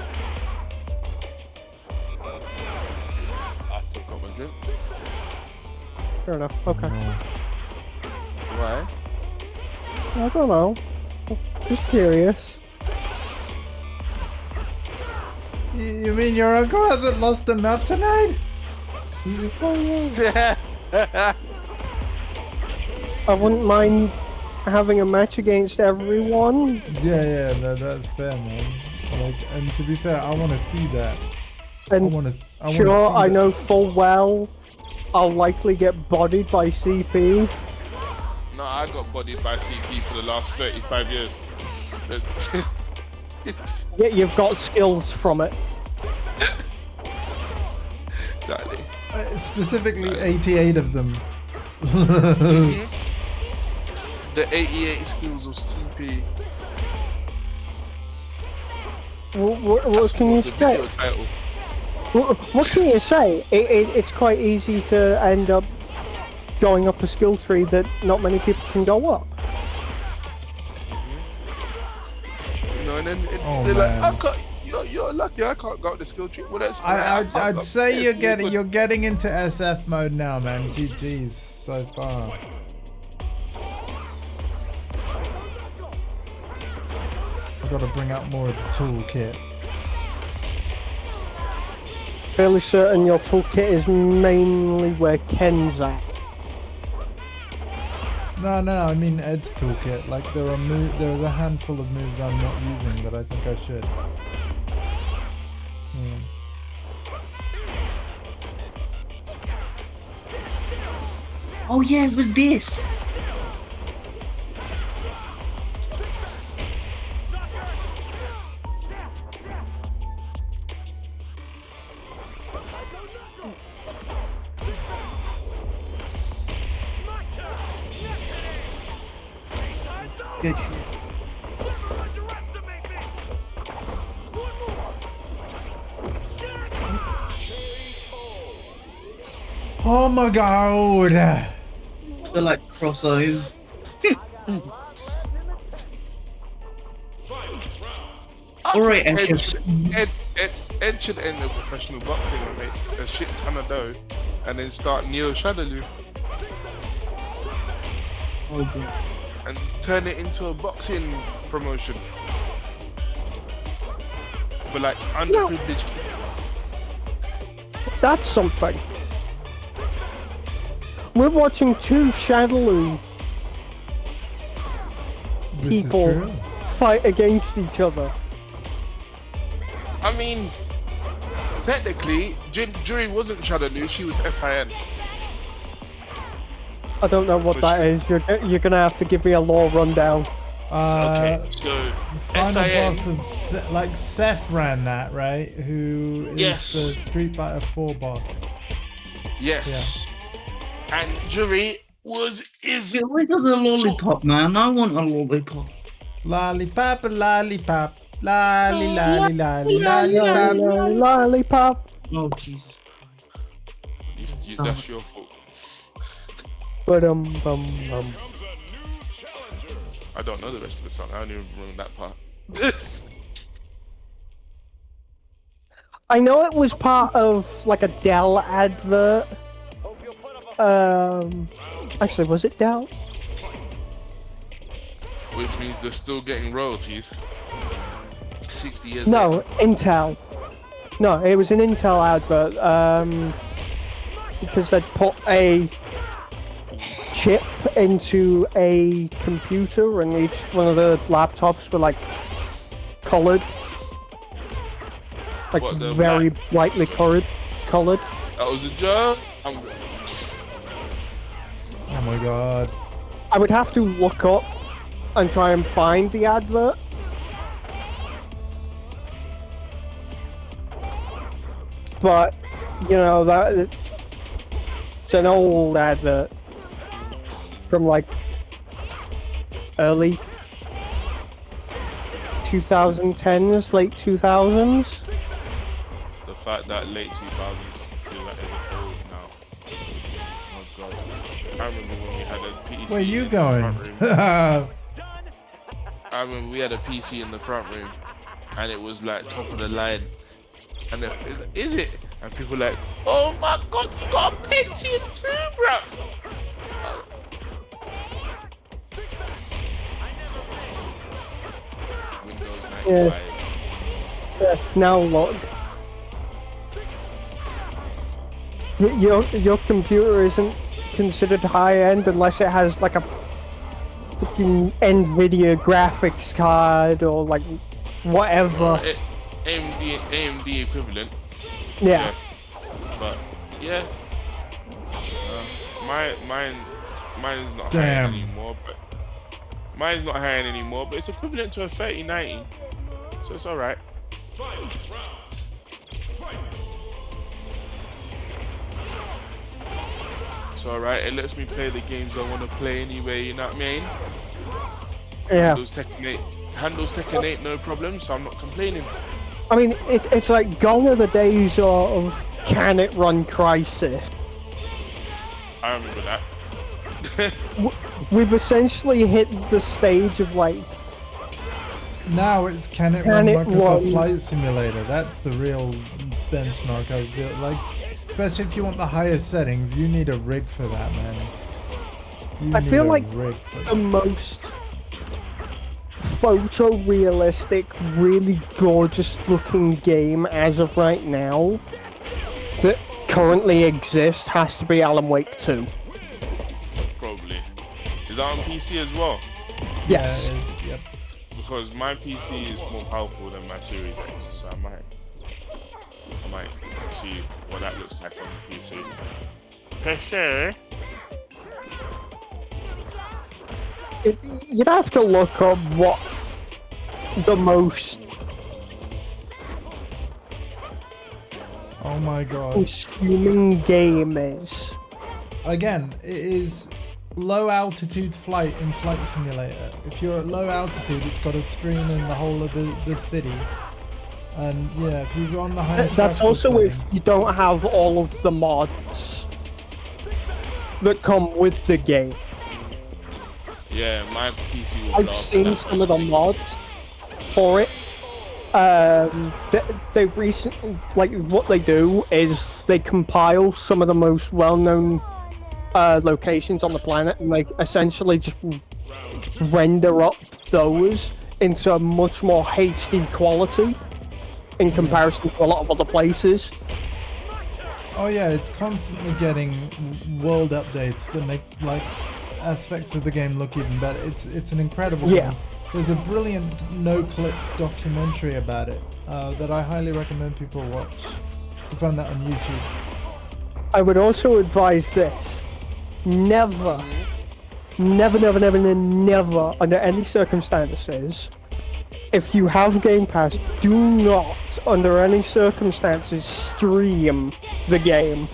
After I've got my drink. Fair enough, okay. Why? I don't know. Just curious. You mean your uncle hasn't lost enough tonight? I wouldn't mind having a match against everyone. Yeah, no, that's fair, man. Like, and to be fair, I want to see that. And sure, I know full well I'll likely get bodied by CP. No, I got bodied by CP for the last 35 years. Yet you've got skills from it. Exactly. Specifically 88 of them. The 88 skills of CP. What can you That's the say? video title. What can you say? It's quite easy to end up going up a skill tree that not many people can go up. You know, and then Oh, they're like, man. I can't, you're lucky I can't go up the skill tree. Well, that's I'd say you're getting into SF mode now, man. GG's so far. I've got to bring out more of the toolkit. Fairly certain your toolkit is mainly where Ken's at. No, I mean Ed's toolkit. Like there's a handful of moves I'm not using that I think I should. Oh yeah, it was this. Good shit. Oh my god! They're like cross eyes. Alright, Ed should end up professional boxing and make a shit ton of dough, and then start Neo Shadaloo Oh boy. and turn it into a boxing promotion for like underprivileged kids. That's something. We're watching two Shadaloo This is people true. fight against each other. I mean, technically, Jury wasn't Shadaloo, she was SIN. I don't know what that is. You're gonna have to give me a lore rundown. Okay, so The final SIN, boss of like Seth ran that, right? Who is Yes. the Street Fighter 4 boss? yes. And Jury is Yeah, where's the lollipop, man? I want a lollipop. Lollipop, lollipop, lolly, lolly, lolly, lollipop. Lollipop. Oh Jesus Christ. that's your fault. Bum. I don't know the rest of the song. I don't even remember that part. I know it was part of like a Dell advert. Actually, was it Dell? Which means they're still getting royalties. 60 years No, later. Intel. No, it was an Intel advert. Because they'd put a chip into a computer, and each one of the laptops were like colored, like What, the very black? brightly colored. That was a joke. Oh my god. I would have to look up and try and find the advert. But, you know, that it's an old advert from like early 2010s, late 2000s. The fact that late 2000s still that isn't old now. Oh god. I remember when we had a PC. Where you in the going? front room. I remember we had a PC in the front room, and it was like top of the line. And is it? And people like, oh my god, you got a Pentium 2, bruv! Windows 95. Now look. Your computer isn't considered high-end unless it has like a fucking NVIDIA graphics card or like whatever. AMD equivalent. Yeah. But yeah. Mine's not Damn. high-end anymore, but mine's not high-end anymore, but it's equivalent to a 3090. So it's alright. It's alright, it lets me play the games I want to play anyway, you know what I mean? Yeah. Handles Tekken 8 no problem, so I'm not complaining. I mean, it's like gone are the days of can it run Crisis. I remember that. We've essentially hit the stage of like, Now it's can it Can run it Microsoft run- Flight Simulator? That's the real benchmark. I feel like, especially if you want the highest settings, you need a rig for that, man. You I need feel a like rig for the that. most photorealistic, really gorgeous looking game as of right now that currently exists has to be Alan Wake 2. Probably. Is that on PC as well? Yes. Yeah, it is, yep. Because my PC is more powerful than my Series X, so I might see what that looks like on the PC. For sure. You'd have to look up what the most Oh my god. consuming game is. Again, it is low altitude flight in Flight Simulator. If you're at low altitude, it's got a stream in the whole of the city. And yeah, if you go on the highest That's graphical also if settings- you don't have all of the mods that come with the game. Yeah, my PC will I've laugh at seen that some of the one. mods for it. They've recently, like, what they do is they compile some of the most well-known locations on the planet, and they essentially just render up those into a much more HD quality in comparison to a lot of other places. Oh yeah, it's constantly getting world updates that make like aspects of the game look even better. It's an incredible Yeah. game. There's a brilliant no-clip documentary about it that I highly recommend people watch. You find that on YouTube. I would also advise this. Never, under any circumstances, if you have Game Pass, do not, under any circumstances, stream the game.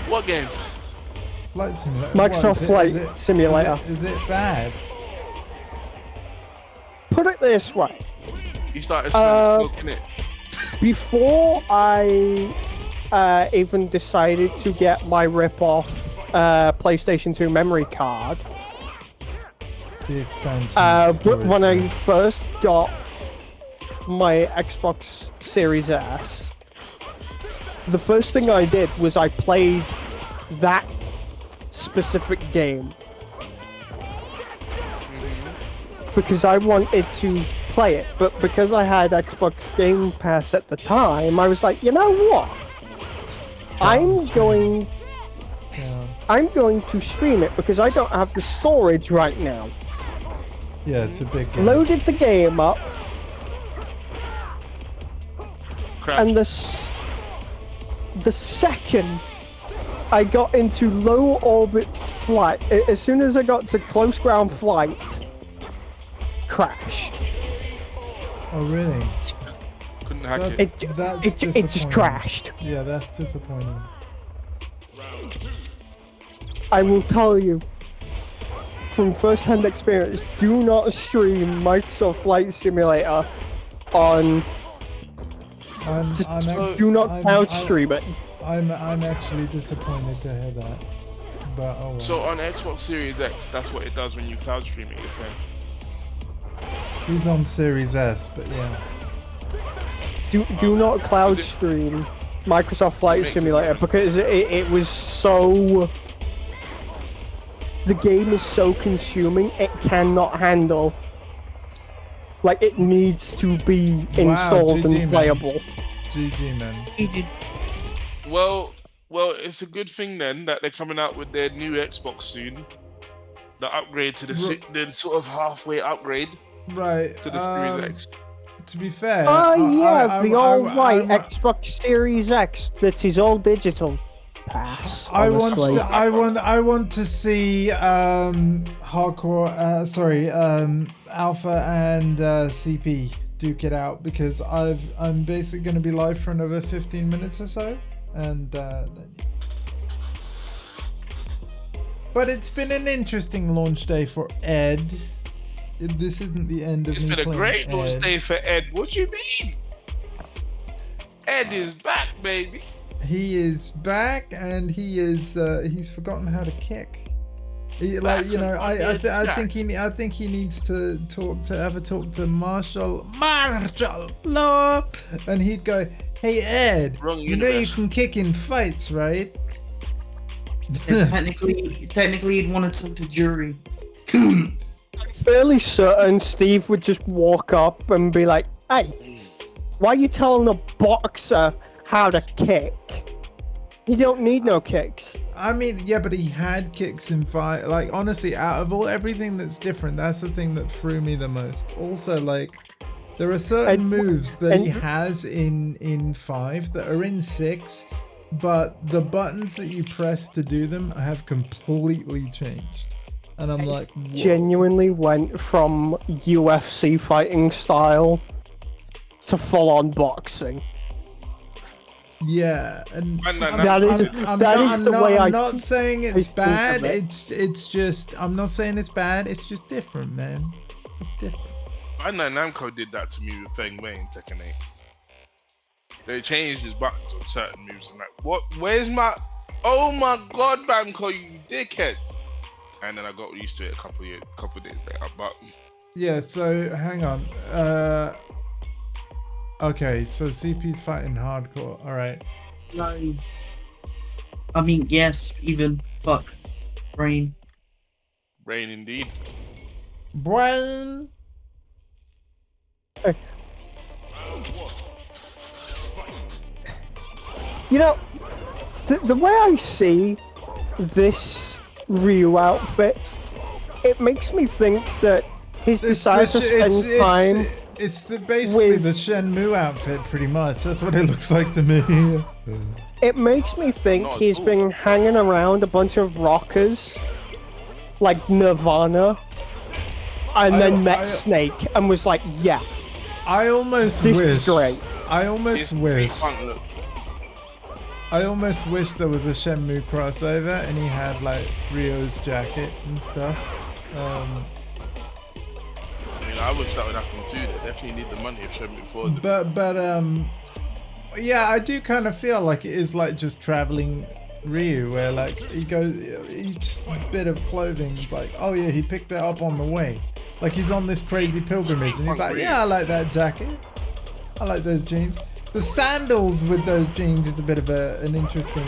What game? Flight Simulator. Microsoft Flight Simulator. Is it bad? Put it this way. You started smoking it. Before I even decided to get my rip-off PlayStation 2 memory card, The expansion. when I first got my Xbox Series S, the first thing I did was I played that specific game. Because I wanted to play it, but because I had Xbox Game Pass at the time, I was like, you know what? I'm going to stream it because I don't have the storage right now. Yeah, it's a big game. Loaded the game up, Crash. and the second I got into low orbit flight, as soon as I got to close ground flight, crash. Oh, really? Couldn't hack That's- it. That's It just disappointing. crashed. Yeah, that's disappointing. I will tell you from first-hand experience, do not stream Microsoft Flight Simulator on. Do not cloud stream it. I'm actually disappointed to hear that. But oh well. So on Xbox Series X, that's what it does when you cloud stream it. You're saying. He's on Series S, but yeah. Do not cloud stream Microsoft Flight Makes a Simulator because it was so. The game is so consuming, it cannot handle. Like, it needs to be installed GG, and man. playable. GG, man. Well, it's a good thing then that they're coming out with their new Xbox soon. The upgrade to the sort of halfway upgrade Right. to the Series X. To be fair. Oh yeah, the all-white I- Xbox Series X that is all digital. Pass. I want honestly. I want to see hardcore Alpha and CP duke it out because I'm basically going to be live for another 15 minutes or so, and but it's been an interesting launch day for Ed. This isn't the end of It's me been a playing great launch Ed. day for Ed. What do you mean? Ed is back, baby. He is back, and he's forgotten how to kick. He, Back like you know, and I back. think he needs to have a talk to Marshall Law, and he'd go, "Hey Ed, Wrong you know you universe. can kick in fights, right?" Technically, you'd want to talk to jury. I'm fairly certain Steve would just walk up and be like, "Hey, why are you telling a boxer how to kick? You don't need no kicks." I mean, yeah, but he had kicks in fight. Like honestly, out of everything that's different, that's the thing that threw me the most. Also, like, there are certain And- moves that he and- has in 5 that are in 6, but the buttons that you press to do them have completely changed. And I'm like, whoa. Genuinely went from UFC fighting style to full-on boxing. Yeah, and Man, That is- that is the way I'm I not saying it's think of bad. it. It's just I'm not saying it's bad. It's just different, man. It's different. Bandai Namco did that to me with Feng Wei in Tekken 8. They changed his buttons on certain moves. I'm like, what? Where's my? Oh my God, Namco, you dickheads! And then I got used to it a couple days later. But Yeah. So hang on. Okay. So CP's fighting hardcore. All right. No. I mean, yes, even fuck, brain. rain indeed. Brain. You know, the way I see this Ryu outfit, it makes me think that his desire to spend time. It's basically with- the Shenmue outfit, pretty much. That's what it looks like to me. It makes me think Not he's cool. been hanging around a bunch of rockers, like Nirvana, and then met I- Snake and was like, yeah, I almost this wish. is great. I almost It's wish. fun, look. I almost wish there was a Shenmue crossover and he had like Ryo's jacket and stuff. I mean, I wish that would happen too. They definitely need the money if Shenmue 4 did. But yeah, I do kind of feel like it is like just traveling Ryu, where like he goes, each bit of clothing is like, oh yeah, he picked it up on the way. Like he's on this crazy pilgrimage and he's like, yeah, I like that jacket. I like those jeans. The sandals with those jeans is a bit of an interesting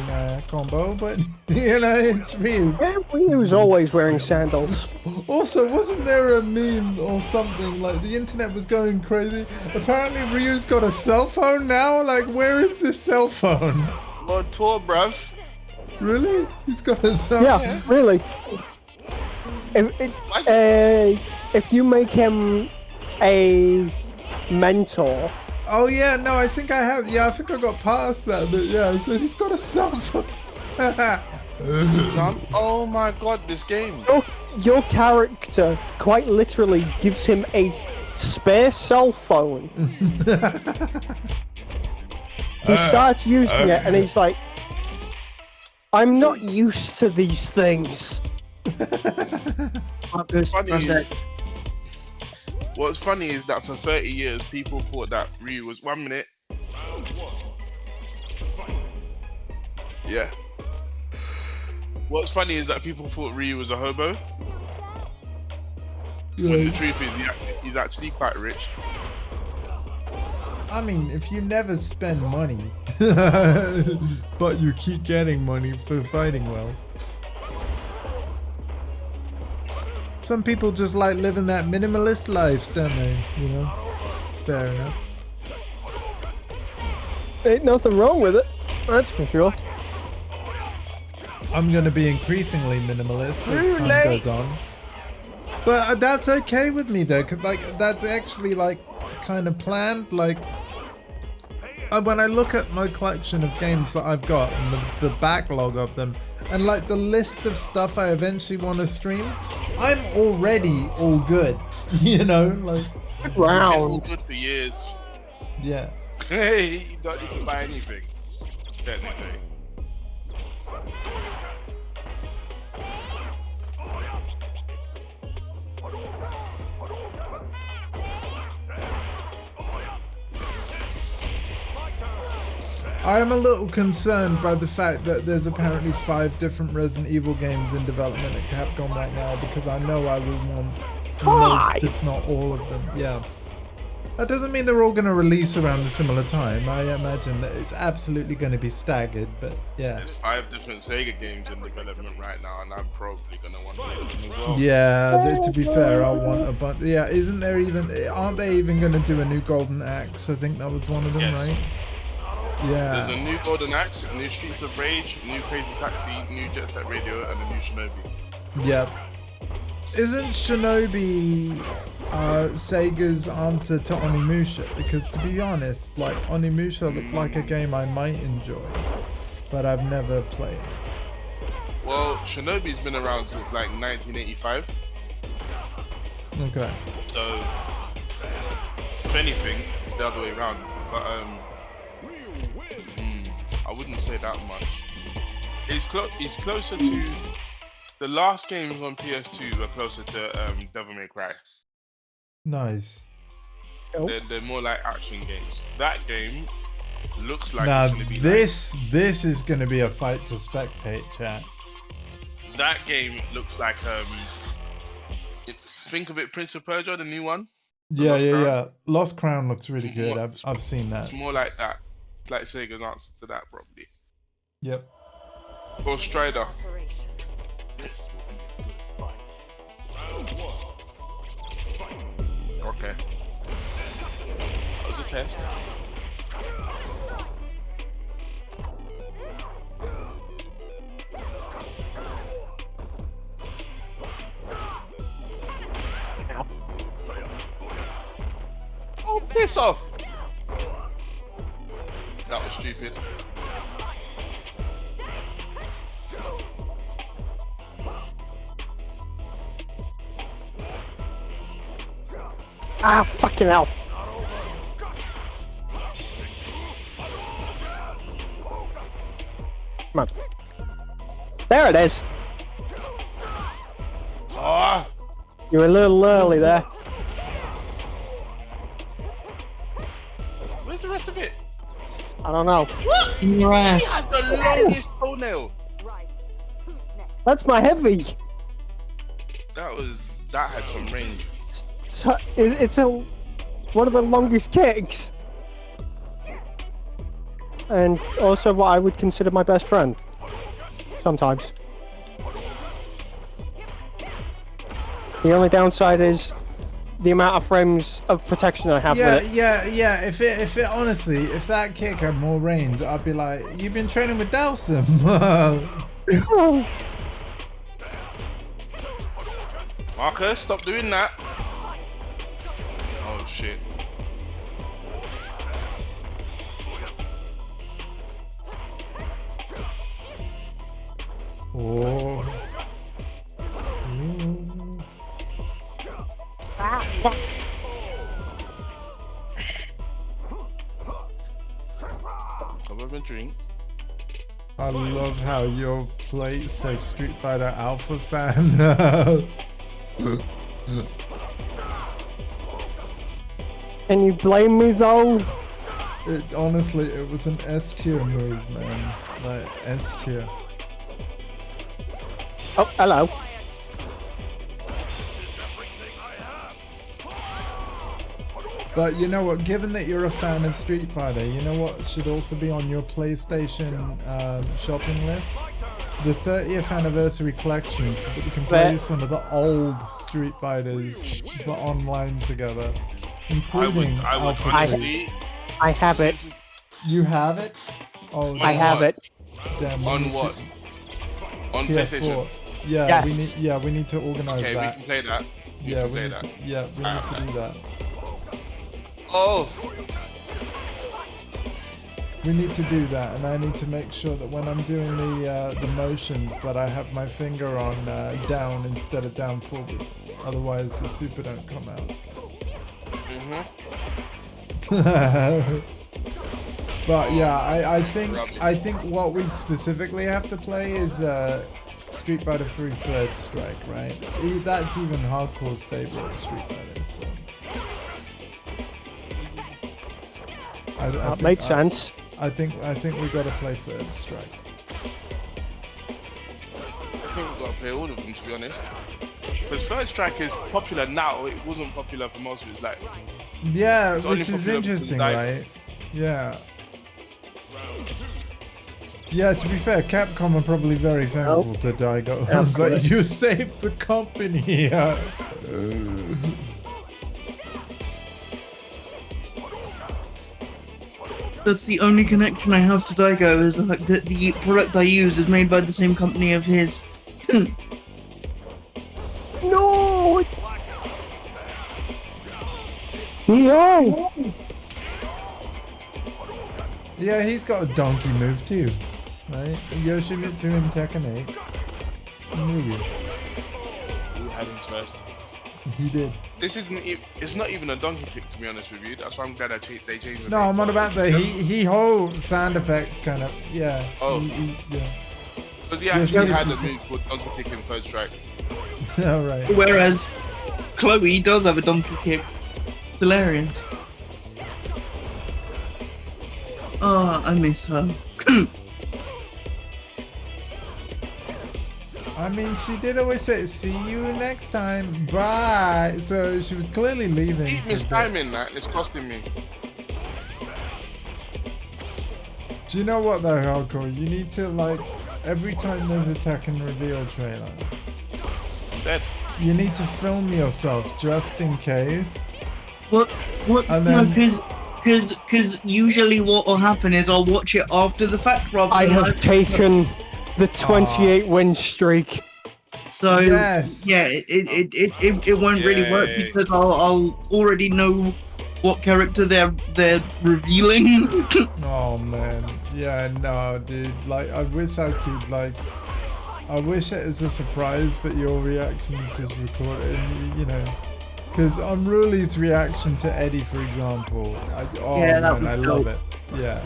combo, but you know, it's Ryu. Yeah, Ryu's always wearing sandals. Also, wasn't there a meme or something like the internet was going crazy? Apparently, Ryu's got a cell phone now. Like, where is this cell phone? On tour, bruv. Really? He's got a cell. Yeah, really. If you make him a mentor, Oh yeah, no, I think I have. Yeah, I think I got past that. But yeah, so he's got a cell phone. John? Oh my god, this game. your character quite literally gives him a spare cell phone. He starts using it and he's like, I'm not used to these things. What's funny is that for 30 years, people thought that Ryu was 1 minute. Yeah. What's funny is that people thought Ryu was a hobo. When the truth is, he's actually quite rich. I mean, if you never spend money, but you keep getting money for fighting well. Some people just like living that minimalist life, don't they? You know? Fair enough. Ain't nothing wrong with it, that's for sure. I'm gonna be increasingly minimalist as time goes on. But that's okay with me though, cause like that's actually like kind of planned. Like when I look at my collection of games that I've got and the backlog of them, and like the list of stuff I eventually want to stream, I'm already all good. You know, like It's been all good for years. yeah. Hey, you don't need to buy anything. Technically. I am a little concerned by the fact that there's apparently 5 different Resident Evil games in development at Capcom right now, because I know I will want most, if not all of them. Yeah. That doesn't mean they're all going to release around a similar time. I imagine that it's absolutely going to be staggered, but yeah. There's 5 different Sega games in development right now, and I'm probably gonna want to play them as well. Yeah, to be fair, I'll want a bunch. Yeah, isn't there even... Aren't they even going to do a new Golden Axe? I think that was one of them, Yes. right? Yeah. There's a new Golden Axe, a new Streets of Rage, new Crazy Taxi, new Jet Set Radio, and a new Shinobi. Yep. Isn't Shinobi Sega's answer to Onimusha? Because to be honest, like Onimusha looked like a game I might enjoy, but I've never played. Well, Shinobi's been around since like 1985, Okay. so if anything, it's the other way around. But I wouldn't say that much. It's closer to the last games on PS2 were closer to Devil May Cry. Nice. They're more like action games. That game looks like Now it's gonna be this is gonna be a fight to spectate, chat. like, that game looks like think of it, Prince of Persia, the new one. Yeah, Lost Crown? yeah. Lost Crown looks really good. More- I've seen that. It's more like that. It's like Sega's answer to that, probably. Yep. Or Strider. Okay. That was a test. Oh, piss off! That was stupid. Ah, fucking hell. Come on. There it is. Ah! You're a little early there. Where's the rest of it? I don't know. What? In your ass. He has the longest toenail. Right. Who's next? That's my heavy. That had some range. So, it's one of the longest kicks. and also what I would consider my best friend. Sometimes. The only downside is the amount of frames of protection I have Yeah, with it. yeah. If it honestly, if that kick had more range, I'd be like, you've been training with Dowsum. Marcus, stop doing that. Oh shit. Oh. Some of a drink. I love how your plate says Street Fighter Alpha fan. Can you blame me though? Honestly, it was an S tier move, man. Like S tier. Oh, hello. But you know what? Given that you're a fan of Street Fighter, you know what should also be on your PlayStation shopping list? The 30th anniversary collection, so that we can play some of the old Street Fighters, but online together, including I would Alpha 3. honestly. I have it. this is- You have it? Oh, I have it. damn, we On need what? to- On PS4. PlayStation. Yeah, we Yes. need. Yeah, we need to organize Okay, we that. can play that. Yeah, can we play need that. to. Yeah, we need to do that. Oh, We need to do that, and I need to make sure that when I'm doing the motions, that I have my finger on down instead of down forward. Otherwise, the super don't come out. But yeah, I think what we specifically have to play is Street Fighter 3 Third Strike, right? That's even Hardcore's favorite Street Fighter. So. I That think- made sense. I think we gotta play Third Strike. I think we've got to play all of them, to be honest. Because First Strike is popular now. It wasn't popular for most of its like. Yeah, It's only which is popular because interesting, divers. right? Yeah. Yeah, to be fair, Capcom are probably very thankful to Daigo. It's Absolutely. like, you saved the company. That's the only connection I have to Daigo is like the product I use is made by the same company of his. No! No! Yeah, he's got a donkey move too, right? Yoshimitsu in Tekken 8. Maybe. Who had his first? He did. This isn't. It's not even a donkey kick, to be honest with you. That's why I'm glad they changed the No, name. I'm on about the he ho sound effect kind of. Yeah. Oh. Yeah. Because he actually Yeah, had a it's- move called donkey kick in First Strike. All right. Whereas Chloe does have a donkey kick. It's hilarious. Oh, I miss her. I mean, she did always say, "See you next time, bye." So she was clearly leaving. Keep for a bit. mistiming that. It's costing me. Do you know what though, Hardcore? You need to like every time there's a Tekken reveal trailer, Dead. you need to film yourself just in case. What? And No, then- because usually what will happen is I'll watch it after the fact rather I than have taken the 28 win streak. So Yes. yeah, it won't really work Yay. because I'll already know what character they're revealing. Oh man, yeah, no, dude. Like, I wish I could I wish it is a surprise, but your reaction is just recorded. You know, because Unruly's reaction to Eddie, for example. Yeah, that man, I was love dope. it. Yeah.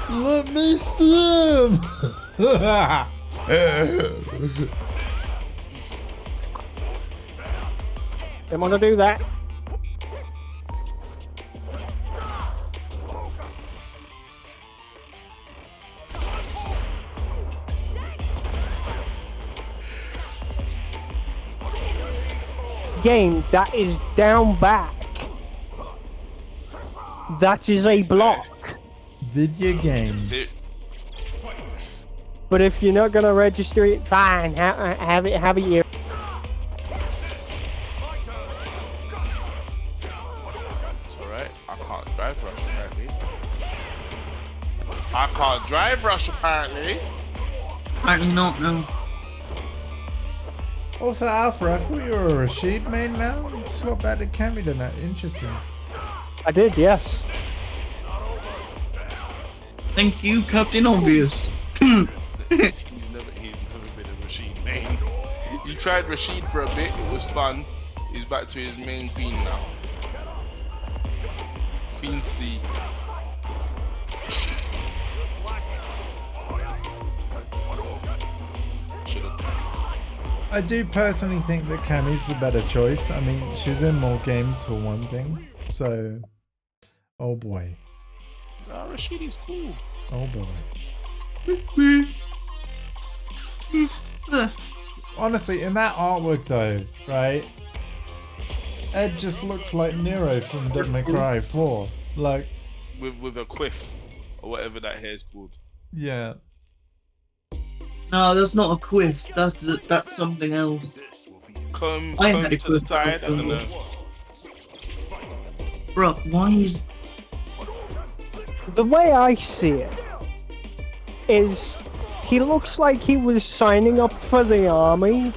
Let me see him. Didn't want to do that. Game that is down back. that is a block. Video game. There- But if you're not gonna register it, fine. Have it here. It's alright. I can't drive rush apparently. I can't drive rush apparently. Apparently not, no. Also, Alpha, I thought you were a Rashid main now. You swapped back to Cammy tonight. Interesting. I did, yes. Thank you, Captain Obvious. He's never been a Rashid main. He tried Rashid for a bit, it was fun. He's back to his main queen now. Queen C. Should've. I do personally think that Cammy's the better choice. I mean, she's in more games for one thing. So, oh boy. Nah, Rashid is cool. Oh boy. Honestly, in that artwork though, right? Ed just looks like Nero from Devil May Cry 4. Like, With a quiff or whatever that hair's called. yeah. No, that's not a quiff. That's something else. Comb I had a to the quiff. side. I don't know. Bro, why is... The way I see it is he looks like he was signing up for the army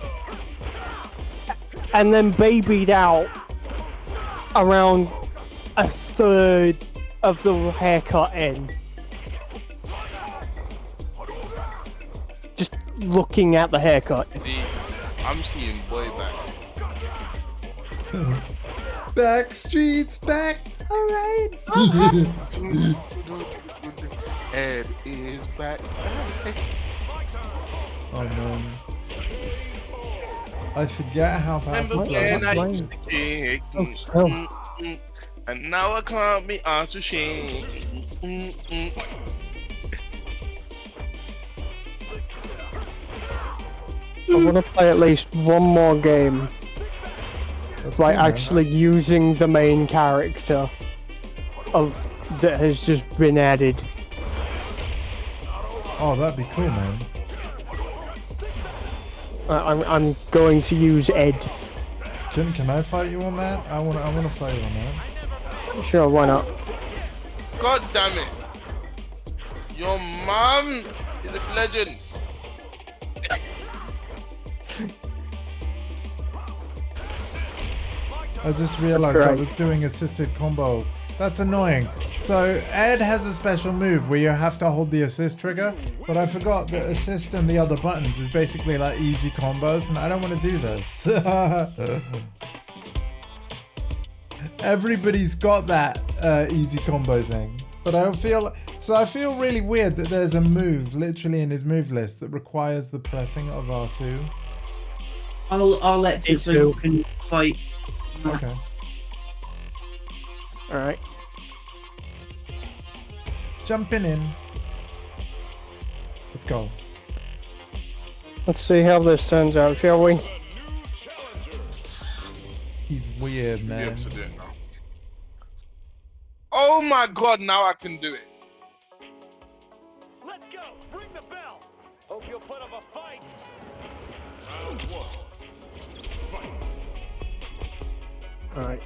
and then babied out around a third of the haircut in. Just looking at the haircut. See, I'm seeing boy back. Backstreet's back. All right. Ed is back. Oh man. I forget how Remember powerful when that I was. used to kick, Oh, and now I can't be asked to shake. I want to play at least one more game, That's like cool, man. actually using the main character of that has just been added. Oh, that'd be cool, man. I'm going to use Ed. Can I fight you on that? I wanna fight you on that. Sure, why not? God damn it! Your mom is a legend. I just realized I great. was doing assisted combo. That's annoying. So Ed has a special move where you have to hold the assist trigger, but I forgot that assist and the other buttons is basically like easy combos, and I don't want to do this. Everybody's got that easy combo thing, but I feel really weird that there's a move literally in his move list that requires the pressing of R2. I'll let Me it so you too. can fight. Okay. Alright. Jumping in. Let's go. Let's see how this turns out, shall we? He's weird, You'll be man. able to do it now. Oh my god, now I can do it. Let's go. Ring the bell. Hope you'll put up a fight. Round one. Alright.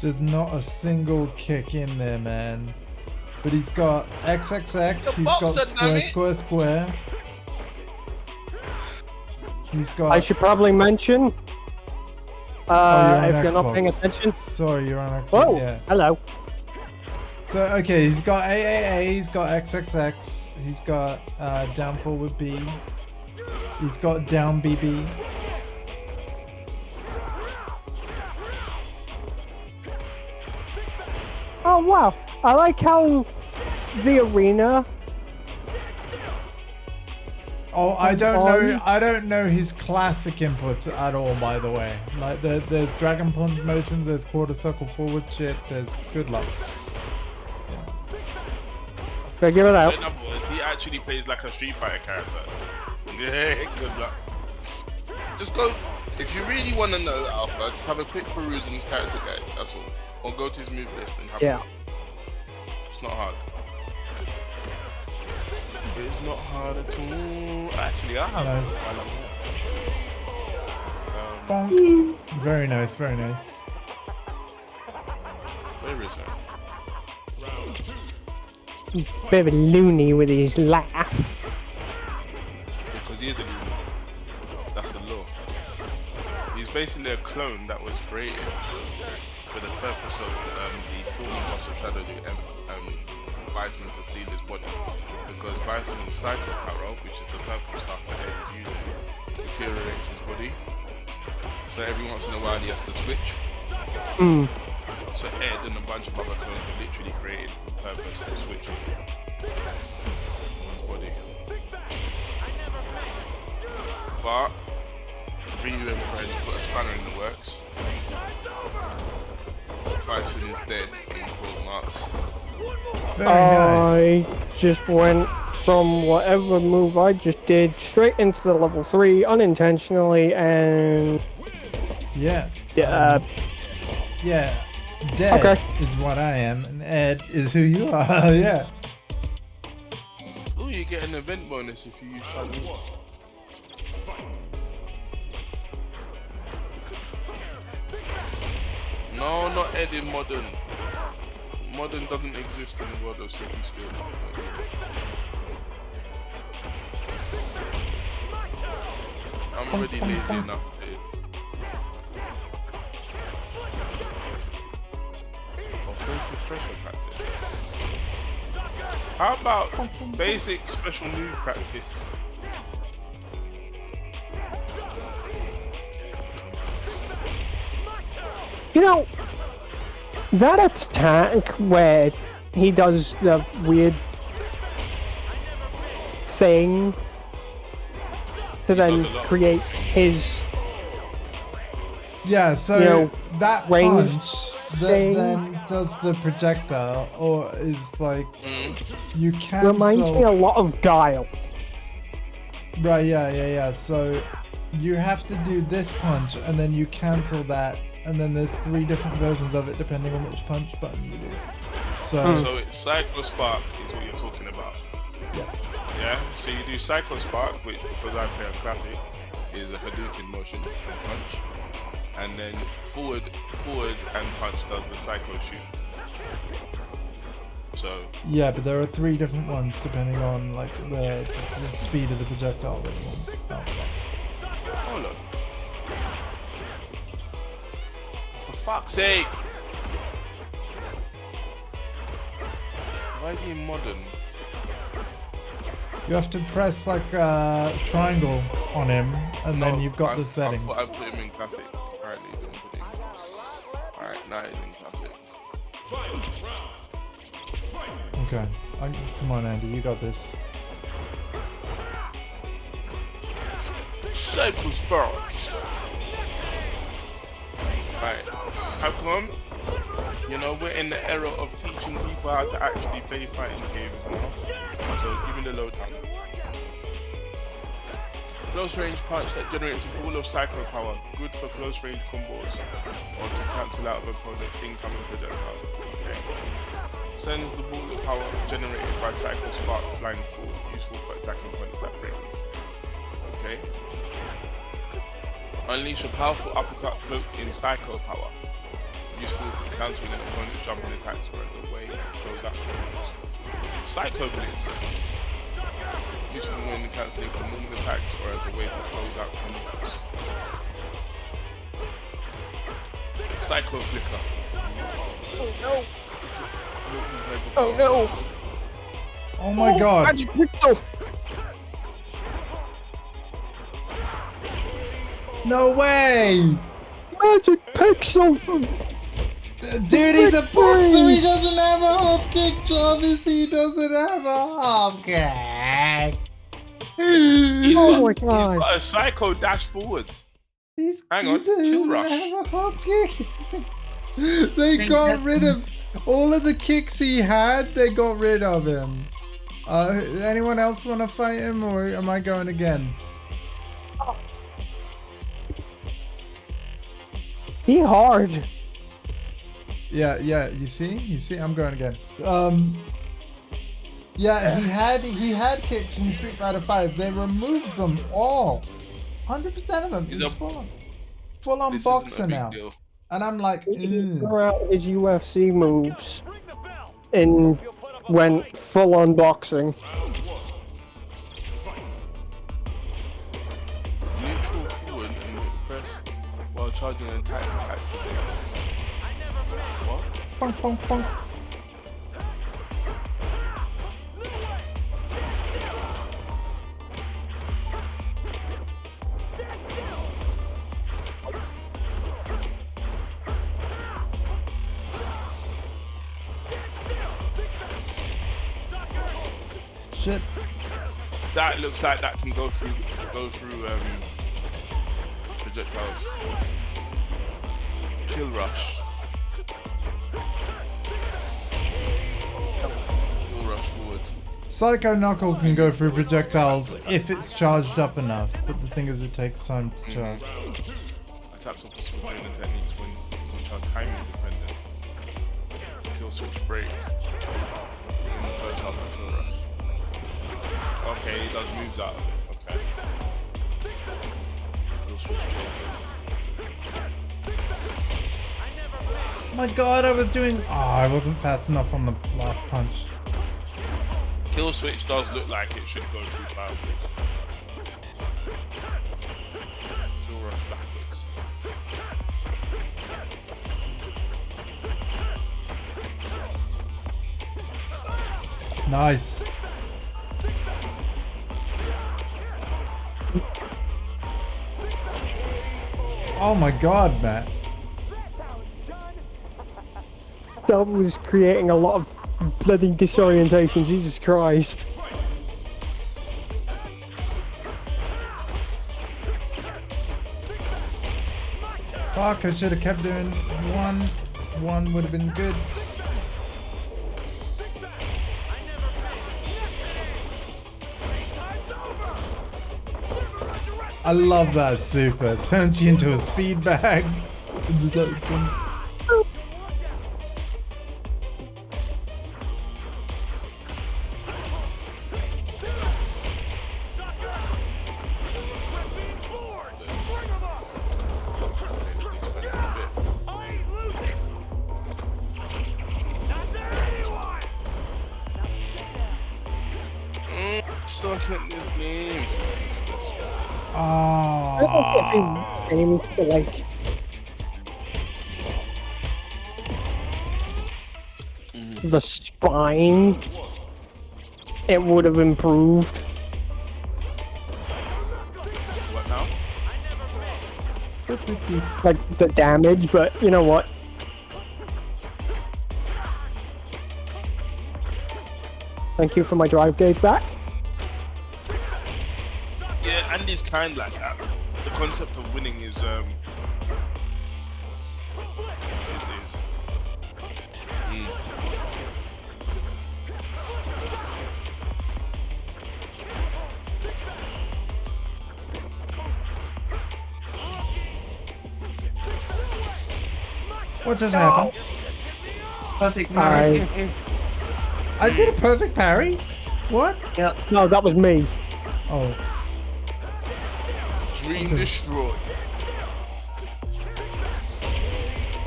There's not a single kick in there, man. But he's got XXX, The he's got boxer, square, dummy. square, square. He's got. I should probably mention, Oh, on if you're not paying Xbox. attention. Sorry, you're on Xbox. Whoa! Yeah. Hello. So okay, he's got AAA, he's got XXX, he's got down forward B, he's got down BB. Oh wow! I like how the arena. Oh, I Comes don't know. on. I don't know his classic inputs at all. By the way, like there's dragon punch motions, there's quarter circle forward shit. There's good luck. Figure it out. In other words, he actually plays like a Street Fighter character. Yeah, good luck. Just go If you really want to know Alpha, just have a quick peruse in his character guide. That's all. Or go to his move list and have a Yeah. look. It's not hard. It's not hard at all. Actually, I have Nice. it while I'm Bonk. Very nice, very nice. Where is it? Very loony with his laugh. Because he is a human. That's the law. He's basically a clone that was created for the purpose of the former boss of Shadow Bison to steal his body. Because Bison's Psycho Power, which is the purple stuff that Ed is using, deteriorates his body. So every once in a while he has to switch. So Ed and a bunch of other clones are literally created for the purpose of switching his body. But Ryu and friends put a spanner in the works. Bison is dead in quote marks. Very nice. I just went from whatever move I just did straight into the level 3 unintentionally, and Yeah. yeah, Yeah. Dead Okay. is what I am, and Ed is who you are. Yeah. Oh, you get an event bonus if you use Shadow. No, not Ed in Modern. Modern doesn't exist in the world of Silky Steel. I'm already lazy enough to offensive pressure practice. How about basic special move practice? you know, that attack where he does the weird thing to then does a lot. create his Yeah, so You know, that range punch that thing. then does the projectile, or is like you cancel. reminds me a lot of Guile. Right, yeah. So you have to do this punch, and then you cancel that, and then there's 3 different versions of it depending on which punch button you do. So So it's Psycho Spark is what you're talking about. yeah, Yeah, so you do Psycho Spark, which because I play a classic, is a Hadouken motion and punch. And then forward and punch does the Psycho shoot. So yeah, but there are 3 different ones depending on like the speed of the projectile that you want. hold on. For fuck's sake! Why is he in Modern? You have to press like a triangle on him, and then No, you've got I the settings. thought I put him in classic. Apparently, he didn't put him. Alright, now he's in classic. Okay, come on, Andy, you got this. Psycho Sparks. Right. How come? You know, we're in the era of teaching people how to actually play fighting games now. So give me the lowdown. Close range punch that generates a ball of psycho power, good for close range combos, or to cancel out of opponent's incoming projectile. Okay. Sends the ball of power generated by Psycho Spark flying forward, useful for attacking opponents at range. Okay. Unleash a powerful uppercut cloaked in Psycho Power, useful for countering an opponent's jumping attacks or as a way to close out combos. Psycho Blitz, useful when cancelling for normal attacks or as a way to close out combos. Psycho Flicker. Oh no! Oh no! Oh my god! Magic Pixel! No way! Magic Pixel! Dude, he's a boxer, he doesn't have a hop kick! Obviously, he doesn't have a hop kick! Oh my He's god! got a Psycho dash forward. Hang He on, doesn't Kill Rush. have a hop kick! They got rid of all of the kicks he had, they got rid of him. Anyone else want to fight him, or am I going again? He hard. Yeah, you see, I'm going again. Yeah, he had kicks in Street Fighter 5. They removed them all, 100% of them. He's He's a- full on This boxer isn't a big now, deal. and I'm like, He "Ugh." threw out his UFC moves and went full on boxing. Neutral forward and press while charging an attack. What? Punk, punk, punk. Shit. That looks like that can go through projectiles. Kill rush. Kill rush forward. Psycho Knuckle can go through projectiles if it's charged up enough, but the thing is it takes time to charge. Attacks are possible during the techniques which are timing dependent. Kill switch break. In the first half of kill rush. Okay, he does moves out of it. Okay. Kill switch change. My god, I was doing... Oh, I wasn't fast enough on the last punch. Kill switch does look like it should go through backwards. Kill rush backwards. Nice. Oh my god, Matt. That was creating a lot of bloody disorientation. Jesus Christ. Fuck, I should have kept doing one. One would have been good. I love that super. Turns you into a speed bag. Suck at this game. I don't Oh. think aim to like the spine. It would have improved. What now? Like the damage, but you know what? Thank you for my drive gauge back. Yeah, Andy's kind like that. The concept of winning is What just happened? Perfect parry. I did a perfect parry? What? No, that was me. Oh. dream destroyed.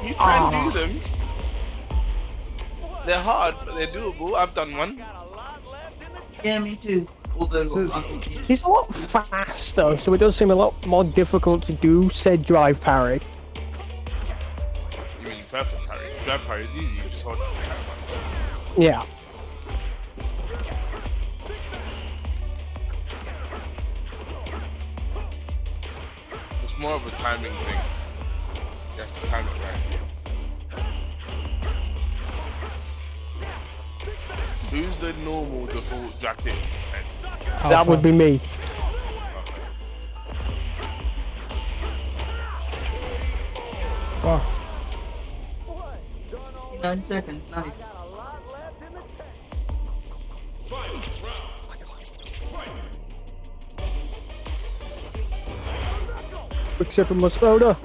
You can do them. They're hard, but they're doable. I've done one. Yeah, me too. Although So- He's a lot faster, so it does seem a lot more difficult to do said drive parry. You mean perfect parry? Grab parry is easy. You just hold. Yeah. It's more of a timing thing. You have to time it right. Who's the normal default jacket? That would be me. Fuck. 9 seconds, nice. Quick sip of my soda.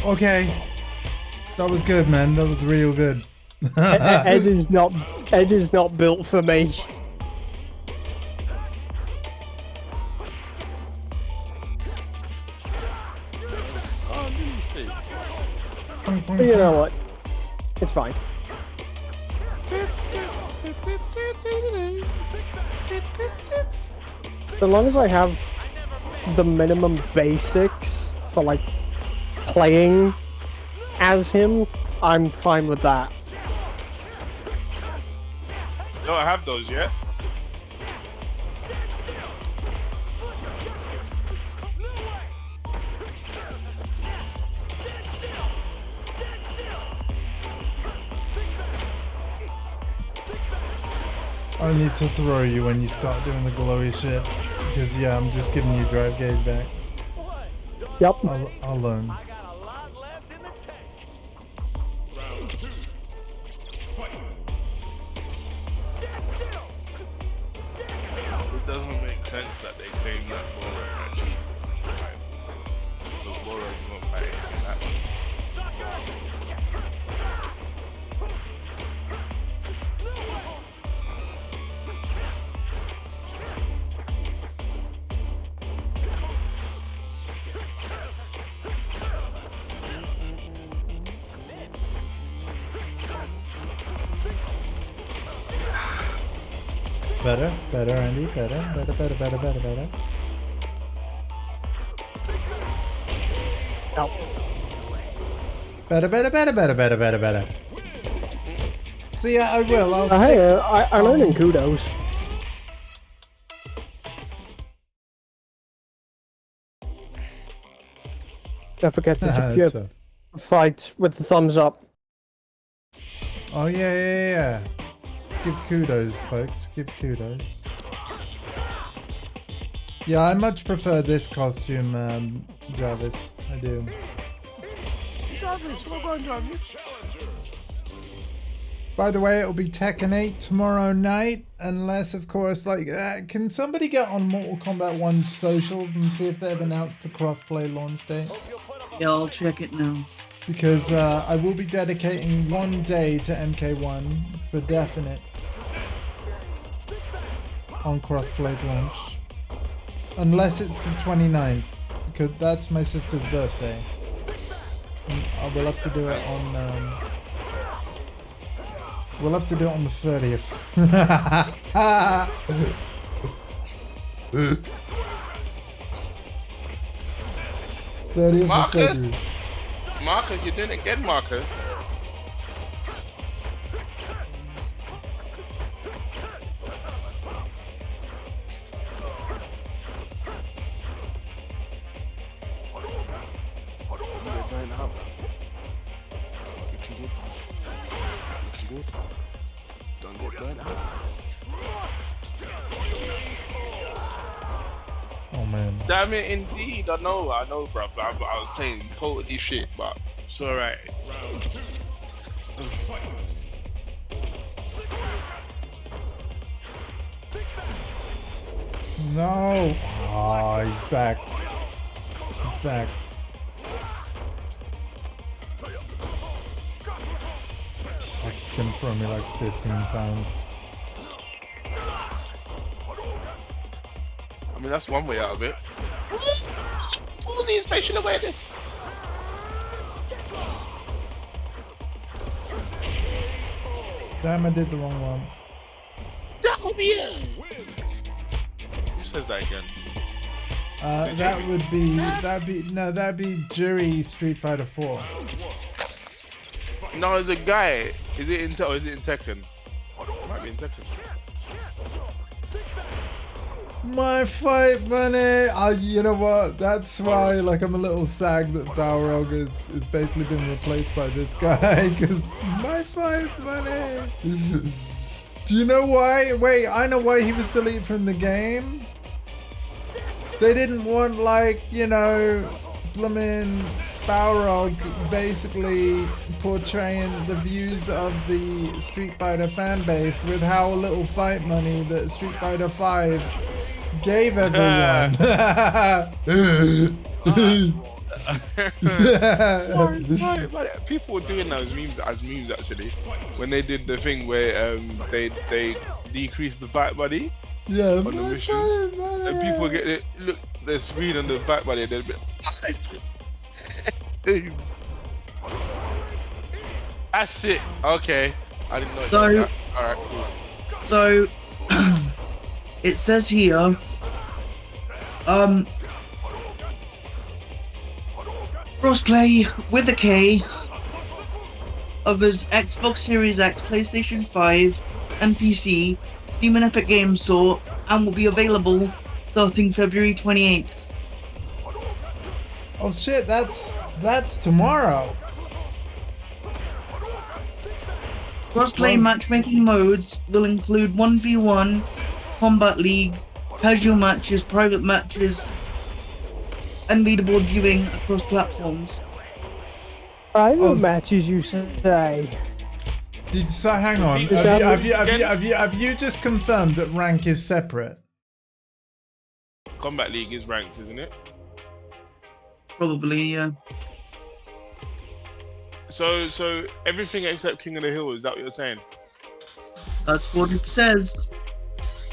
Okay. That was good, man. That was real good. Ed is not built for me. Oh, really steep. But you know what? It's fine. So long as I have the minimum basics for like playing as him, I'm fine with that. You don't have those yet? I need to throw you when you start doing the glowy shit. Because, yeah, I'm just giving you drive gauge back. Yep. I'll learn. I got a lot left in the tank. Round two. Fight. It doesn't make sense that they claim that Moro actually because Moro is not fighting that. Better, Andy, better. Yep. Better. So yeah, I will. I'll Hey, stick. I'm earning kudos. Don't forget to secure So- fights with the thumbs up. Oh yeah. Give kudos, folks. Give kudos. Yeah, I much prefer this costume, Jarvis. I do. Jarvis, well done, Jarvis. Challenger. By the way, it'll be Tekken 8 tomorrow night, unless, of course, like, can somebody get on Mortal Kombat 1 socials and see if they've announced the crossplay launch date? Yeah, I'll check it now. Because I will be dedicating one day to MK1 for definite on crossplay launch. Unless it's the 29th, because that's my sister's birthday. And I will have to do it on... we'll have to do it on the 30th. 30th of Marcus? February. Marcus, you did it again, Marcus. Don't get burnt out. Oh man. Damn it, indeed. I know, bruv. I was playing totally shit, but it's alright. Round two. Fight. No! Ah, he's back. He's back. Like he's gonna throw me like 15 times. I mean, that's one way out of it. Fuzzy spatial awareness. Damn, I did the wrong one. That will be it. Who says that again? That'd be Jury Street Fighter 4. No, it's a guy. Is it in or is it in Tekken? Might be in Tekken. My fight money! You know what? That's why, like, I'm a little sad that Balrog is basically been replaced by this guy, because my fight money! Do you know why? Wait, I know why he was deleted from the game. They didn't want, like, you know, bloomin' Balrog basically portraying the views of the Street Fighter fan base with how little fight money that Street Fighter 5 gave everyone. Why people were doing those memes as memes actually when they did the thing where they decreased the fight buddy Yeah, on the mission and people get it. Look, they're screen on the fight buddy. They're That's it. Okay, I didn't know. It So- was that. All right, cool. So it says here, crossplay with a K of his Xbox Series X, PlayStation 5, and PC, Steam and Epic Games Store, and will be available starting February 28th. Oh shit, that's tomorrow. Crossplay Well- matchmaking modes will include 1v1, Combat League, casual matches, private matches, and leaderboard viewing across platforms. Private Oh, matches, you say? So hang on. Is that Have you just confirmed that rank is separate? Combat League is ranked, isn't it? Probably, yeah. So everything except King of the Hill, is that what you're saying? That's what it says.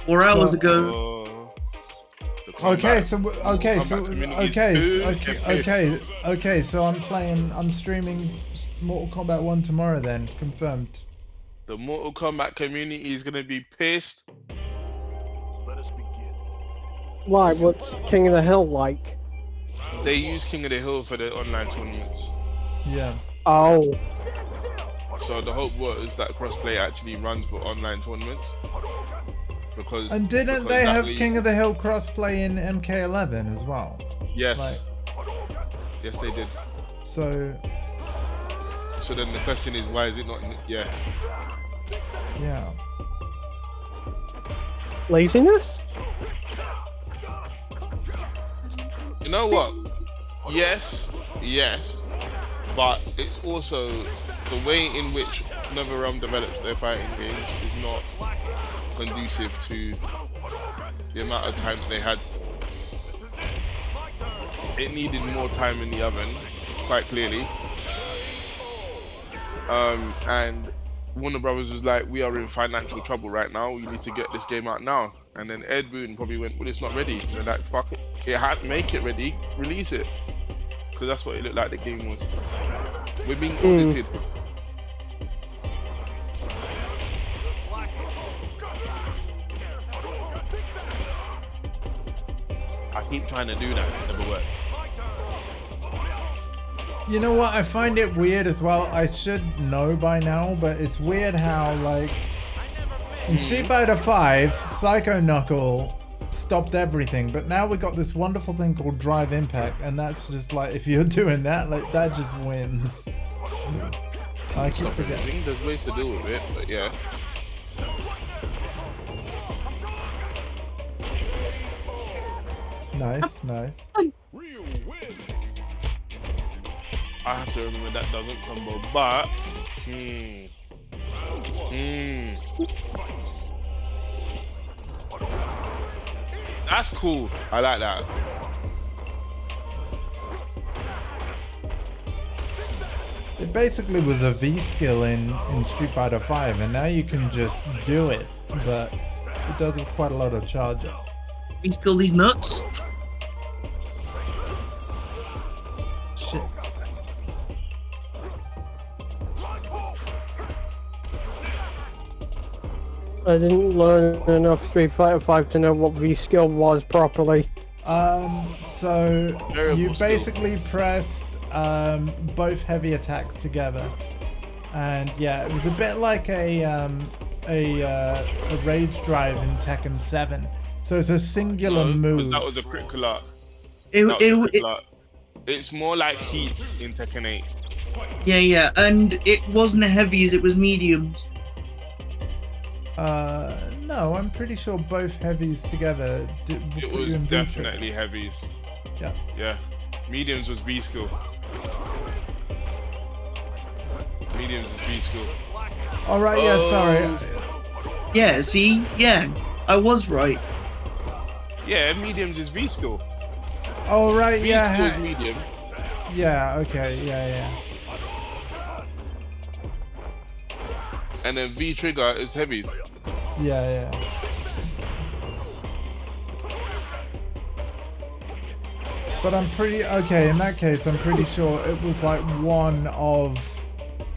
4 hours So- ago. The combat- Okay, so so I'm streaming Mortal Kombat 1 tomorrow then, confirmed. The Mortal Kombat community is gonna be pissed. Let us begin. Why? What's King of the Hill like? They use King of the Hill for the online tournaments. Yeah. Oh, So the hope was that crossplay actually runs for online tournaments. Because And didn't because they that have league- King of the Hill crossplay in MK11 as well? Yes. like- Yes, they did. So So then the question is, why is it not? Yeah. yeah. laziness? You know what? Yes, but it's also the way in which NetherRealm develops their fighting games is not conducive to the amount of time that they had. It needed more time in the oven, quite clearly. And Warner Brothers was like, we are in financial trouble right now, we need to get this game out now. And then Ed Boon probably went, well, it's not ready. And they're like, fuck it. It had make it ready, release it. Because that's what it looked like the game was. We're being audited. I keep trying to do that, it never works. You know what? I find it weird as well. I should know by now, but it's weird how, like, in Street Fighter 5, Psycho Knuckle stopped everything, but now we got this wonderful thing called Drive Impact, and that's just like, if you're doing that, like, that just wins. I keep Stop forgetting. everything, there's ways to deal with it, but yeah. Nice, nice. Real wins. I have to remember that doesn't combo, but that's cool. I like that. It basically was a V skill in Street Fighter 5, and now you can just do it, but it does have quite a lot of charge. We spill these nuts. Shit. I didn't learn enough Street Fighter 5 to know what V skill was properly. So Variable you skill. basically pressed both heavy attacks together, and yeah, it was a bit like a rage drive in Tekken 7. So it's a singular No, 'cause move. that was a critical art. It, That was a it, critical art. It's more like heat in Tekken 8. yeah, and it wasn't heavies, it was mediums. No, I'm pretty sure both heavies together It put you was in V trip. definitely heavies. Yeah. Yeah. Mediums was V skill. Mediums is V skill. All right, yeah, sorry. Oh. Yeah, see? Yeah, I was right. Yeah, mediums is V skill. All right, V yeah. skill is medium. Yeah, okay, yeah. And then V trigger is heavies. Yeah. But I'm pretty okay. In that case, I'm pretty sure it was like one of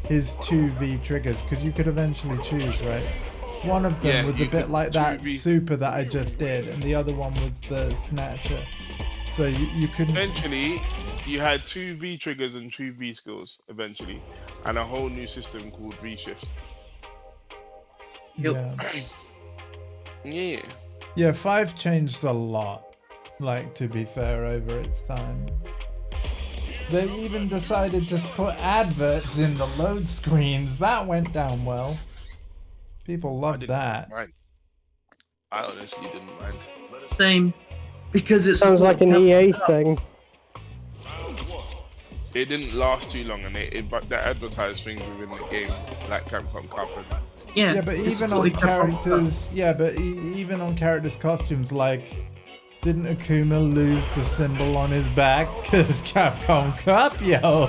his 2 V triggers because you could eventually choose, right? One of them Yeah, was a you bit could like that 2V. super that I just did, and the other one was the snatcher. So you couldn't. Eventually, you had 2 V triggers and 2 V skills. Eventually, and a whole new system called V shift. Yep. Yeah. Yeah. 5 changed a lot. Like, to be fair, over its time. They even decided to put adverts in the load screens. That went down well. People I loved didn't that. mind. I honestly didn't mind. Same. Because it's Sounds like an EA thing. It didn't last too long, and but they advertised things within the game, like Capcom Cup. Yeah, Yeah, but it's even totally on different. characters, even on characters' costumes, like, didn't Akuma lose the symbol on his back? Cause Capcom Cup, yo.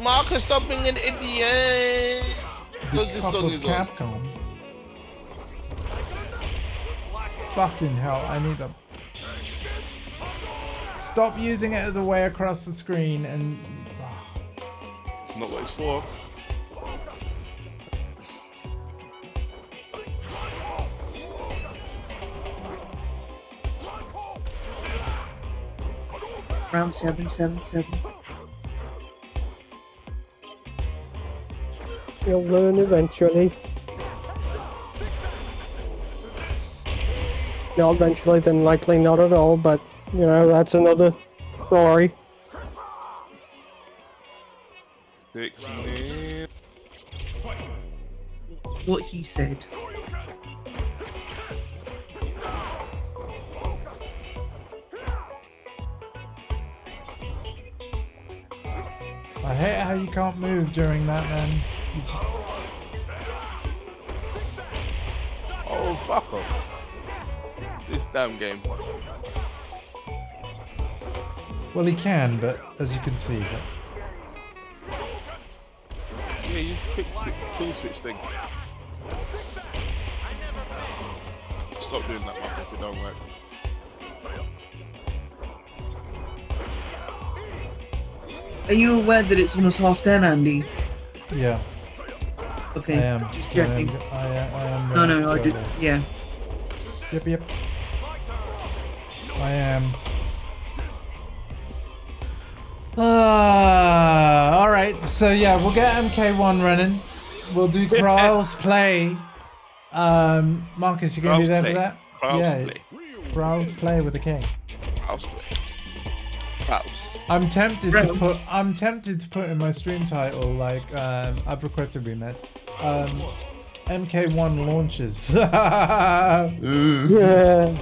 Marcus, stop being an idiot. Because The this cup song of is on. Capcom. Fucking hell, I need them. Stop using it as a way across the screen and. Not what it's for. Round 777. You'll learn eventually. Not eventually, then likely not at all, but, you know, that's another story. 6 minutes. What he said. I hate how you can't move during that, man. You just... Oh, fuck off. This damn game. Well, he can, but as you can see, but... Yeah, you quick switch thing. Stop doing that, Mark, if it don't work. Are you aware that it's almost half 10, Andy? Yeah, Okay. I am. Just I checking. am. No, ready no, I for did. this. Yeah. Yep. I am. Alright, so yeah, we'll get MK1 running. We'll do Kral's play. Marcus, you gonna be there for that? Kral's play. Kral's play with a K. Kral's play. Kral's. I'm tempted to put in my stream title, like, I've requested rematch. MK1 launches. Yeah.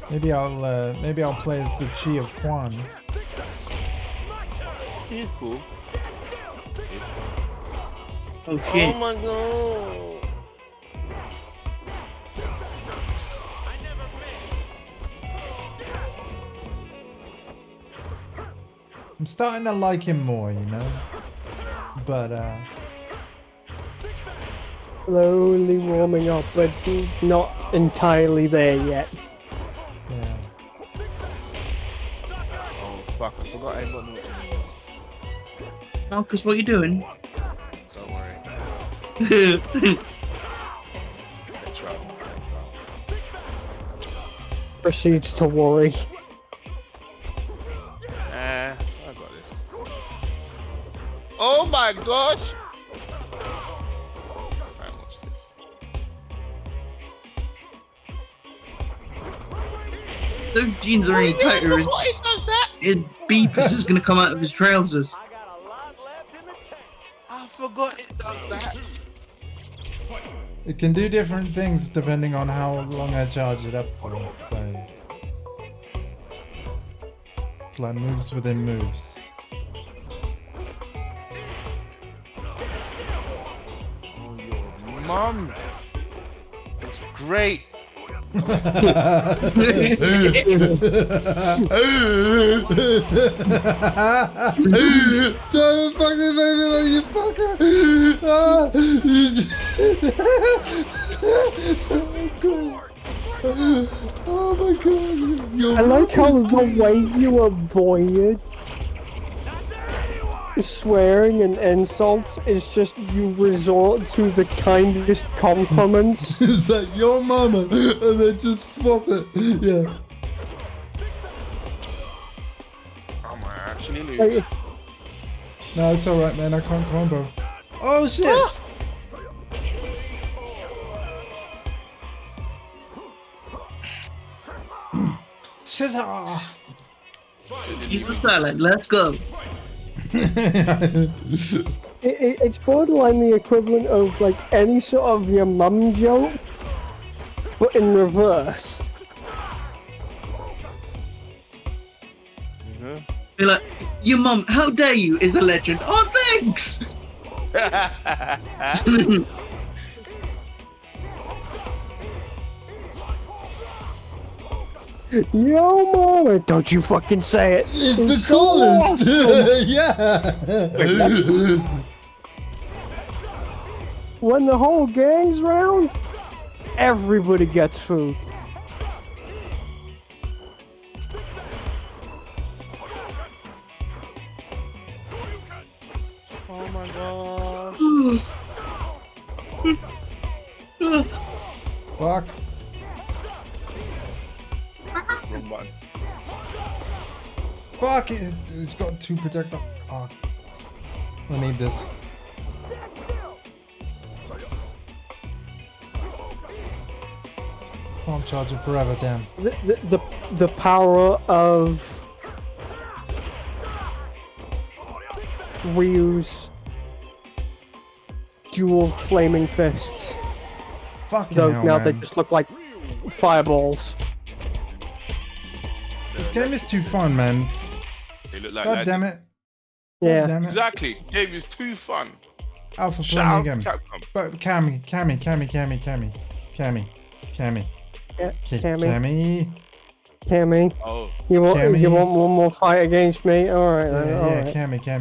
Maybe I'll play as the Chi of Quan. He's cool. Oh shit. Oh my god. I'm starting to like him more, you know? But, Slowly warming up, but not entirely there yet. yeah. Oh fuck, I forgot I ain't got no. Marcus, what are you doing? Don't worry. Next round. Proceeds to worry. I got this. Oh my gosh! Right, watch this. Those jeans are any tighter. He does that! His beepers is gonna come out of his trousers. I got a lot left in the tank. I forgot it does that. It can do different things depending on how long I charge it up for, so... It's like moves within moves. Mom. It's great. Don't fucking make me like you fucker. That's great. Oh my god. You're I like how the way you avoid swearing and insults is just you resort to the kindest compliments. It's like your mama, and then just swap it. Yeah. Oh my, I actually lose. Like, No, it's alright, man. I can't combo. Oh shit! Shizah! Use the silent. Let's go. it's borderline the equivalent of like any sort of your mum joke, but in reverse. Be like, your mum, how dare you, is a legend. Oh, thanks! Yo, mama! Don't you fucking say it! It's the so coolest! awesome. Yeah! When the whole gang's round, everybody gets food. Oh my gosh. Fuck. Wrong button. Fuck it! It's got two projectile. Oh. I need this. Can't charge it forever, damn. The power of Ryu's dual flaming fists. Fucking Though hell, now man. they just look like fireballs. This game is too fun, man. They look like God damn it. Yeah. God damn it. Exactly. Game is too fun. Alpha, play Shout me out again. Capcom. But Cammy. Yeah, Cammy, Oh, you want Cammy. you want one more fight against me? All right, Yeah, then, yeah, all right. Cammy. Here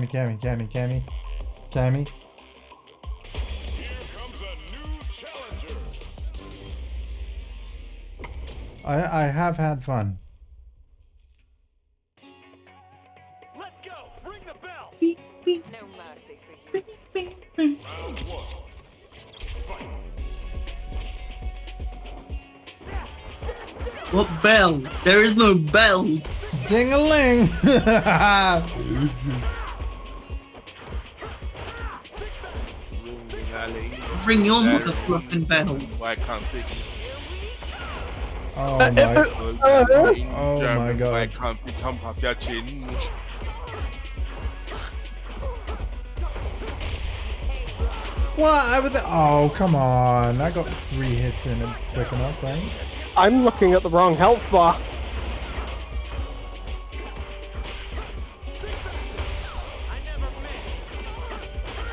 comes a new challenger. I have had fun. Let's go. Ring the bell. No mercy for you. Round one. Fight. What bell? There is no bell. Ding-a-ling! Bring your motherfucking bell. Why can't pick? Oh my. Oh my God. Why can't pick up off your chin? What? I was. Oh, come on. I got 3 hits in it quick enough, right? I'm looking at the wrong health bar.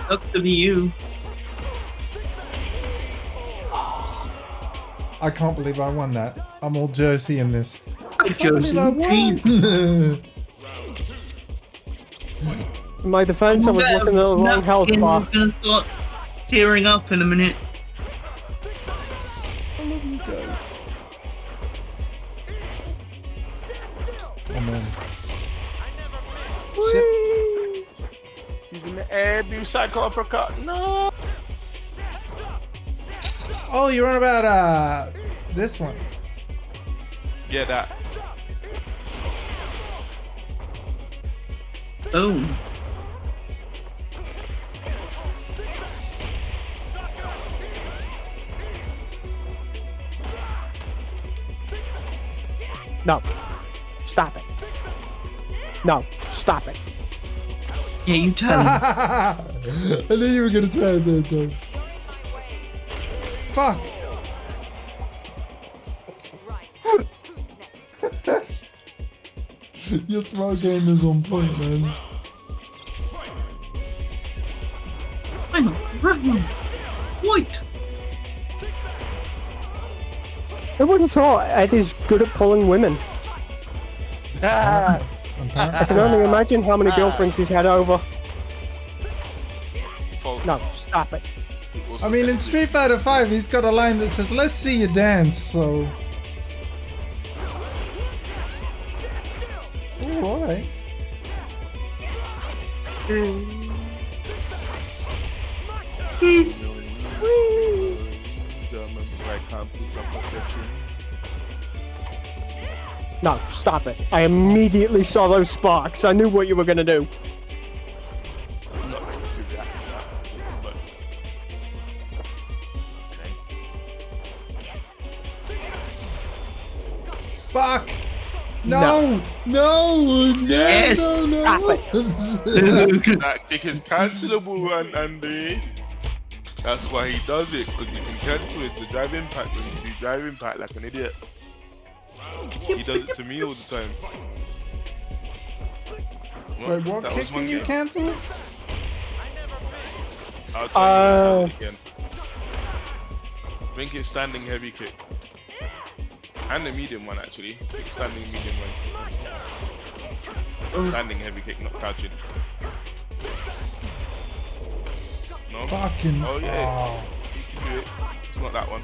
Up to be you. I can't believe I won that. I'm all Josie in this. Good Josie. I won. In my defense, I was looking at the wrong health bar. Napkin's gonna start tearing up in a minute. I love you guys. Oh man. Shit. He's in the air, do cycle uppercut. No. Oh, you're on about this one. Yeah, that. Boom. No, stop it. No, stop it. Yeah, you tell him. I knew you were gonna try it there, Tom. Fuck. Right. Who's next? Your throw game is on point, man. Hang on, right one. White. I would have thought Ed is good at pulling women. I can only imagine how many girlfriends he's had over. Folks, No, stop it. also I mean, in technically- Street Fighter 5, he's got a line that says, "Let's see you dance." So, oh, all right. No, stop it. I immediately saw those sparks. I knew what you were gonna do. Fuck! No! No! No! Yes, No! No! stop That kick is cancelable, Andy. That's why he does it, because you can cancel it to drive impact when you do drive impact like an idiot. He does it to me all the time. Wait, what That kick was one can you game. cancel? I'll tell you again. I think it's standing heavy kick. And the medium one actually. I think standing medium one. Standing heavy kick, not crouching. No? Fucking. Oh yeah. You can do it. It's not that one.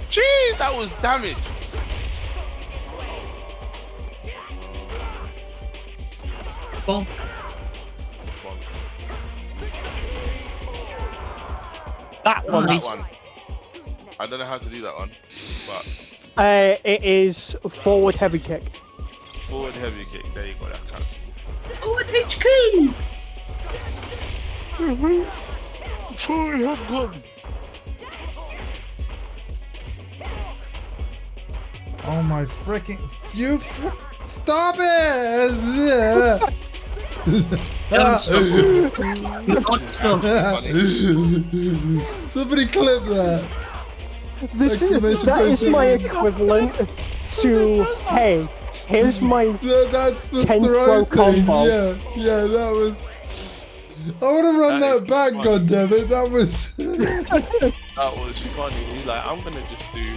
Jeez, that was damage! Bonk. That one. That one. I don't know how to do that one, but It is forward heavy kick. forward heavy kick. There you go. That counts. Oh, an HK! Forward have gone. Oh my freaking. You. Stop it! Don't stop. Don't stop. Somebody clip that. This is, Exclamation that is point. my equivalent to, hey, here's my That's the 10 throw throw thing. combo. Yeah, that was. I would have run That is that back, fun. goddammit. That was. That was funny. He's like, I'm gonna just do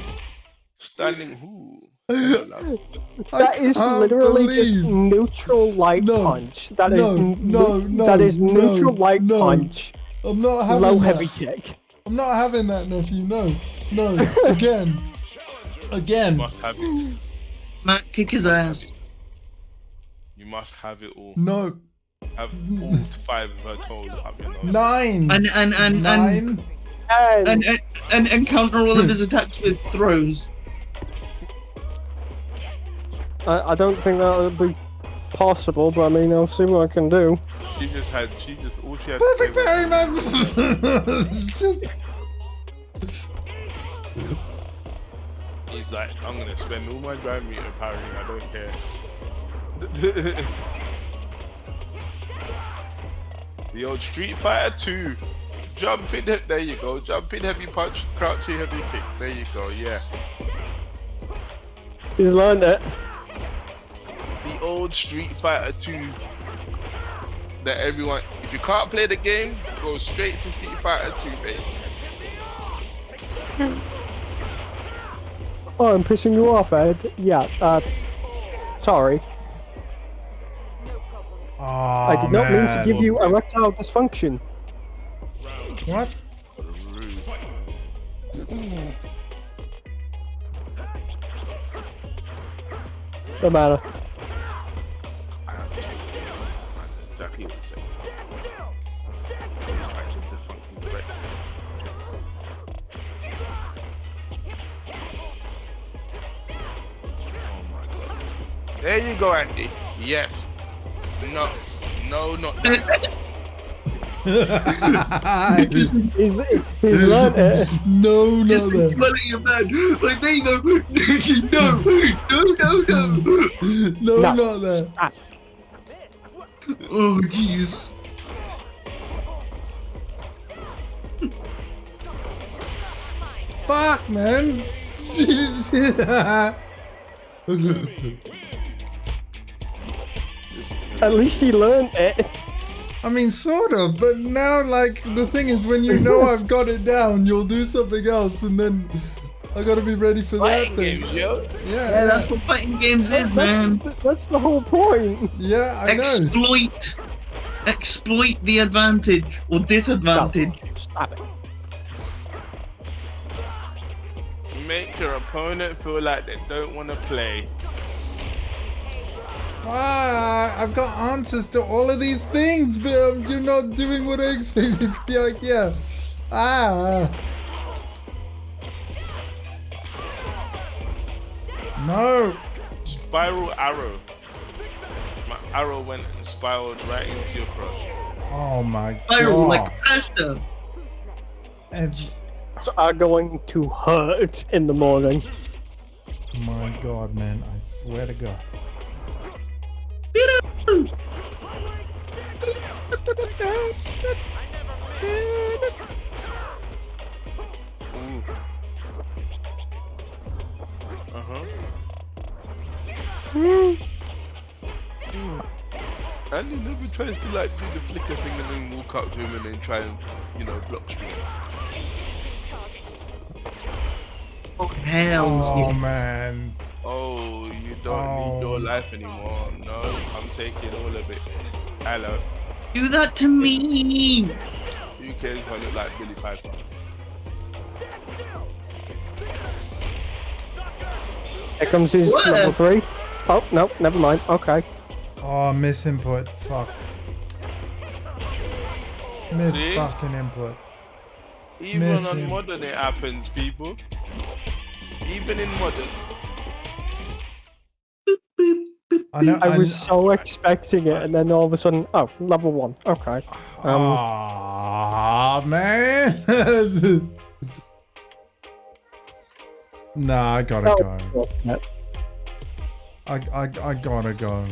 standing. Ooh. That is can't literally just believe- neutral light No, punch. That is no, that is no, neutral light no. punch. I'm not having Low that. heavy kick. I'm not having that, nephew. No, again. Again. Must have it. Matt, kick his ass. You must have it all. No. Have all 5 of her toes up your nose. 9. And 9. and counter all of his attacks with throws. I don't think that would be possible, but I mean, I'll see what I can do. All she had to Perfect say was- parry, man. It's just. He's like, I'm gonna spend all my drive meter parrying, I don't care. The old Street Fighter 2. Jumping, there you go. Jumping heavy punch, crouching heavy kick. There you go, yeah. He's learned it. The old Street Fighter 2. That everyone, if you can't play the game, go straight to Street Fighter 2, baby. Oh, I'm pissing you off, Ed. Yeah, sorry. Oh, I did not mean to give you erectile dysfunction. What? Rude. No matter. Exactly what you said. Actually, the fucking correct. Oh my god. There you go, Andy. Yes. No. No, not that. He's learned it. No, Just no, think about it, you man. Like, there you go. No. no, No. not that. Ah, Oh, jeez. Fuck, man. at least he learned it. I mean, sort of, but now, like, the thing is, when you know I've got it down, you'll do something else, and then I gotta be ready for that Fighting thing. games, yo. Yeah, that's what fighting games is, man. That's the whole point. Yeah, I know. Exploit the advantage or disadvantage. Stop it. Make your opponent feel like they don't want to play. I've got answers to all of these things, but you're not doing what I expected. Like, yeah. No. Spiral arrow. My arrow went and spiraled right into your crush. Oh my Spiral god. like pasta. Are going to hurt in the morning. My god, man. I swear to God. Ooh. And he never tries to like do the flicker thing and then walk up to him and then try and, block stream. Oh, hells Oh yeah. man. Oh, you don't need your life anymore. No, I'm taking all of it. Hello. Do that to me. Who cares if I look like Billy Piper? Here comes his What? level 3. Oh, no, never mind. Okay. Oh, miss input. Fuck. Miss See? fucking input. Even Missing. on modern it happens, people. Even in modern. I know. I was so expecting it, and then all of a sudden, oh, level 1. Okay. Aw, man. Nah, I gotta go. I gotta go.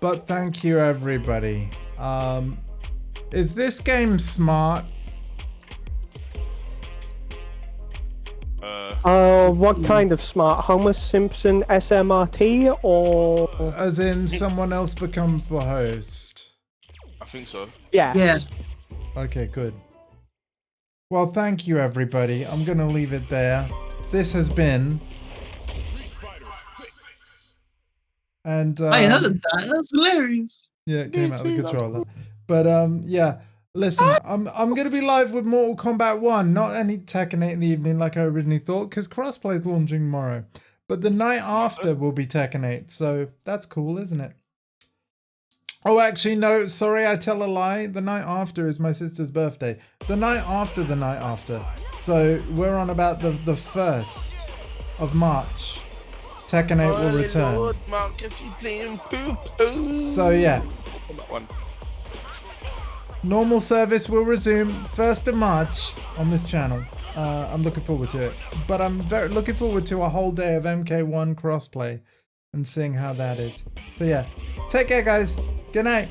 But thank you, everybody. Is this game smart? What kind of smart? Homer Simpson SMRT or? As in, someone else becomes the host. I think so. Yes. Yeah. Okay, good. Well, thank you, everybody. I'm gonna leave it there. This has been. And I heard that. That's hilarious. yeah, it came out of the controller. But yeah. Listen, I'm gonna be live with Mortal Kombat 1, not any Tekken 8 in the evening like I originally thought, because crossplay is launching tomorrow. But the night after will be Tekken 8, so that's cool, isn't it? Oh, actually, no, sorry, I tell a lie. The night after is my sister's birthday. The night after. So we're on about the 1st of March. Tekken 8 will return. Lord, Marcus, you playing poo-poo. So yeah. That one. Normal service will resume 1st of March on this channel. I'm looking forward to it. But I'm very looking forward to a whole day of MK1 crossplay and seeing how that is. So yeah, take care guys. Good night.